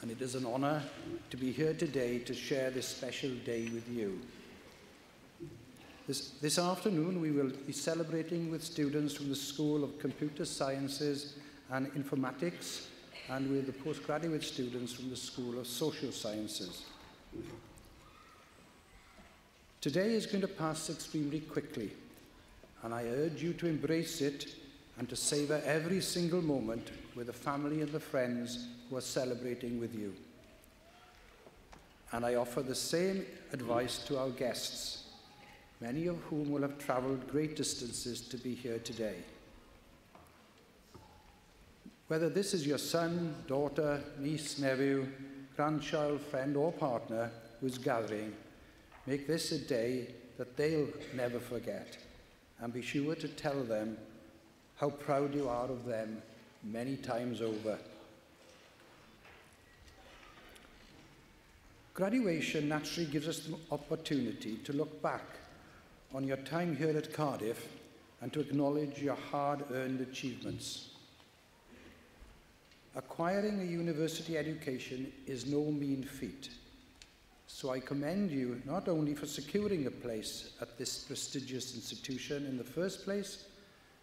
Speaker 1: and it is an honour to be here today to share this special day with you. This afternoon we will be celebrating with students from the School of Computer Sciences and Informatics and with the postgraduate students from the School of Social Sciences. Today is going to pass extremely quickly, and I urge you to embrace it and to savour every single moment with the family and the friends who are celebrating with you. And I offer the same advice to our guests, many of whom will have travelled great distances to be here today. Whether this is your son, daughter, niece, nephew, grandchild, friend or partner who is gathering, make this a day that they'll never forget, and be sure to tell them how proud you are of them many times over. Graduation naturally gives us the opportunity to look back on your time here at Cardiff and to acknowledge your hard-earned achievements. Acquiring a university education is no mean feat, so I commend you not only for securing a place at this prestigious institution in the first place,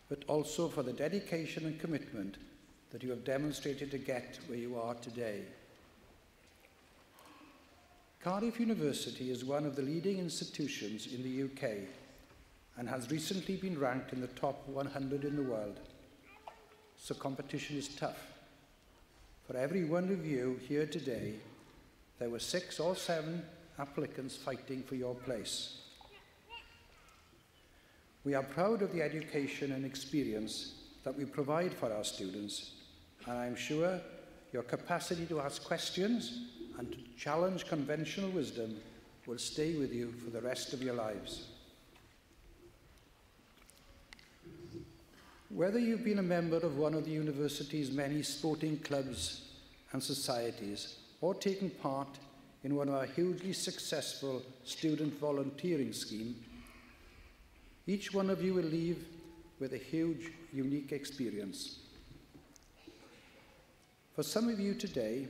Speaker 1: but also for the dedication and commitment that you have demonstrated to get where you are today. Cardiff University is one of the leading institutions in the UK and has recently been ranked in the top 100 in the world. So competition is tough. For every one of you here today, there were 6 or 7 applicants fighting for your place. We are proud of the education and experience that we provide for our students, and I'm sure your capacity to ask questions and to challenge conventional wisdom will stay with you for the rest of your lives. Whether you've been a member of one of the university's many sporting clubs and societies, or taken part in one of our hugely successful student volunteering scheme, each one of you will leave with a huge, unique experience. For some of you today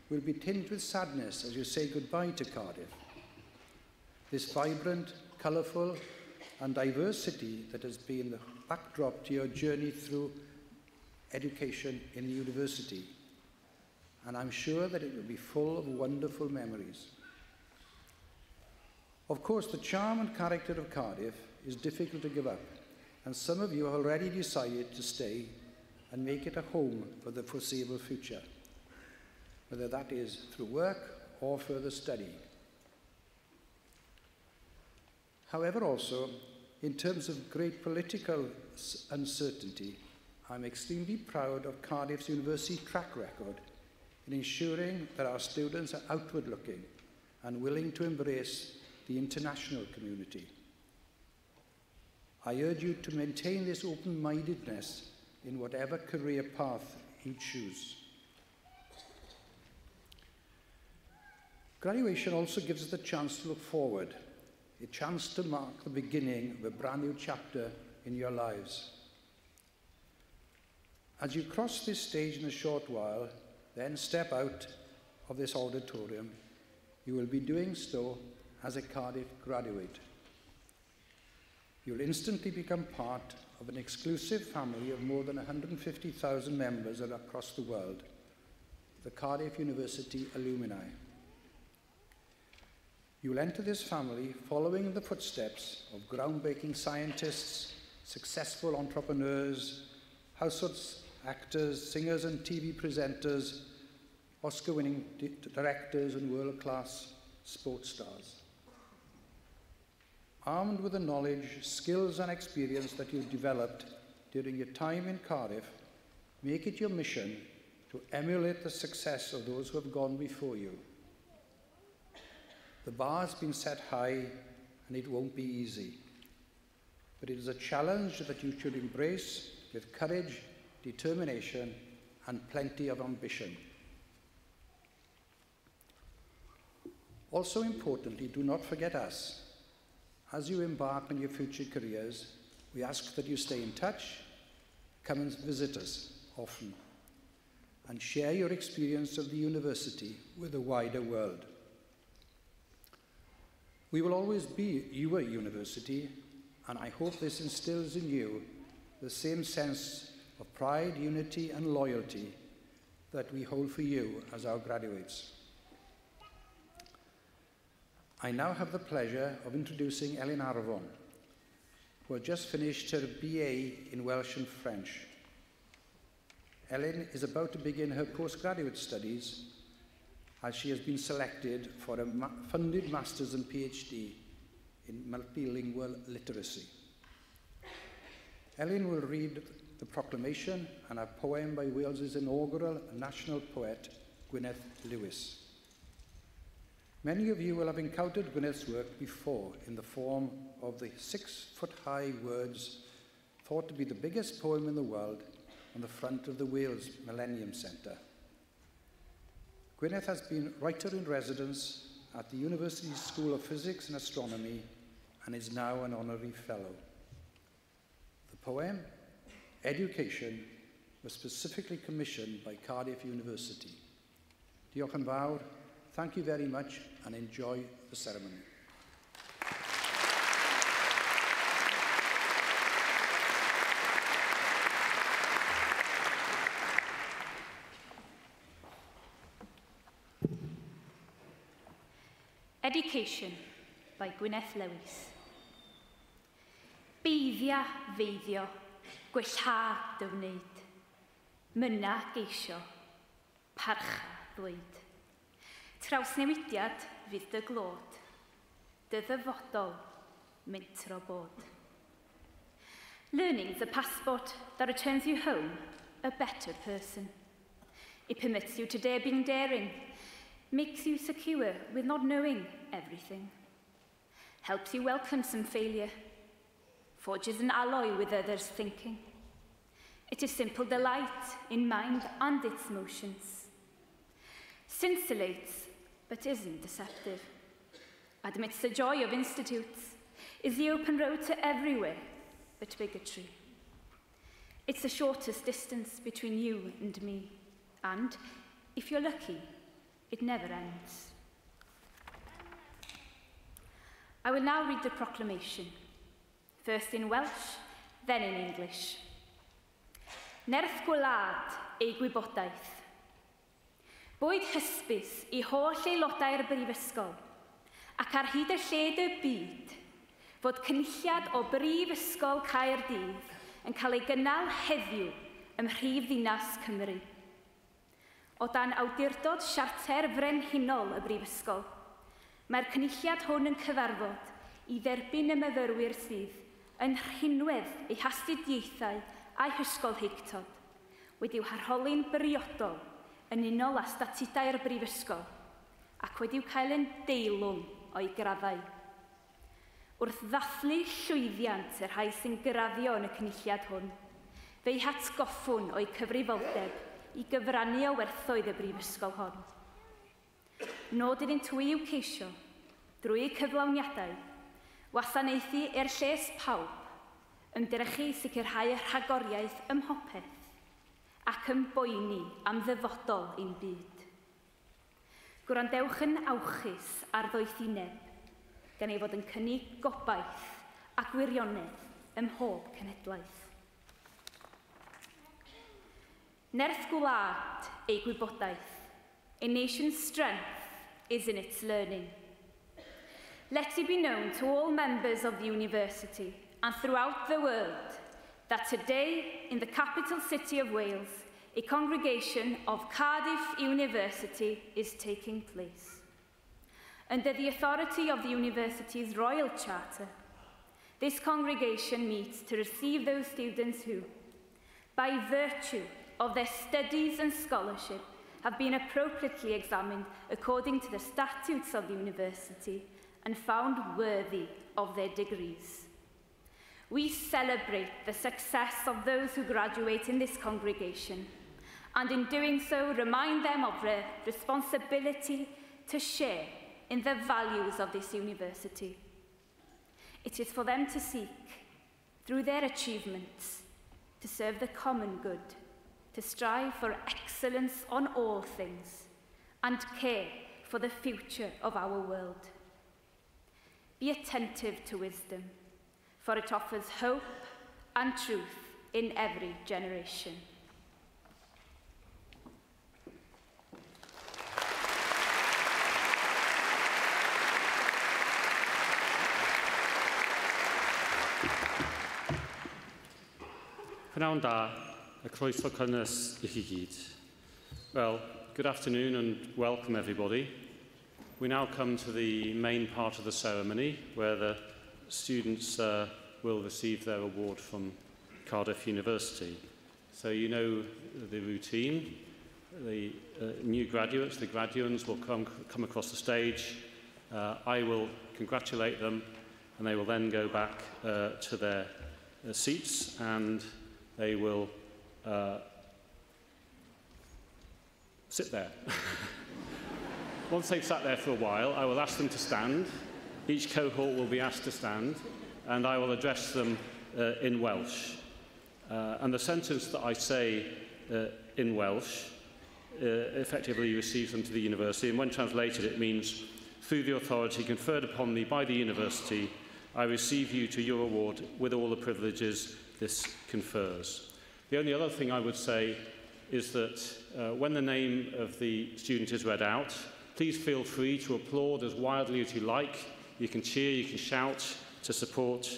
Speaker 1: will be tinged with sadness as you say goodbye to Cardiff, this vibrant, colourful and diverse city that has been the backdrop to your journey through education in the university. And I'm sure that it will be full of wonderful memories. Of course, the charm and character of Cardiff is difficult to give up, and some of you have already decided to stay and make it a home for the foreseeable future, whether that is through work or further study. However, also, in terms of great political uncertainty, I'm extremely proud of Cardiff's university track record in ensuring that our students are outward-looking and willing to embrace the international community. I urge you to maintain this open-mindedness in whatever career path you choose. Graduation also gives us the chance to look forward, a chance to mark the beginning of a brand new chapter in your lives. As you cross this stage in a short while, then step out of this auditorium, you will be doing so as a Cardiff graduate. You'll instantly become part of an exclusive family of more than 150,000 members across the world, the Cardiff University alumni. You'll enter this family following in the footsteps of groundbreaking scientists, successful entrepreneurs, household actors, singers and TV presenters, Oscar-winning directors and world-class sports stars. Armed with the knowledge, skills and experience that you've developed during your time in Cardiff, Make it your mission to emulate the success of those who have gone before you. The bar has been set high and it won't be easy, but it is a challenge that you should embrace with courage, determination, and plenty of ambition. Also importantly, do not forget us. As you embark on your future careers, we ask that you stay in touch, come and visit us often, and share your experience of the university with the wider world. We will always be your university, and I hope this instills in you the same sense of pride, unity, and loyalty that we hold for you as our graduates. I now have the pleasure of introducing Elin Arfon, who has just finished her BA in Welsh and French. Elin is about to begin her postgraduate studies as she has been selected for a funded Masters and PhD in multilingual literacy. Elin will read the proclamation and a poem by Wales's inaugural national poet, Gwyneth Lewis. Many of you will have encountered Gwyneth's work before in the form of the 6-foot-high words thought to be the biggest poem in the world on the front of the Wales Millennium Centre. Gwyneth has been writer-in-residence at the University School of Physics and Astronomy and is now an honorary fellow. The poem, Education, was specifically commissioned by Cardiff University. Diolch yn fawr, thank you very much and enjoy the ceremony.
Speaker 2: Education by Gwyneth Lewis. Beiddia feiddio, gwella dy wneud, myna geisio, parcha ddweud. Trawsnewidiad fydd dy glod, dy ddyfodol mentro bod. Learning is a passport that returns you home a better person. It permits you to dare being daring, makes you secure with not knowing everything, helps you welcome some failure, forges an alloy with others' thinking. It is simple delight in mind and its motions, scintillates but isn't deceptive, admits the joy of institutes, is the open road to everywhere but bigotry. It's the shortest distance between you and me, and, if you're lucky, it never ends. I will now read the proclamation, first in Welsh, then in English. Nerth gwlad ei gwybodaeth. Bwyd hysbys I holl aelodau'r brifysgol ac ar hyd y lled y byd fod cynulliad o Brifysgol Caerdydd yn cael ei gynnal heddiw ym Mhrifddinas Cymru. O dan awdurdod siarter frenhinol y Brifysgol, mae'r cynulliad hwn yn cyfarfod I dderbyn y myfyrwyr sydd yn rhinwedd eu hastudiaethau a'u hysgolheictod wedi'w harholi'n briodol yn unol â statudau'r Brifysgol ac wedi'w cael yn deilwng o'i graddau. Wrth ddathlu llwyddiant y rhai sy'n graddio yn y cynulliad hwn, fe'i hatgoffwn o'i cyfrifoldeb I gyfrannu o werthoedd y Brifysgol hon. Nod iddynt wy i'w ceisio, drwy eu cyflawniadau, wasanaethu lles pawb, ymdrechu sicrhau y rhagoriaeth ym mhopeth, ac yn boeni am ddyfodol ein byd. Gwrandewch yn awchus ar ddoethineb, gan ei fod yn cynnig gobaith a gwirionedd ym mhob cenhedlaeth. Nerth gwlad ei gwybodaeth. A nation's strength is in its learning. Let it be known to all members of the university and throughout the world that today, in the capital city of Wales, a congregation of Cardiff University is taking place. Under the authority of the university's Royal Charter, this congregation meets to receive those students who, by virtue of their studies and scholarship have been appropriately examined according to the statutes of the university and found worthy of their degrees. We celebrate the success of those who graduate in this congregation, and in doing so remind them of their responsibility to share in the values of this university. It is for them to seek, through their achievements, to serve the common good, to strive for excellence on all things, and care for the future of our world. Be attentive to wisdom, for it offers hope and truth in every generation.
Speaker 3: Pnawn da, a croeso cynnes I chi gyd. Well, good afternoon and welcome everybody. We now come to the main part of the ceremony where the students will receive their award from Cardiff University. So you know the routine. The new graduates, the graduands, will come across the stage. I will congratulate them and they will then go back to their seats and they will sit there. Once they've sat there for a while, I will ask them to stand. Each cohort will be asked to stand, and I will address them in Welsh. And the sentence that I say in Welsh effectively receives them to the university, and when translated it means, through the authority conferred upon me by the university, I receive you to your award with all the privileges this confers. The only other thing I would say is that when the name of the student is read out, please feel free to applaud as wildly as you like. You can cheer, you can shout to support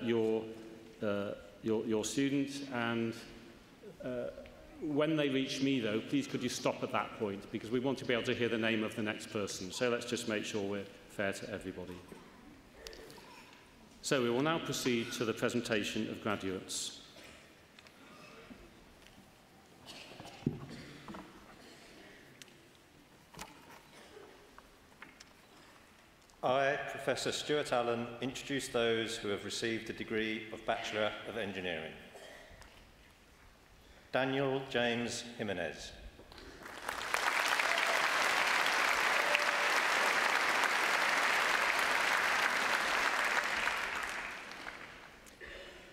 Speaker 3: your student. And when they reach me, though, please could you stop at that point, because we want to be able to hear the name of the next person. So let's just make sure we're fair to everybody. So we will now proceed to the presentation of graduates.
Speaker 5: I, Professor Stuart Allen, introduce those who have received the degree of Bachelor of Engineering. Daniel James Jimenez.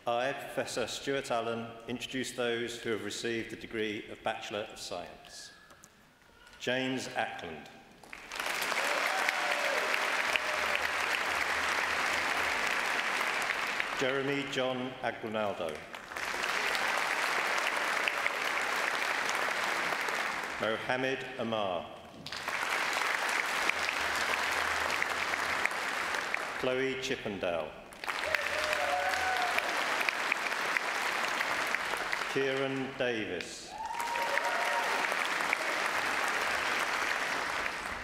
Speaker 5: I, Professor Stuart Allen, introduce those who have received the degree of Bachelor of Science. James Ackland. Jeremy John Aguinaldo. Mohammed Amar. Chloe Chippendale. Kieran Davis.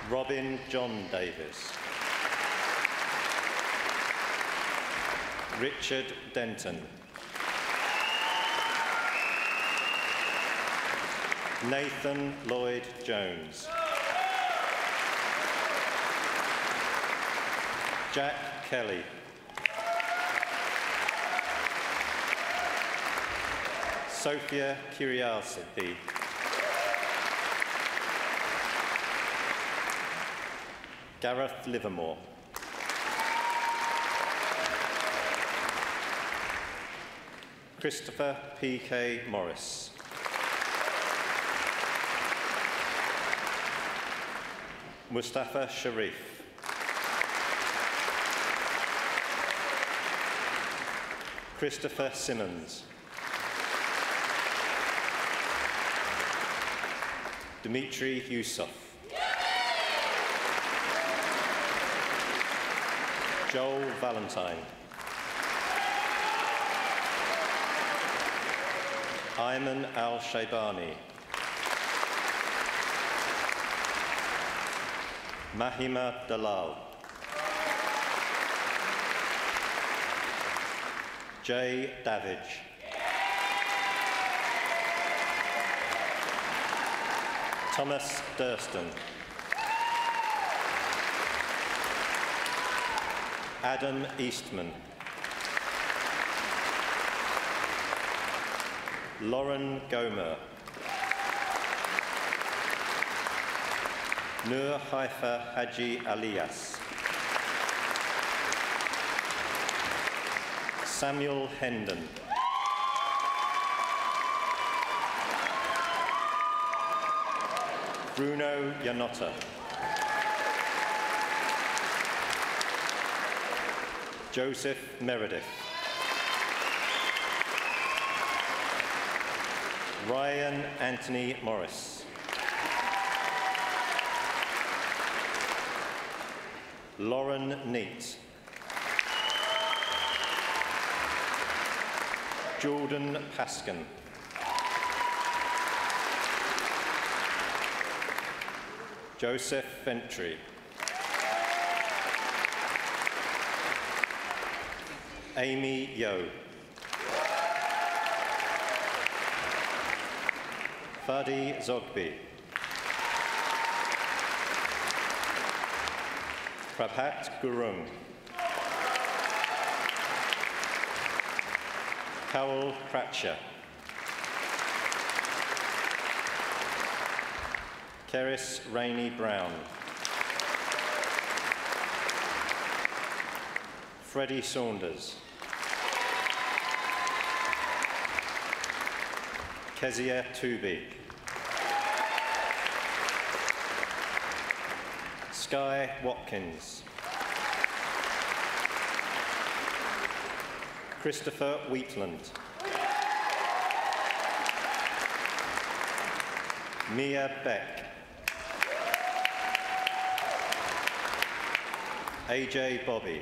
Speaker 5: Robin John Davis. Richard Denton. Nathan Lloyd Jones. Jack Kelly. Sophia Curiosity. Gareth Livermore. Christopher P.K. Morris. Mustafa Sharif. Christopher Simmons. Dimitri Yusuf. Joel Valentine. Ayman Al-Shaybani. Mahima Dalal. Jay Davidge.
Speaker 12: Thomas Durston. Adam Eastman. Lauren Gomer. Nur Haifa Haji Alias. Samuel Hendon. Bruno Yanotta. Joseph Meredith. Ryan Anthony Morris. Lauren Neat. Jordan Paskin. Joseph Ventry. Amy Yo. Fadi Zogby. Prabhat Gurung. Cowell Pratcher. Keris Rainey Brown. Freddie Saunders. Kezia Tooby. Sky Watkins. Christopher Wheatland. Mia Beck. AJ Bobby.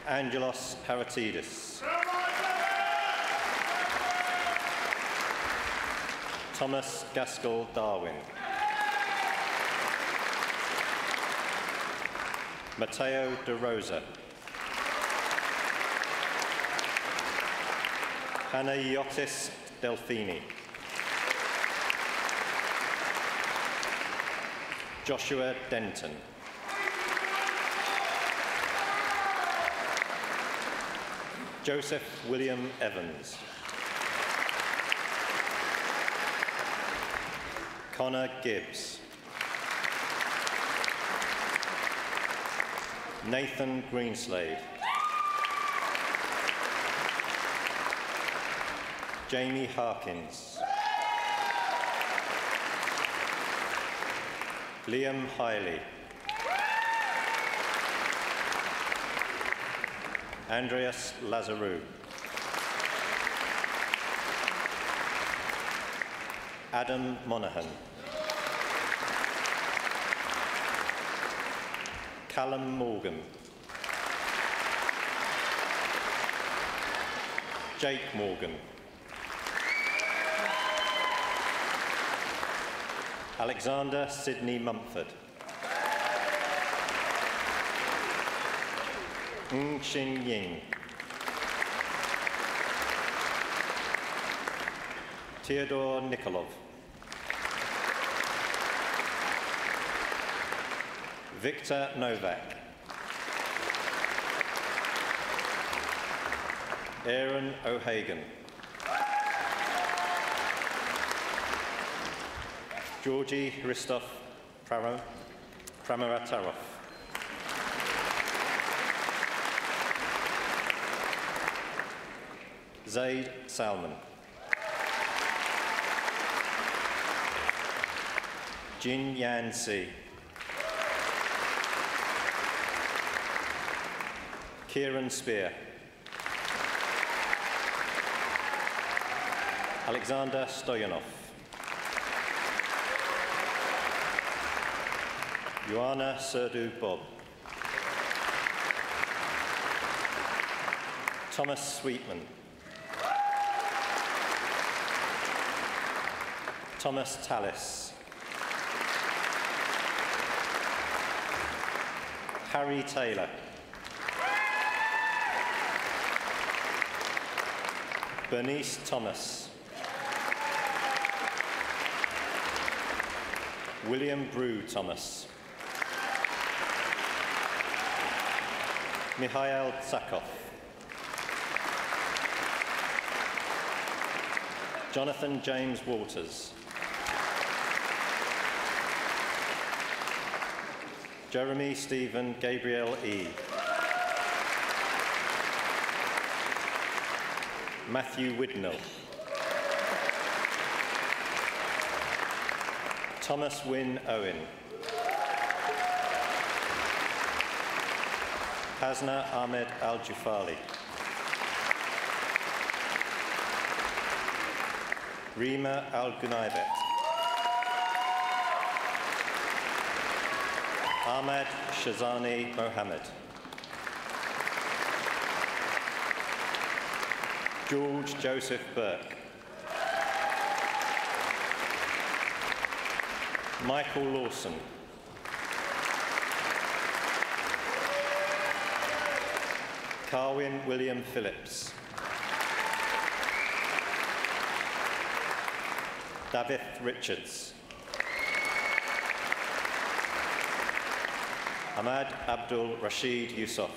Speaker 12: Angelos Paratidis. Thomas Gaskell Darwin. Matteo De Rosa. Panayotis Delfini. Joshua Denton. Joseph William Evans. Connor Gibbs. Nathan Greenslade. Jamie Harkins. Liam Hiley. Andreas Lazarou. Adam Monaghan. Callum Morgan. Jake Morgan. Alexander Sidney Mumford. Ng Xin Ying. Theodore Nikolov. Victor Novak. Aaron O'Hagan. Georgi Hristov Pramaratarov. Zaid Salman. Jin Yan Si. Kieran Spear. Alexander Stoyanov. Joanna Serdu Bob. Thomas Sweetman. Thomas Tallis. Harry Taylor. Bernice Thomas. William Brew Thomas. Mikhail Tsakov. Jonathan James Walters. Jeremy Stephen Gabriel E. Matthew Widnell. Thomas Wynne Owen. Hasna Ahmed Al-Jufali. Rima Al-Gunaybet. Ahmad Shazani Mohammed. George Joseph Burke. Michael Lawson. Carwyn William Phillips. David Richards. Ahmad Abdul Rashid Yusuf.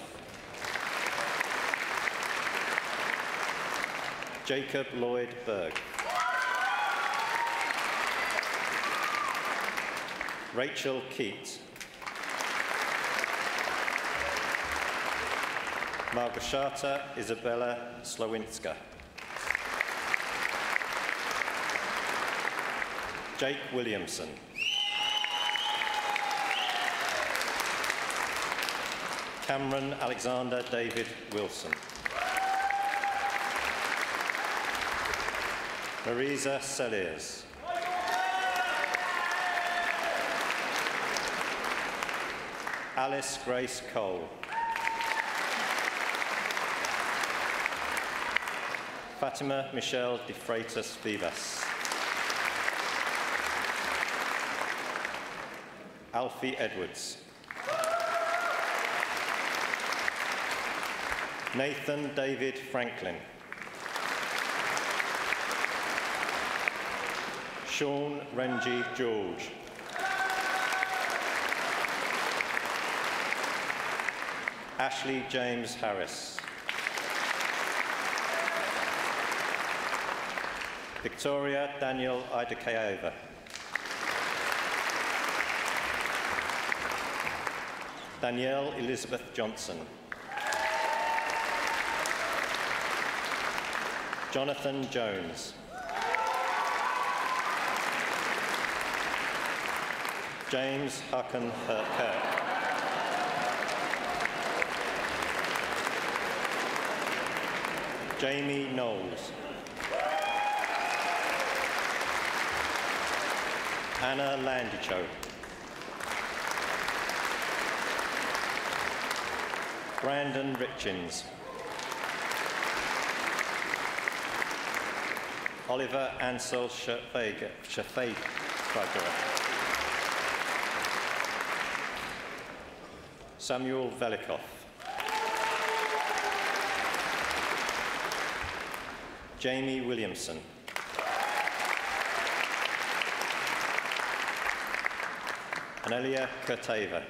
Speaker 12: Jacob Lloyd Berg. Rachel Keat. Margashata Isabella Slowinska. Jake Williamson. Cameron Alexander David Wilson. Marisa Selliers. Alice Grace Cole. Fatima Michelle de Freitas Vivas. Alfie Edwards. Nathan David Franklin. Sean Renji George. Ashley James Harris. Victoria Daniel Idakaova. Danielle Elizabeth Johnson. Jonathan Jones. James Hucken Kirk. Jamie Knowles. Anna Landicho. Brandon Richins. Oliver Ansel Shafega. Samuel Velikov. Jamie Williamson. Anelia Kurteva.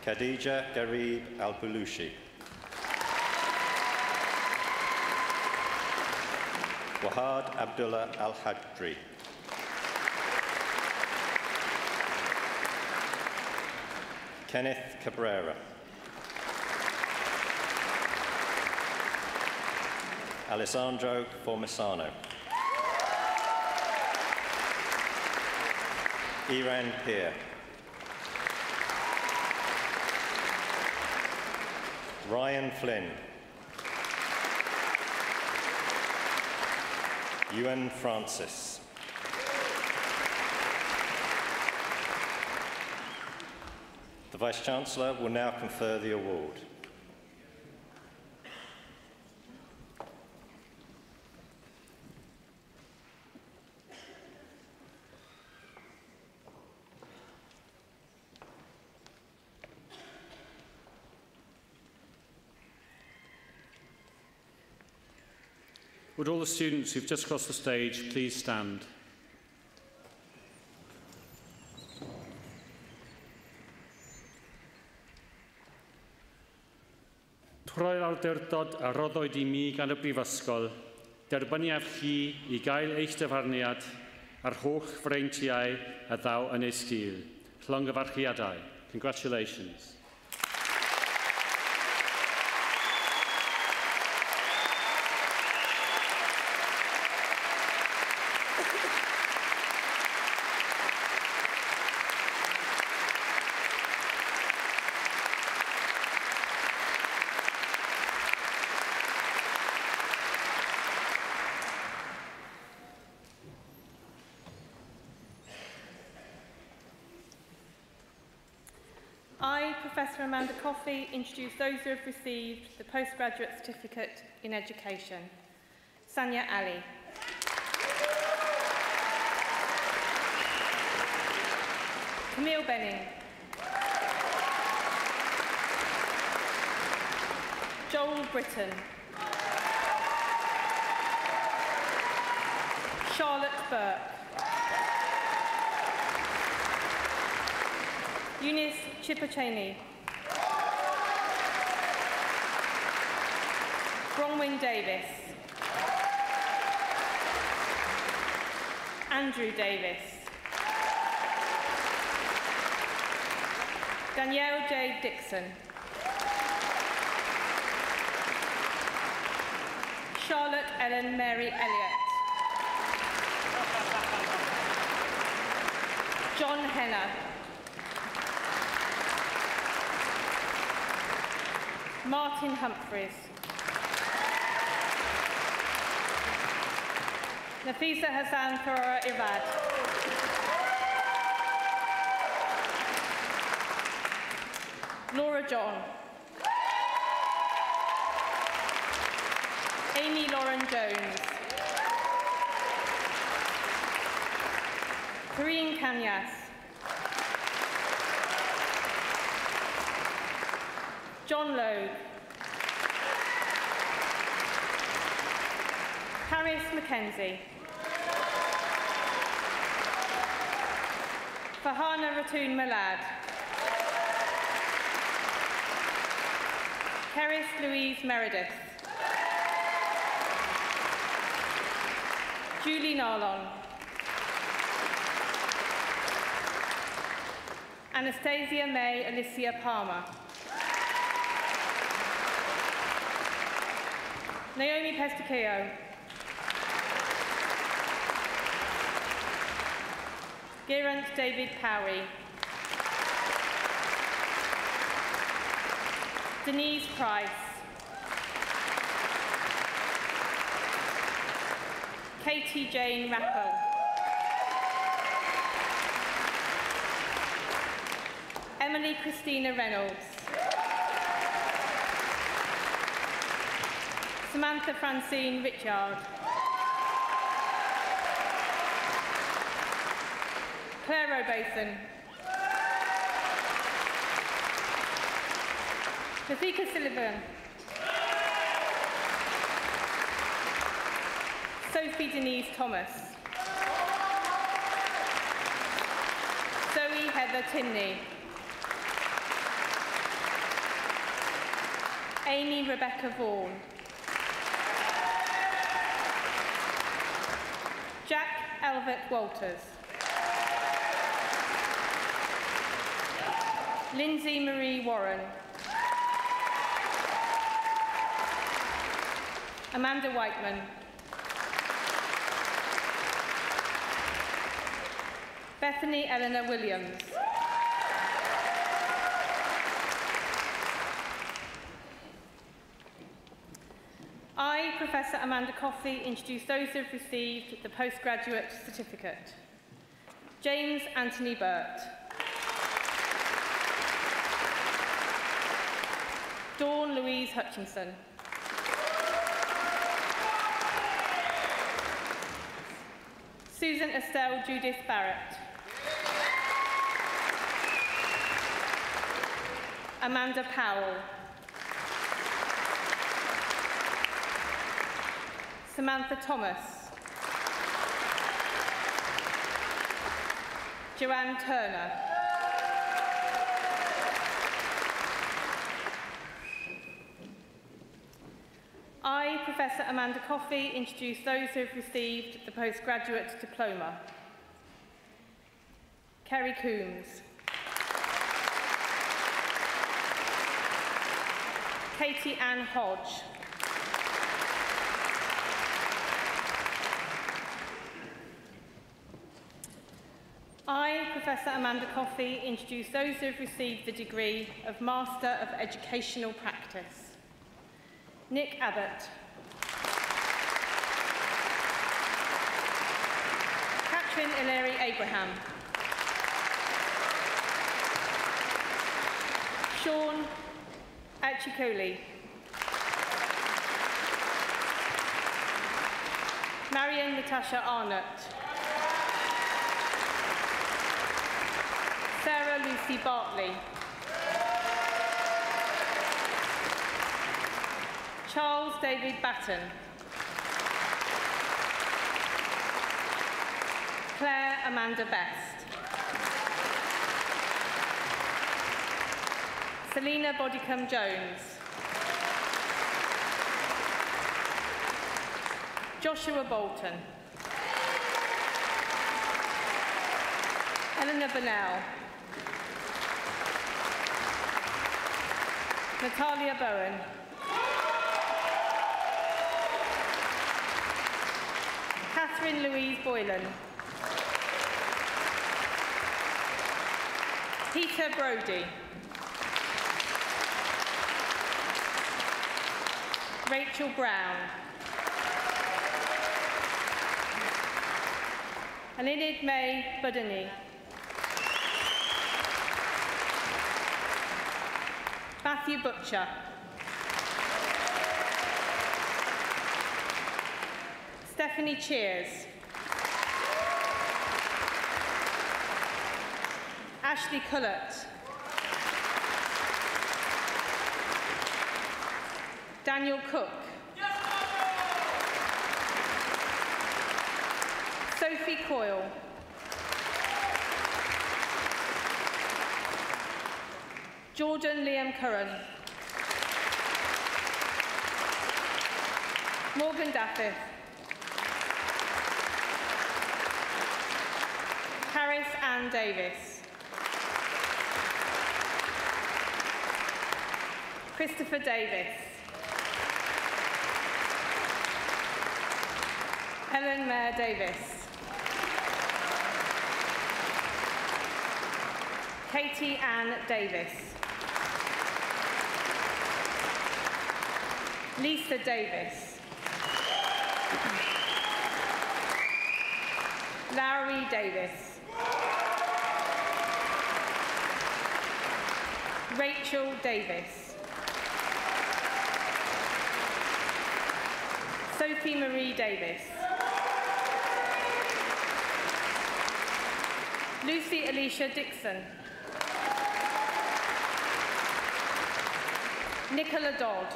Speaker 12: Khadija Garib Al-Bulushi. Wahad Abdullah Al-Hadri. Kenneth Cabrera. Alessandro Formisano. Iran Peer. Ryan Flynn. Ewan Francis. The Vice-Chancellor will now confer the award.
Speaker 3: Would all the students who've just crossed the stage please stand? Trwy'r awdurdod a roddwyd I mi gan y Brifysgol, derbyniaf chi I gael eich dyfarniad a'r holl freintiau a ddaw yn ei sgil. Llongyfarchiadau. Congratulations.
Speaker 13: I, Professor Amanda Coffey, introduce those who have received the Postgraduate Certificate in Education. Sanya Ali. Camille Benning. Joel Britton. Charlotte Burke. Eunice Chipacheni. Bronwyn Davis. Andrew Davis. Danielle J. Dixon. Charlotte Ellen Mary Elliott. John Henner. Martin Humphreys. Nafisa Hassan Thora Ibad. Laura John. Amy Lauren Jones. Karine Kanyas. John Logue. Paris Mackenzie. Fahana Ratoon Malad. Keris Louise Meredith. Julie Narlon. Anastasia May Alicia Palmer. Naomi Pesticchio. Geraint David Powie. Denise Price. Katie Jane Rappel. Emily Christina Reynolds. Samantha Francine Richard. Claire Robeson. Nathika Sullivan. Sophie Denise Thomas. Zoe Heather Timney. Amy Rebecca Vaughan. Jack Elvett Walters. Lindsay Marie Warren. Amanda Whiteman. Bethany Eleanor Williams. I, Professor Amanda Coffey, introduce those who have received the Postgraduate Certificate. James Anthony Burt. Dawn Louise Hutchinson. Susan Estelle Judith Barrett. Amanda Powell. Samantha Thomas. Joanne Turner. I, Professor Amanda Coffey, introduce those who have received the postgraduate diploma. Kerry Coombs. Katie Ann Hodge. I, Professor Amanda Coffey, introduce those who have received the degree of Master of Educational Practice. Nick Abbott. Catherine Ilary Abraham. Sean Achikoli. Marion Natasha Arnott. Sarah Lucy Bartley. Charles David Batten. Claire Amanda Best. Selina Bodicum Jones. Joshua Bolton. Eleanor Burnell. Natalia Bowen. Catherine Louise Boylan. Peter Brodie. Rachel Brown. Alinid May Budani. Matthew Butcher. Stephanie Cheers. Ashley Cullett. Daniel Cook. Sophie Coyle. Jordan Liam Curran. Morgan Daffith. Harris Ann Davis. Christopher Davis. Helen Mayer Davis. Katie Ann Davis. Lisa Davis. Larry Davis. Rachel Davis. Sophie Marie Davis. Lucy Alicia Dixon. Nicola Dodd.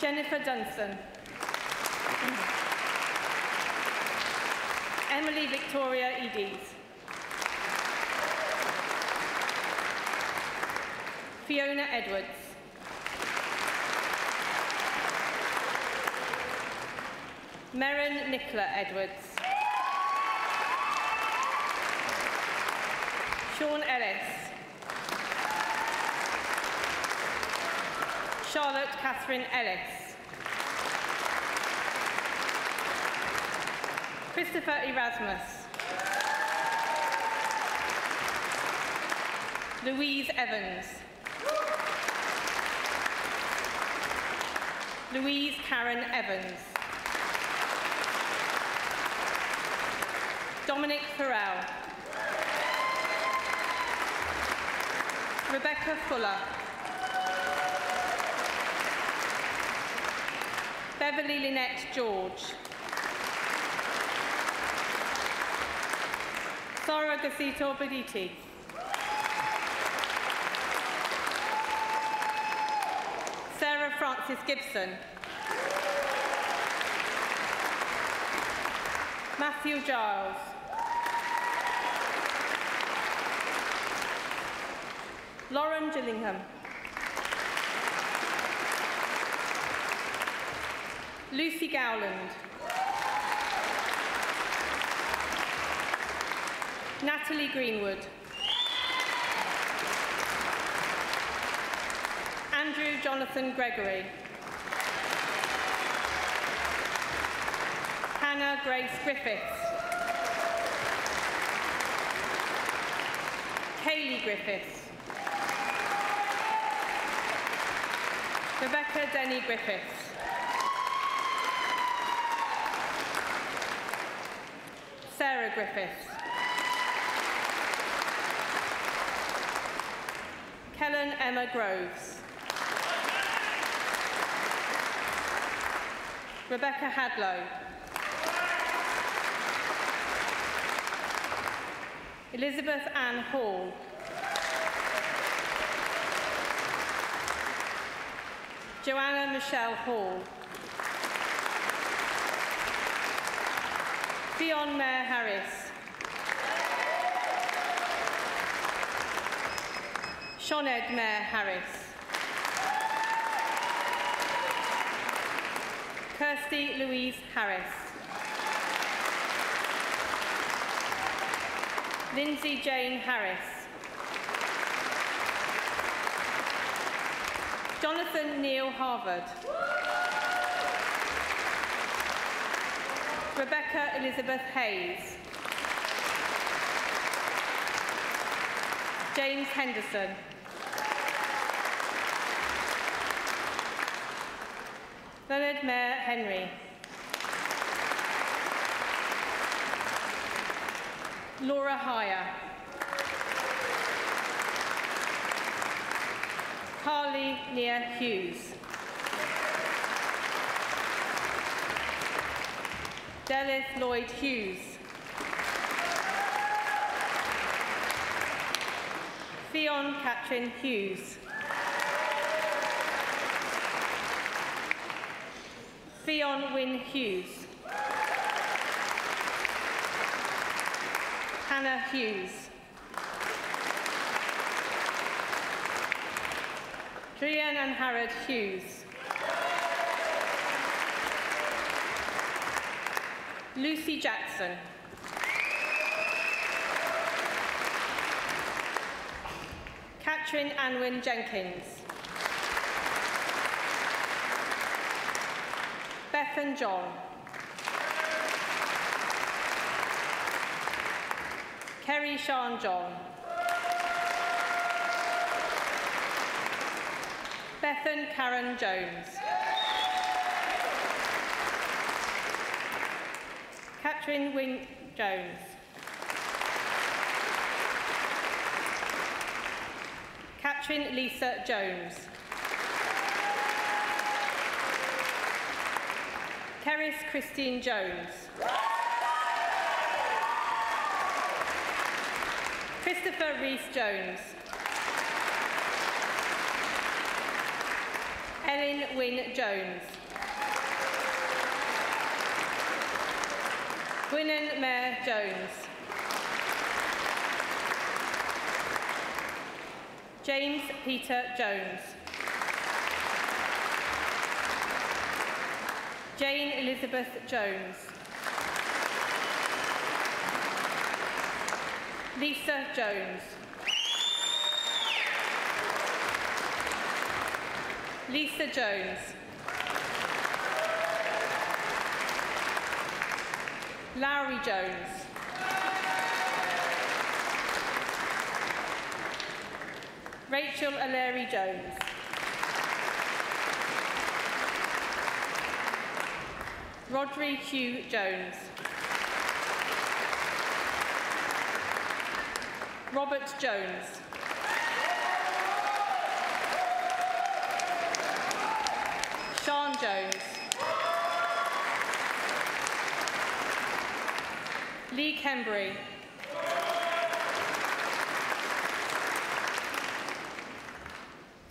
Speaker 13: Jennifer Dunson. Emily Victoria Edes. Fiona Edwards. Merrin Nicola Edwards. Sean Ellis. Charlotte Catherine Ellis. Christopher Erasmus. Louise Evans. Louise Karen Evans. Dominic Farrell. Rebecca Fuller. Beverly Lynette George. Sara Gacito Bediti. Sarah Francis Gibson. Matthew Giles. Lauren Gillingham. Lucy Gowland. Natalie Greenwood. Andrew Jonathan Gregory. Hannah Grace Griffiths. Kaylee Griffiths. Rebecca Denny Griffiths. Sarah Griffiths. Kellen Emma Groves. Rebecca Hadlow. Elizabeth Ann Hall. Joanna Michelle Hall. Fionn Mayer Harris. Sinead Mayer Harris. Kirsty Louise Harris. Lindsay Jane Harris. Jonathan Neil Harvard. Rebecca Elizabeth Hayes. James Henderson. Leonard Mayer Henry. Laura Heyer. Carly Nia Hughes. Delith Lloyd Hughes. Fionn Catrin Hughes. Fionn Wynne Hughes. Hannah Hughes. Drian and Harrod Hughes. Lucy Jackson. Catherine Anwyn Jenkins. Bethan John. Kerry Sean John. Bethan Karen Jones. Catherine Wing Jones. Catherine Lisa Jones. Keris Christine Jones. Christopher Rees Jones. Ellen Wynne Jones. Gwynnen Mayer Jones. James Peter Jones. Jane Elizabeth Jones. Lisa Jones. Lisa Jones. Lowry Jones. Rachel O'Leary Jones. Rodri Hugh Jones. Robert Jones. Sean Jones. Lee Kembury.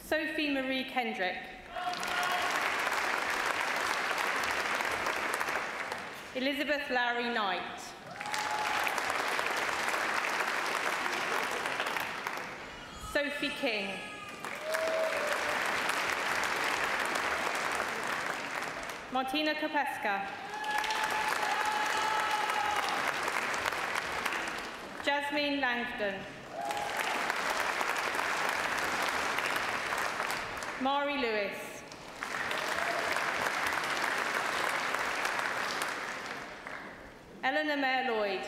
Speaker 13: Sophie Marie Kendrick. Elizabeth Lowry Knight. Sophie King. Martina Kopeska. Jasmine Langdon. Mari Lewis. Eleanor Mayer Lloyd.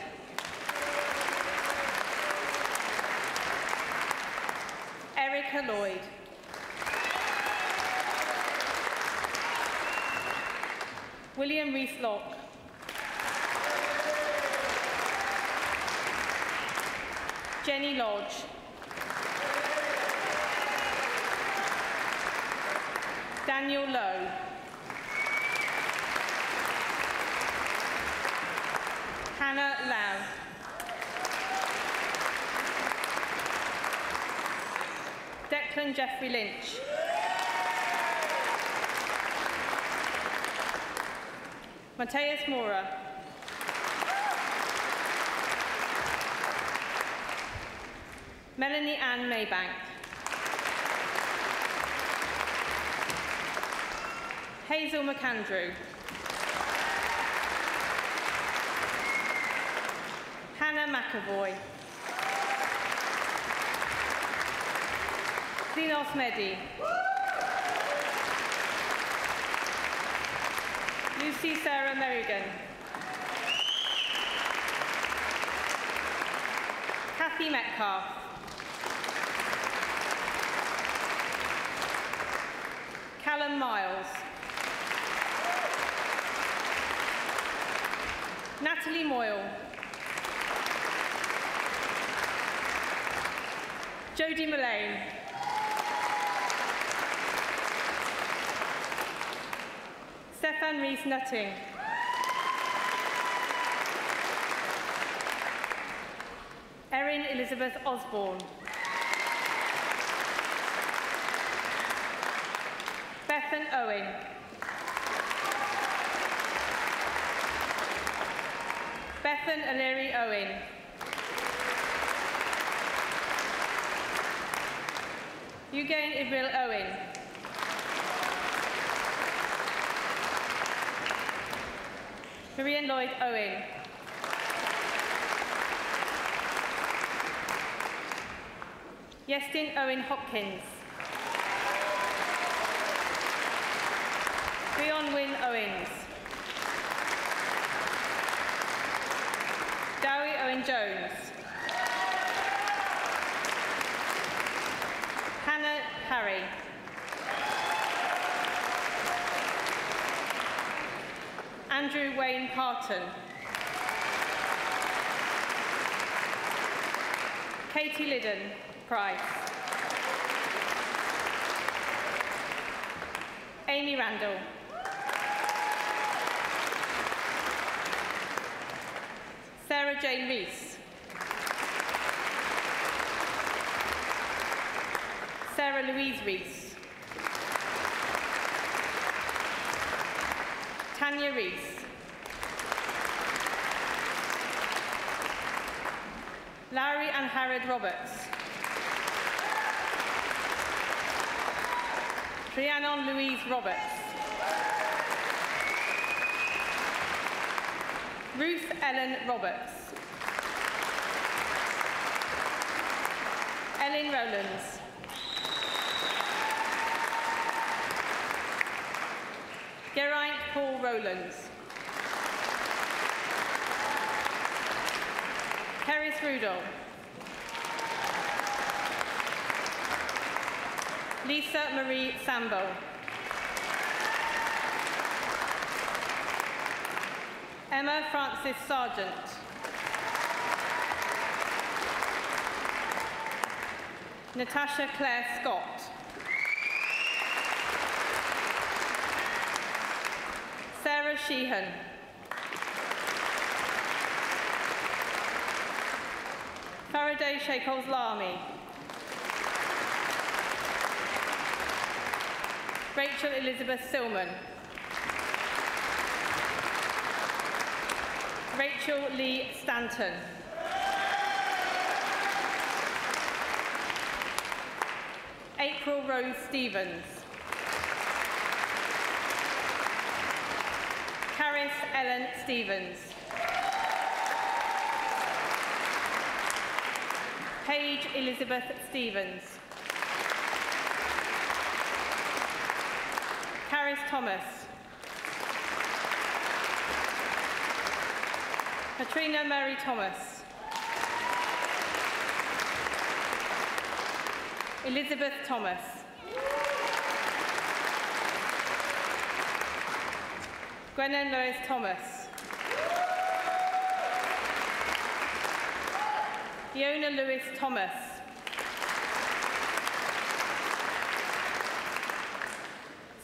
Speaker 13: Erica Lloyd. William Rees-Locke. Jenny Lodge. Daniel Lowe. Hannah Lau. Declan Jeffrey Lynch. Mateus Mora. Melanie Ann Maybank. Hazel McAndrew. Hannah McAvoy. Dinos Mehdi. Lucy Sarah Merrigan. Kathy Metcalf. Callum Miles. Natalie Moyle. Jodie Mullane. Stefan Rees-Nutting. Erin Elizabeth Osborne. Bethan Owen. Bethan O'Leary Owen. Eugene Ibril Owen. Marian Lloyd Owen. Yestin Owen Hopkins. Leon Wynne Owens. Dowie Owen Jones. Hannah Harry. Andrew Wayne Parton. Katie Liddon Price. Amy Randall. Sarah Jane Rees. Sarah Louise Rees. Tanya Rees. Larry and Harrod Roberts. Rhiannon Louise Roberts. Ruth Ellen Roberts. Ellen Rowlands. Geraint Paul Rowlands. Keris Rudolph. Lisa Marie Sambo. Emma Frances Sargent. Natasha Claire Scott. Sarah Sheehan. Faraday Sheikholslami. Rachel Elizabeth Silman. Rachel Lee Stanton. April Rose Stevens. Caris Ellen Stevens. Paige Elizabeth Stevens. Caris Thomas. Katrina Mary Thomas. Elizabeth Thomas. Gwennon Lois Thomas. Fiona Lewis Thomas.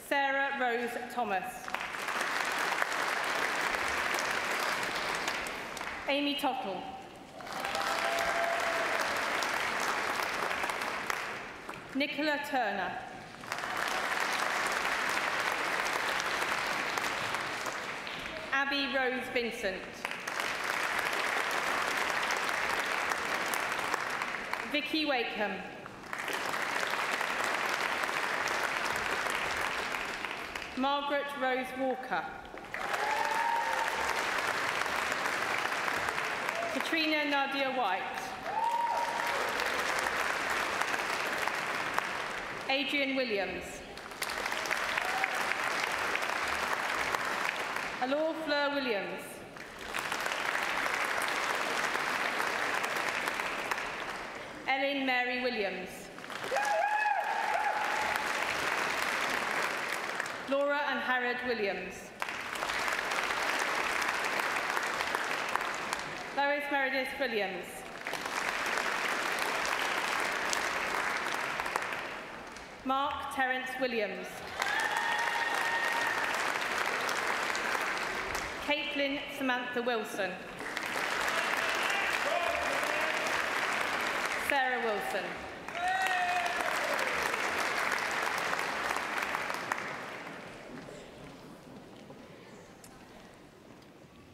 Speaker 13: Sarah Rose Thomas. Amy Tottle. Nicola Turner. Abby Rose Vincent. Vicky Wakeham. Margaret Rose Walker. Katrina Nadia White. Adrian Williams. Alor Fleur Williams. Ellen Mary Williams. Laura and Harrod Williams. Lois Meredith Williams. Mark Terence Williams. Caitlin Samantha Wilson. Sarah Wilson.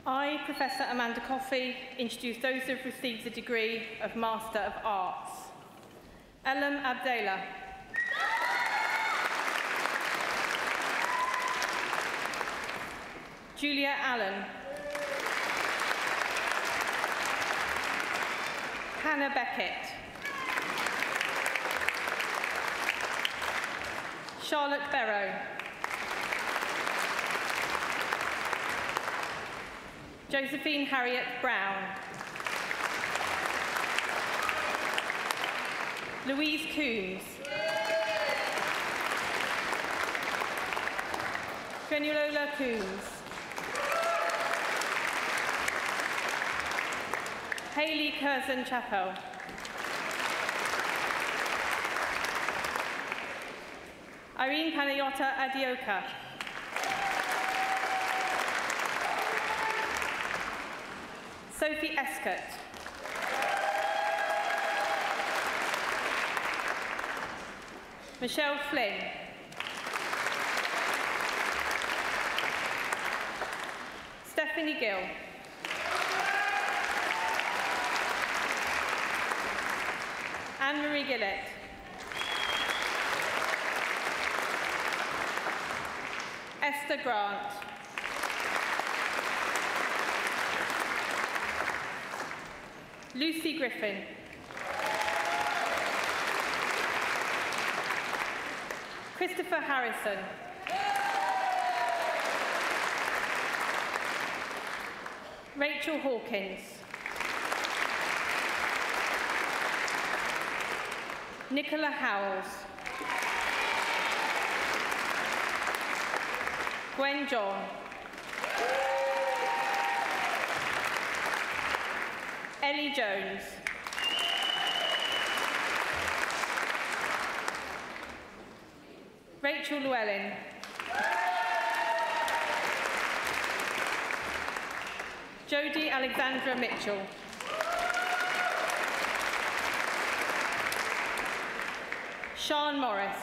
Speaker 13: I, Professor Amanda Coffey, introduce those who have received the degree of Master of Arts. Elam Abdallah. Julia Allen. Hannah Beckett. Charlotte Barrow. Josephine Harriet Brown. Louise Coombs. Trenulola Coombs. Hayley Curzon Chappell. Irene Panayota Adioka. Sophie Escott. Michelle Flynn. Stephanie Gill. Anne-Marie Gillett. Esther Grant. Lucy Griffin. Christopher Harrison. Rachel Hawkins. Nicola Howells. Gwen John. Ellie Jones. Rachel Llewellyn. Jodie Alexandra Mitchell. Sean Morris.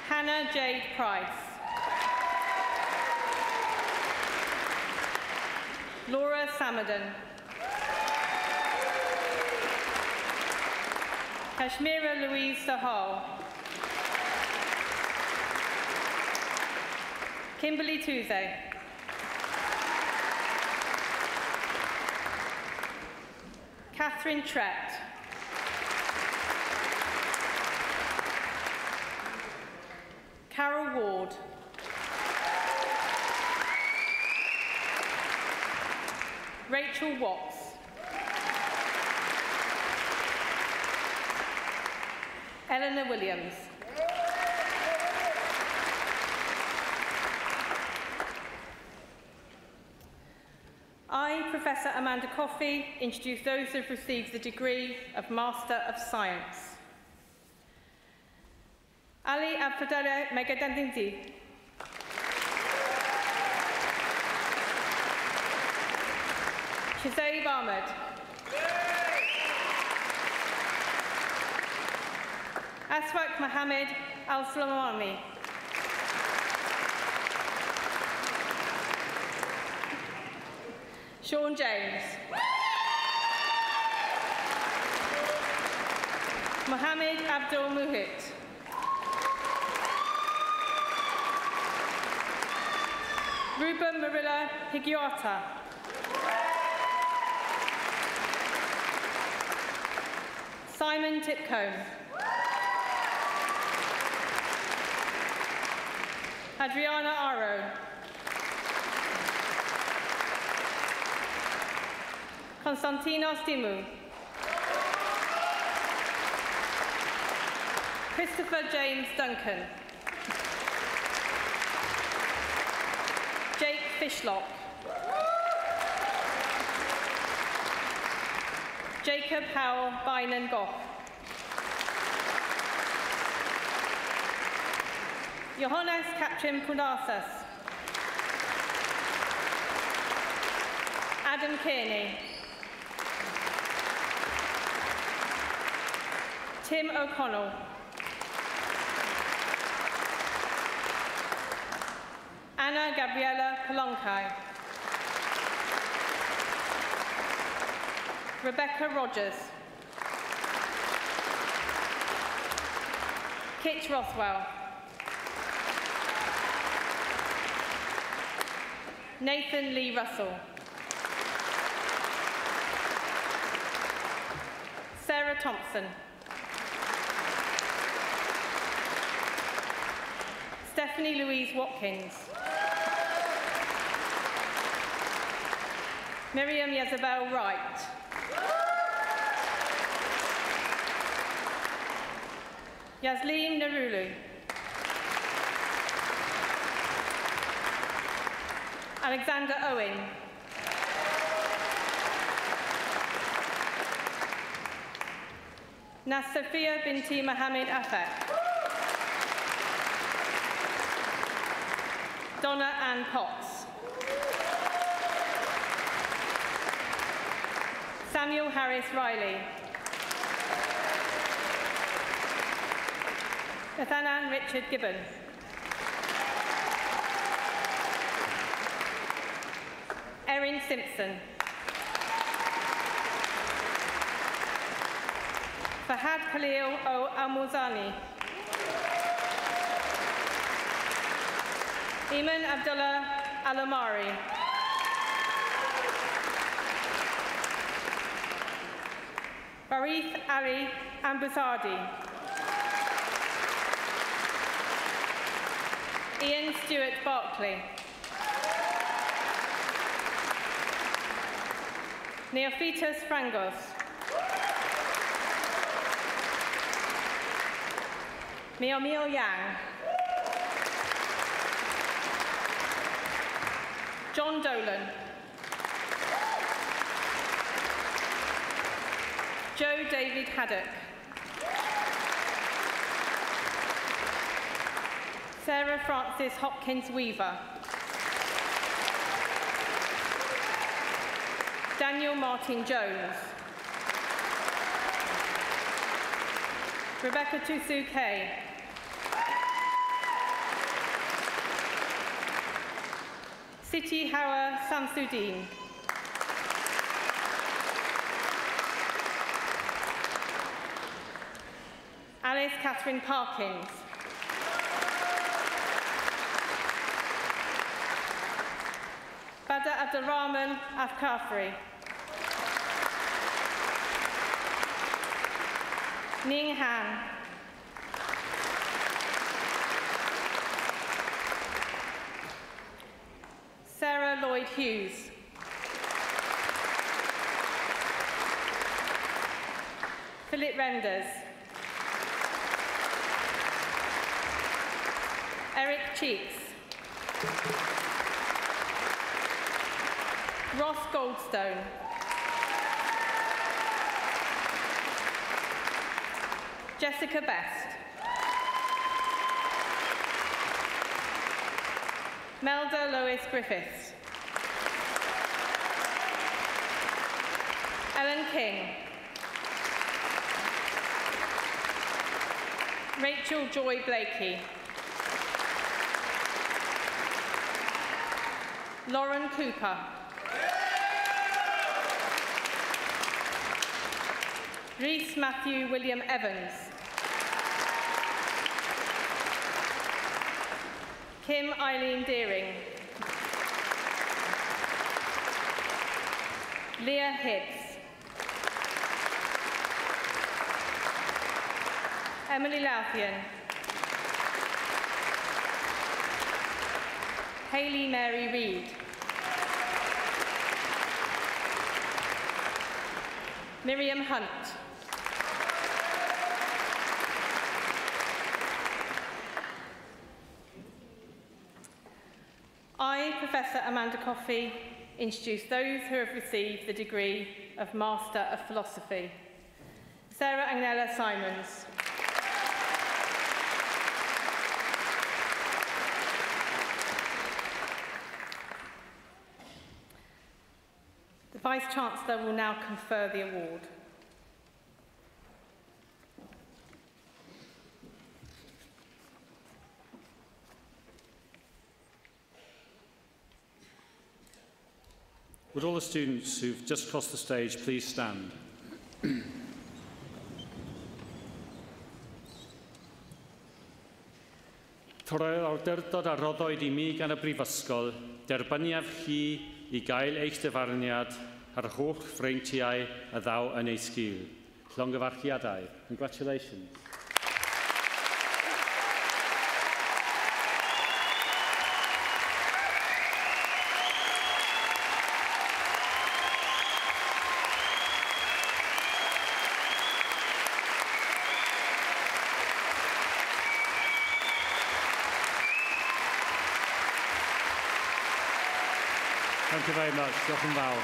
Speaker 13: Hannah Jade Price. Laura Samadan. Kashmira Louise Sahal. Kimberly Tuze. Catherine Trett. Carol Ward. Rachel Watts. Eleanor Williams. I, Professor Amanda Coffey, introduce those who have received the degree of Master of Science. Ali Abdullah Megadandindi. Shazaib Ahmed. Aswak Mohammed Al-Sulamani. Sean James. Mohammed Abdul Muhit. Ruben Marilla Higuata. Simon Tipcombe. Adriana Aro. Konstantinos Dimou. Christopher James Duncan. Jake Fishlock. Jacob Howell Bynan Goff. Johannes Katrin Punasas. Adam Kearney. Tim O'Connell. Anna Gabriella Kolonkai. Rebecca Rogers. Kit Rothwell. Nathan Lee Russell. Sarah Thompson. Stephanie Louise Watkins. Miriam Yezebel Wright. Yasleen Narulu. Alexander Owen. Nasafia binti Mohammed Afek. Donna Ann Potts. Samuel Harris Riley. Nathaniel Richard Gibbon. Erin Simpson. Fahad Khalil O. Al-Muzani. Iman Abdullah Al-Amari. Barith Ali Ambuzadi. Ian Stewart Barclay. Neophytus Frangos. Miomio Yang. John Dolan. Joe David Haddock. Sarah Frances Hopkins Weaver. Daniel Martin Jones. Rebecca Tusu Kay. Siti Hawa Samsudeen. Alice Catherine Parkins. Badr Abdurrahman Afkafri. Ning Han. Sarah Lloyd Hughes. Philip Renders. Eric Cheeks. Ross Goldstone. Jessica Best. Melda Lois Griffiths. Ellen King. Rachel Joy Blakey. Lauren Cooper. Rhys Matthew William Evans. Kim Eileen Deering. Leah Hibbs. Emily Louthian. Hayley Mary Reid. Miriam Hunt. I, Professor Amanda Coffey, introduce those who have received the degree of Master of Philosophy. Sarah Agnella Simons. The Vice-Chancellor will now confer the award.
Speaker 3: Would all the students who've just crossed the stage please stand? Trwy'r awdurdod a roddoedd I mi gan y Brifysgol, derbyniaf chi I gael eich dyfarniad ar holl freintiau a ddaw yn ei sgil. Llongyfarchiadau. Congratulations. Thank you very much. Diolch yn fawr.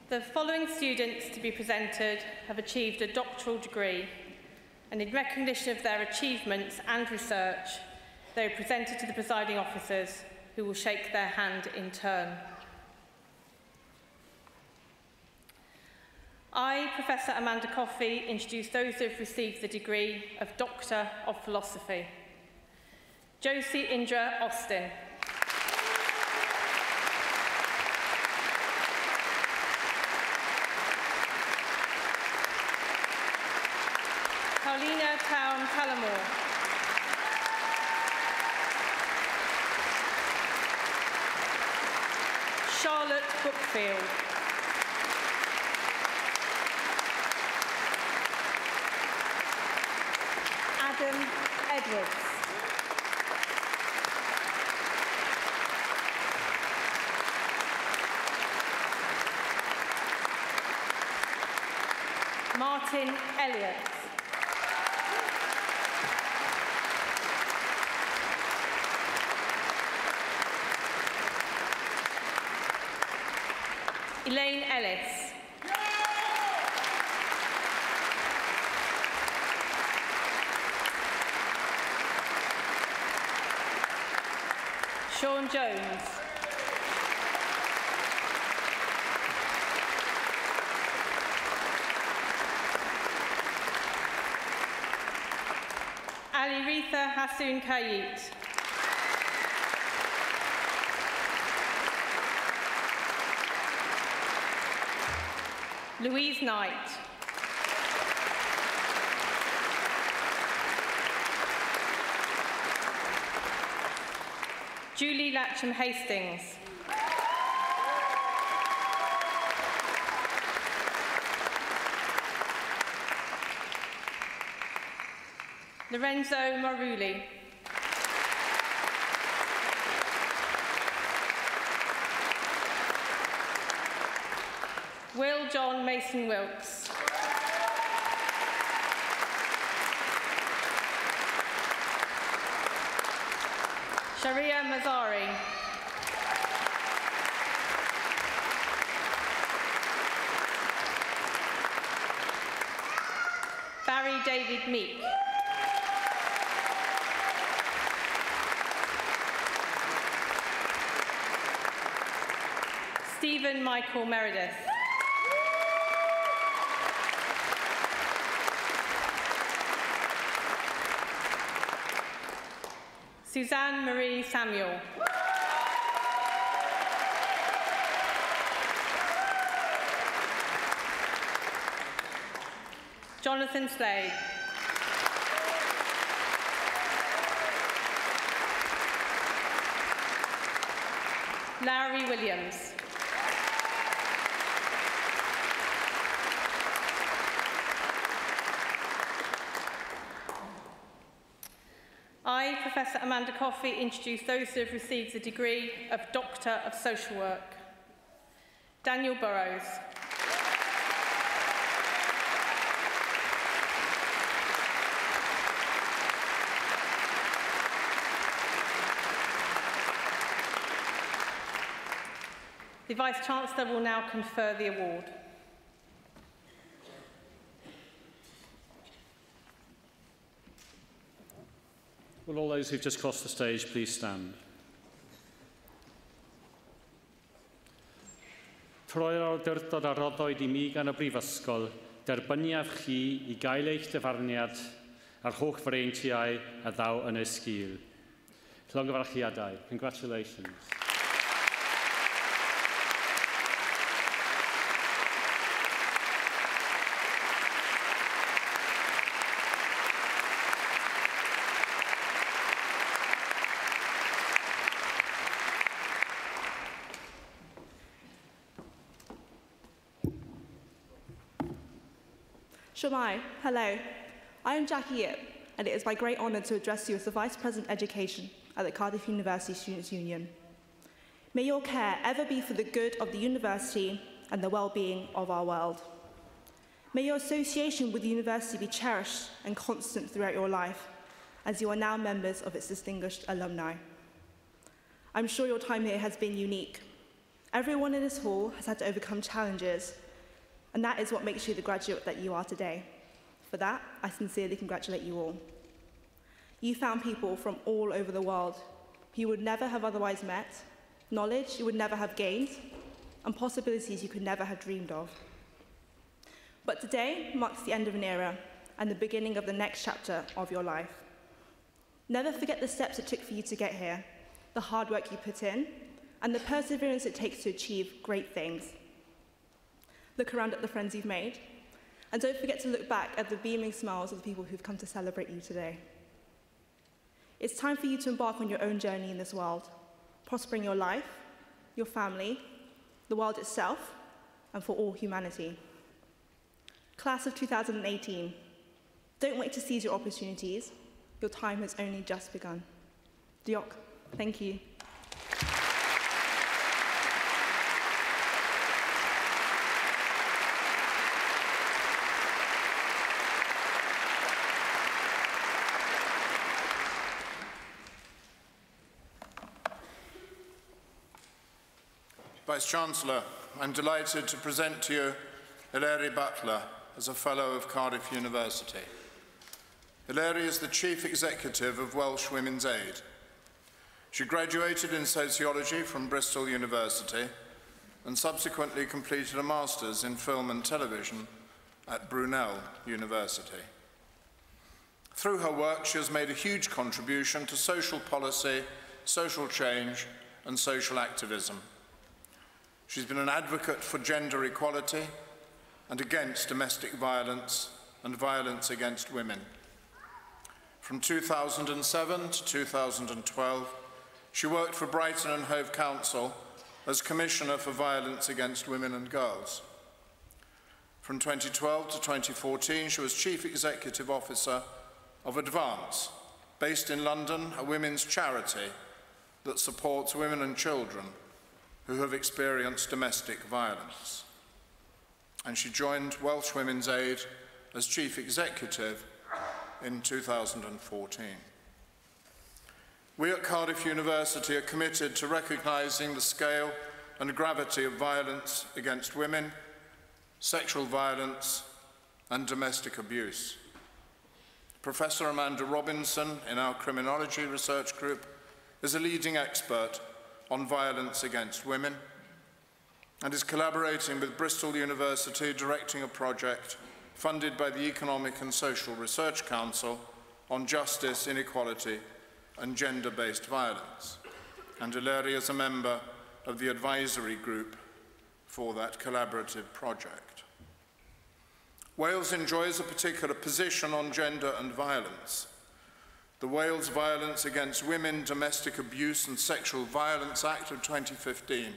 Speaker 13: The following students to be presented have achieved a doctoral degree, and in recognition of their achievements and research, they are presented to the presiding officers, who will shake their hand in turn. I, Professor Amanda Coffey, introduce those who have received the degree of Doctor of Philosophy. Josie Indra Austin. Paulina Town Tullamore. Charlotte Brookfield. Adam Edwards. Martin Elliott. Elaine Ellis. Sean Jones. Ali Retha Hassoun Kayit. Louise Knight. Julie Latcham Hastings. Lorenzo Maruli. Will John Mason Wilkes. Sharia Mazari. Barry David Meek. Stephen Michael Meredith. Suzanne Marie Samuel. Jonathan Slade. Larry Williams. I, Professor Amanda Coffey, introduce those who have received the degree of Doctor of Social Work. Daniel Burrows. The Vice-Chancellor will now confer the award.
Speaker 3: Will all those who've just crossed the stage please stand? Troi'r awdurdod a roddoedd I mi gan y Brifysgol, derbyniaf chi I gael eich dyfarniad a'r holl freintiau a ddaw yn y sgil. Llongyfarchiadau. Congratulations.
Speaker 9: Shomai, hello. I am Jackie Yip, and it is my great honour to address you as the Vice President Education at the Cardiff University Students' Union. May your care ever be for the good of the university and the well-being of our world. May your association with the university be cherished and constant throughout your life, as you are now members of its distinguished alumni. I'm sure your time here has been unique. Everyone in this hall has had to overcome challenges, and that is what makes you the graduate that you are today. For that, I sincerely congratulate you all. You found people from all over the world who you would never have otherwise met, knowledge you would never have gained, and possibilities you could never have dreamed of. But today marks the end of an era and the beginning of the next chapter of your life. Never forget the steps it took for you to get here, the hard work you put in, and the perseverance it takes to achieve great things. Look around at the friends you've made, and don't forget to look back at the beaming smiles of the people who've come to celebrate you today. It's time for you to embark on your own journey in this world, prospering your life, your family, the world itself, and for all humanity. Class of 2018, don't wait to seize your opportunities. Your time has only just begun. Diolch, thank you.
Speaker 14: Vice-Chancellor, I'm delighted to present to you Hilary Butler as a Fellow of Cardiff University. Hilary is the Chief Executive of Welsh Women's Aid. She graduated in Sociology from Bristol University and subsequently completed a Master's in Film and Television at Brunel University. Through her work, she has made a huge contribution to social policy, social change, and social activism. She's been an advocate for gender equality, and against domestic violence and violence against women. From 2007 to 2012, she worked for Brighton and Hove Council as Commissioner for Violence Against Women and Girls. From 2012 to 2014, she was Chief Executive Officer of Advance, based in London, a women's charity that supports women and children who have experienced domestic violence. And she joined Welsh Women's Aid as Chief Executive in 2014. We at Cardiff University are committed to recognising the scale and gravity of violence against women, sexual violence, and domestic abuse. Professor Amanda Robinson in our Criminology Research Group is a leading expert on violence against women and is collaborating with Bristol University, directing a project funded by the Economic and Social Research Council on justice, inequality, and gender-based violence. And Hilaria is a member of the advisory group for that collaborative project. Wales enjoys a particular position on gender and violence. The Wales Violence Against Women, Domestic Abuse and Sexual Violence Act of 2015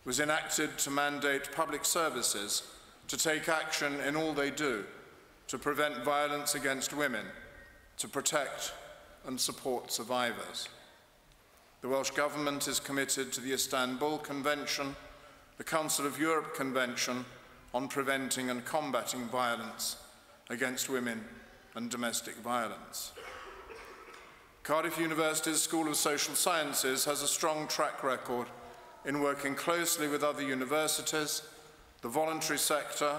Speaker 14: was enacted to mandate public services to take action in all they do to prevent violence against women, to protect and support survivors. The Welsh Government is committed to the Istanbul Convention, the Council of Europe Convention on preventing and combating violence against women and domestic violence. Cardiff University's School of Social Sciences has a strong track record in working closely with other universities, the voluntary sector,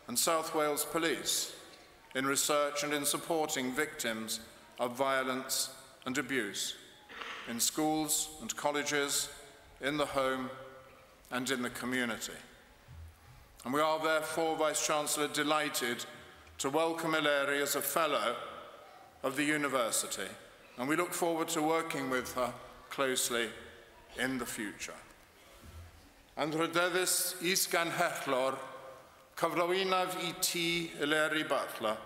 Speaker 14: and South Wales Police in research and in supporting victims of violence and abuse in schools and colleges, in the home, and in the community. And we are therefore, Vice-Chancellor, delighted to welcome Hilaria as a Fellow of the University, and we look forward to working with her closely in the future. Yn rhydeddus is-ganhellor, cyflawynaf I ti, Hilaria Butler,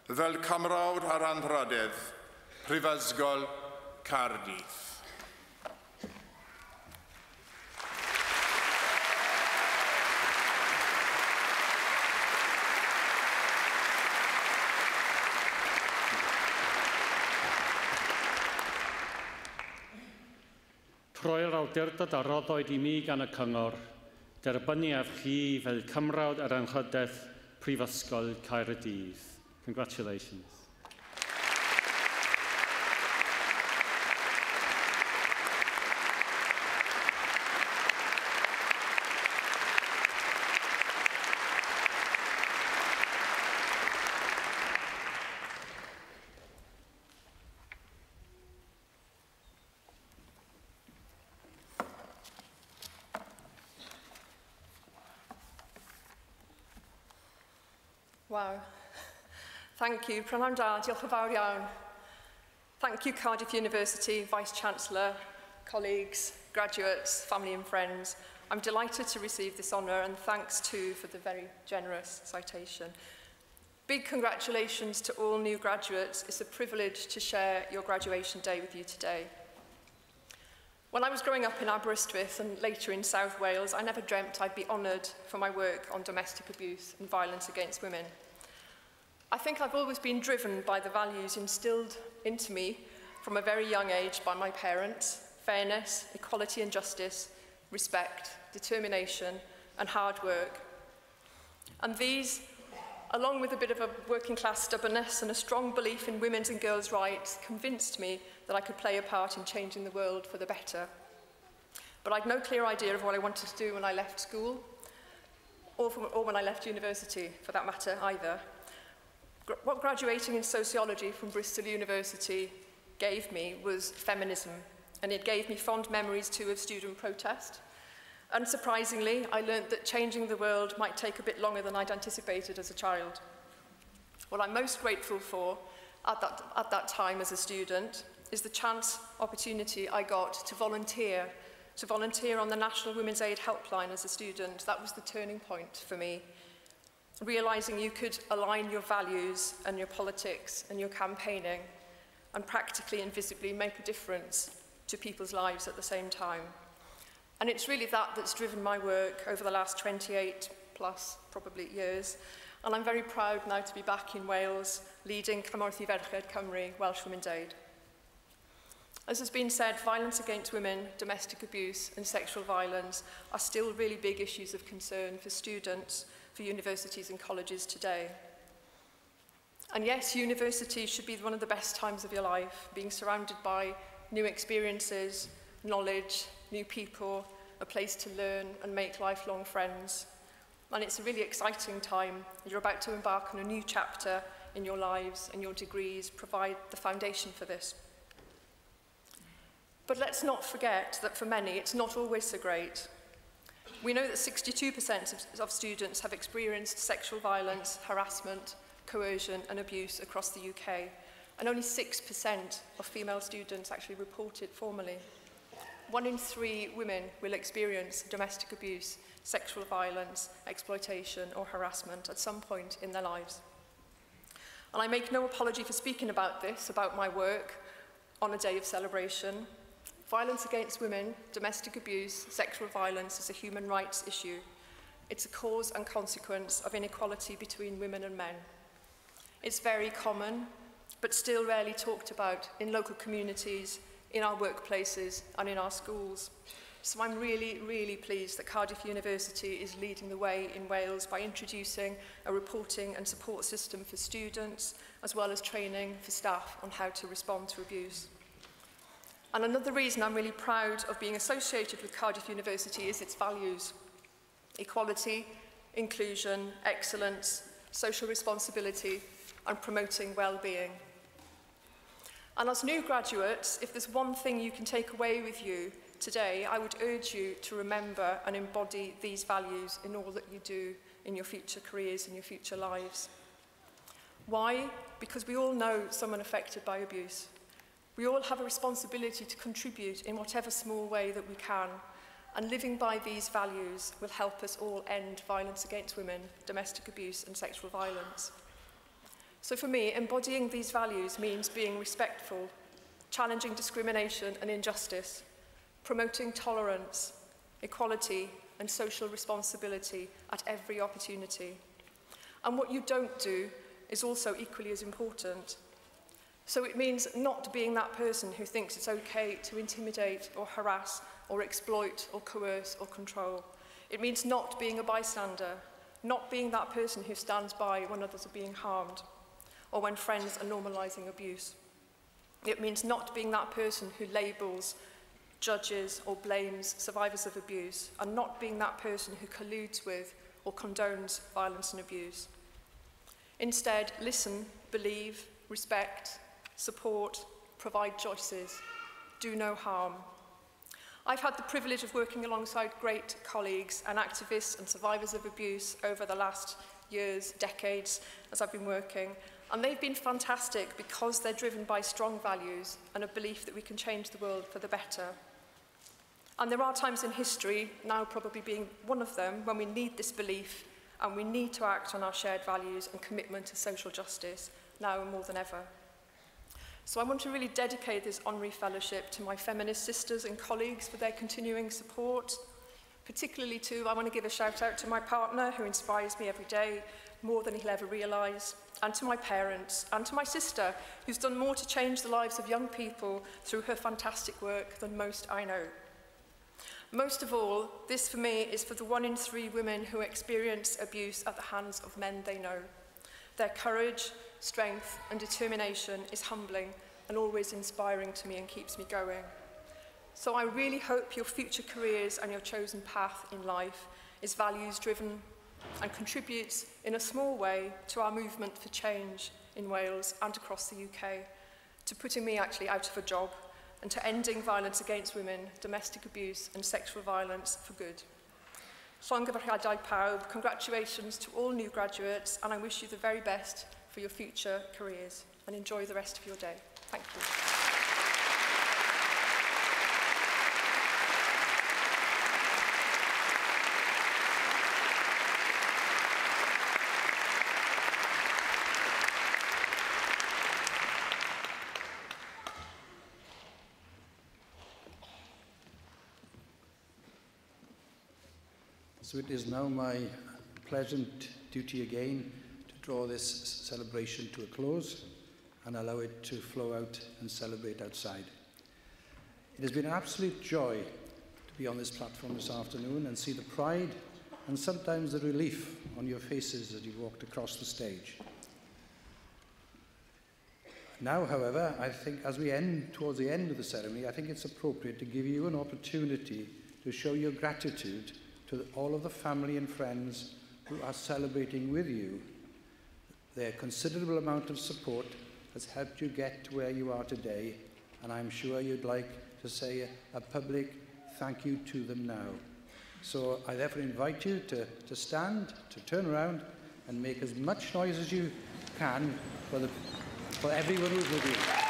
Speaker 14: fel Cymrawd ar Anrhydydd, Prifysgol Caerdydd.
Speaker 15: Rhoi'r awdurdod a roddoed I mi gan y Cyngor, derbynnu ef chi fel Cymrawd ar Anrhydydd Prifysgol Caerdydd. Congratulations.
Speaker 16: Wow. Thank you. Prynawn da, diolch yn fawr iawn. Thank you, Cardiff University, Vice-Chancellor, colleagues, graduates, family and friends. I'm delighted to receive this honour and thanks too for the very generous citation. Big congratulations to all new graduates. It's a privilege to share your graduation day with you today. When I was growing up in Aberystwyth and later in South Wales, I never dreamt I'd be honoured for my work on domestic abuse and violence against women. I think I've always been driven by the values instilled into me from a very young age by my parents: fairness, equality and justice, respect, determination and hard work. And these, along with a bit of a working class stubbornness and a strong belief in women's and girls' rights, convinced me that I could play a part in changing the world for the better. But I'd no clear idea of what I wanted to do when I left school, or when I left university, for that matter, either. What graduating in sociology from Bristol University gave me was feminism, and it gave me fond memories too of student protest. Unsurprisingly, I learnt that changing the world might take a bit longer than I'd anticipated as a child. What I'm most grateful for at that time as a student is the opportunity I got to volunteer on the National Women's Aid Helpline as a student. That was the turning point for me. realising you could align your values and your politics and your campaigning and practically and visibly make a difference to people's lives at the same time. And it's really that that's driven my work over the last 28 plus probably years. And I'm very proud now to be back in Wales leading Cymorth Ferched Cymru, Welsh Women's Aid. As has been said, violence against women, domestic abuse and sexual violence are still really big issues of concern for students, for universities and colleges today. And yes, university should be one of the best times of your life, being surrounded by new experiences, knowledge, new people, a place to learn and make lifelong friends. And it's a really exciting time. You're about to embark on a new chapter in your lives, and your degrees provide the foundation for this. But let's not forget that for many, it's not always so great. We know that 62% of students have experienced sexual violence, harassment, coercion and abuse across the UK, and only 6% of female students actually report it formally. 1 in 3 women will experience domestic abuse, sexual violence, exploitation or harassment at some point in their lives. And I make no apology for speaking about this, about my work, on a day of celebration. Violence against women, domestic abuse, sexual violence is a human rights issue. It's a cause and consequence of inequality between women and men. It's very common, but still rarely talked about in local communities, in our workplaces and in our schools. So I'm really, really pleased that Cardiff University is leading the way in Wales by introducing a reporting and support system for students, as well as training for staff on how to respond to abuse. And another reason I'm really proud of being associated with Cardiff University is its values: equality, inclusion, excellence, social responsibility, and promoting well-being. And as new graduates, if there's one thing you can take away with you today, I would urge you to remember and embody these values in all that you do in your future careers and your future lives. Why? Because we all know someone affected by abuse. We all have a responsibility to contribute in whatever small way that we can, and living by these values will help us all end violence against women, domestic abuse and sexual violence. So for me, embodying these values means being respectful, challenging discrimination and injustice, promoting tolerance, equality and social responsibility at every opportunity. And what you don't do is also equally as important. So it means not being that person who thinks it's okay to intimidate or harass or exploit or coerce or control. It means not being a bystander, not being that person who stands by when others are being harmed or when friends are normalising abuse. It means not being that person who labels, judges or blames survivors of abuse, and not being that person who colludes with or condones violence and abuse. Instead, listen, believe, respect, support, provide choices, do no harm. I've had the privilege of working alongside great colleagues and activists and survivors of abuse over the last years, decades, as I've been working, and they've been fantastic because they're driven by strong values and a belief that we can change the world for the better. And there are times in history, now probably being one of them, when we need this belief and we need to act on our shared values and commitment to social justice, now more than ever. So I want to really dedicate this honorary fellowship to my feminist sisters and colleagues for their continuing support. Particularly too, I want to give a shout out to my partner who inspires me every day, more than he'll ever realise, and to my parents, and to my sister, who's done more to change the lives of young people through her fantastic work than most I know. Most of all, this for me is for the 1 in 3 women who experience abuse at the hands of men they know. Their courage, strength and determination is humbling and always inspiring to me and keeps me going. So I really hope your future careers and your chosen path in life is values driven and contributes in a small way to our movement for change in Wales and across the UK, to putting me actually out of a job and to ending violence against women, domestic abuse and sexual violence for good. Llongyfarchiadau pawb, congratulations to all new graduates, and I wish you the very best for your future careers, and enjoy the rest of your day. Thank you.
Speaker 1: So it is now my pleasant duty again to draw this celebration to a close and allow it to flow out and celebrate outside. It has been an absolute joy to be on this platform this afternoon and see the pride and sometimes the relief on your faces as you walked across the stage. Now, however, I think as we towards the end of the ceremony, I think it's appropriate to give you an opportunity to show your gratitude to all of the family and friends who are celebrating with you. Their considerable amount of support has helped you get to where you are today, and I'm sure you'd like to say a public thank you to them now. So I therefore invite you to stand, to turn around, and make as much noise as you can for everyone who's with you.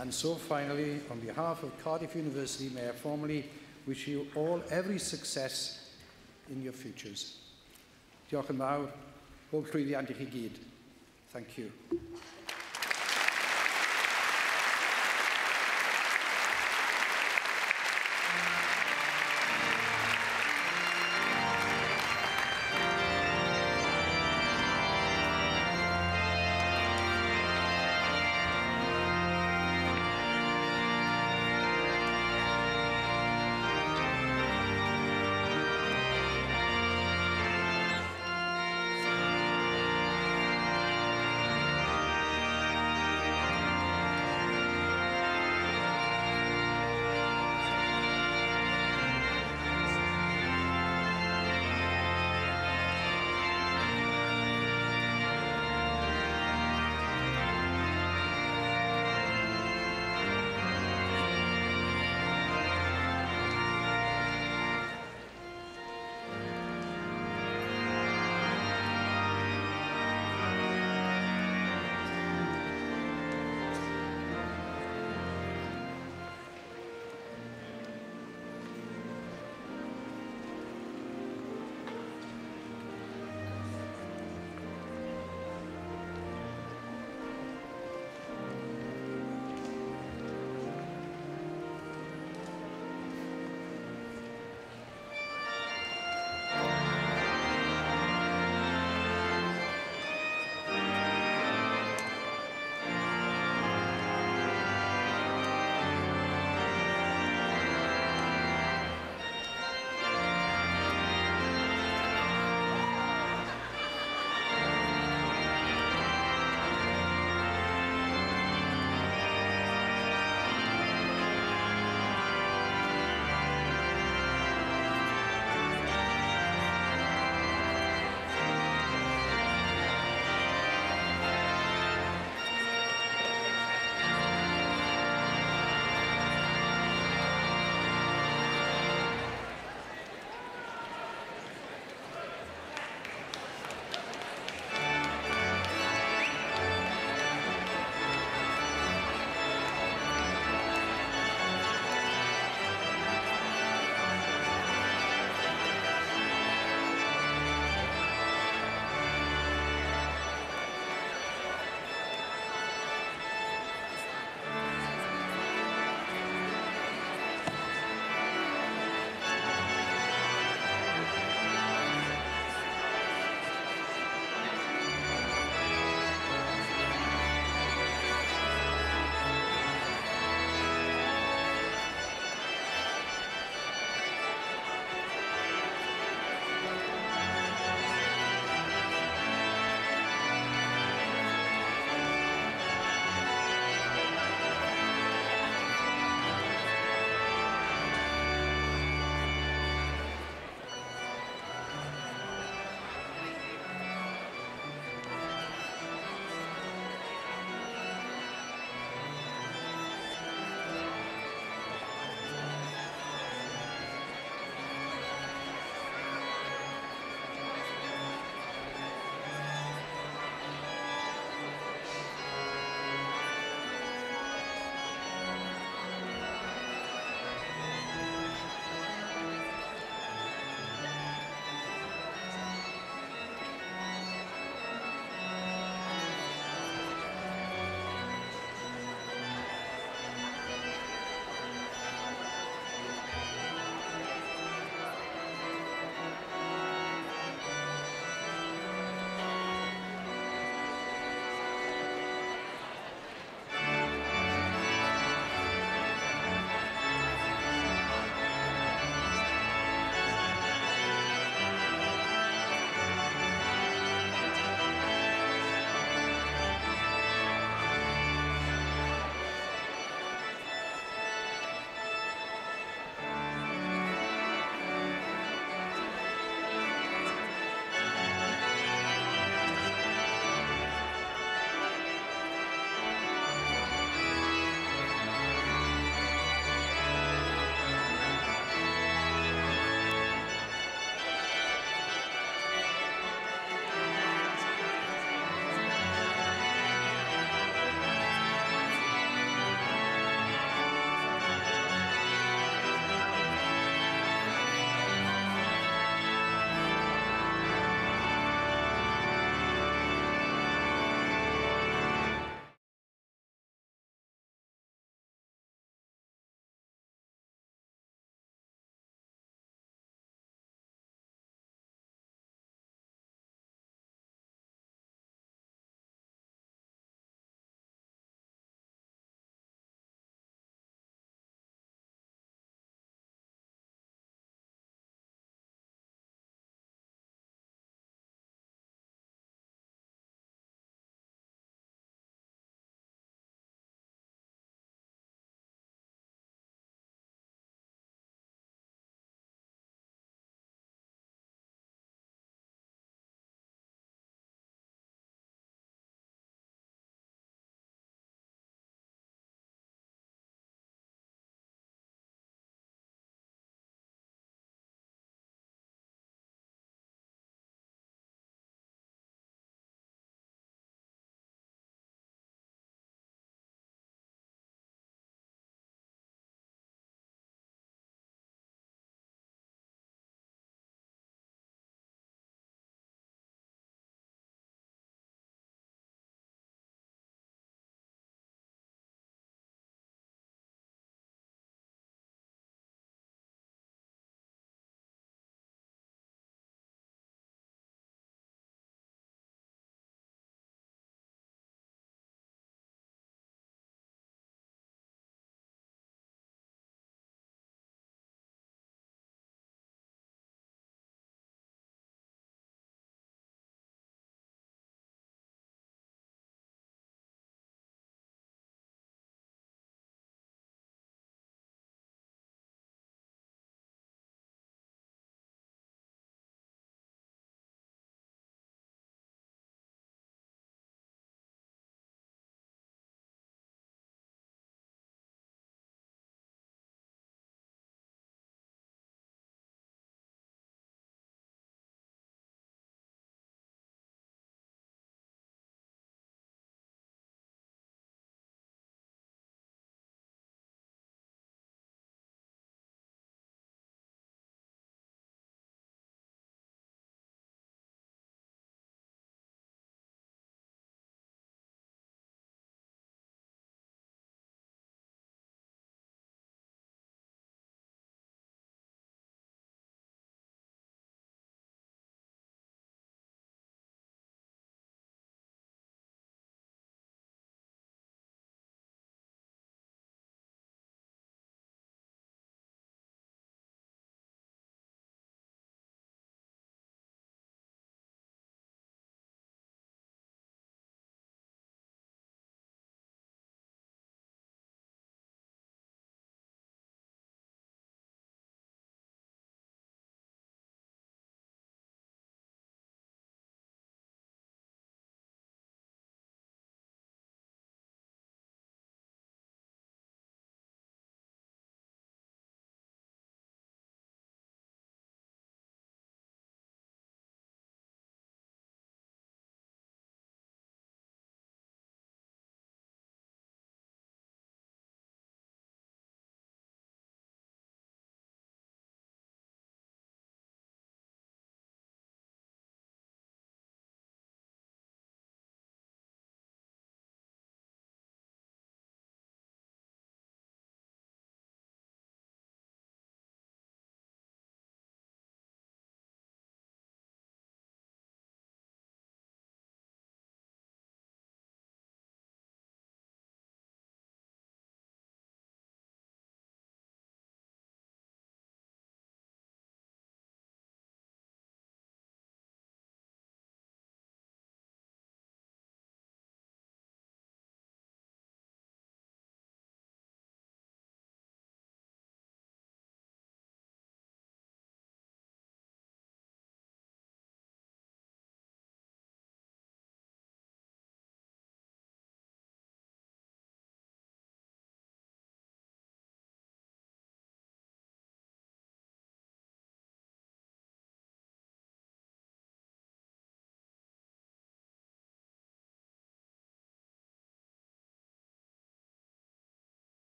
Speaker 1: And so finally, on behalf of Cardiff University, may I formally wish you all every success in your futures. Diolch yn fawr, bob llwyddiant I chi gyd. Thank you.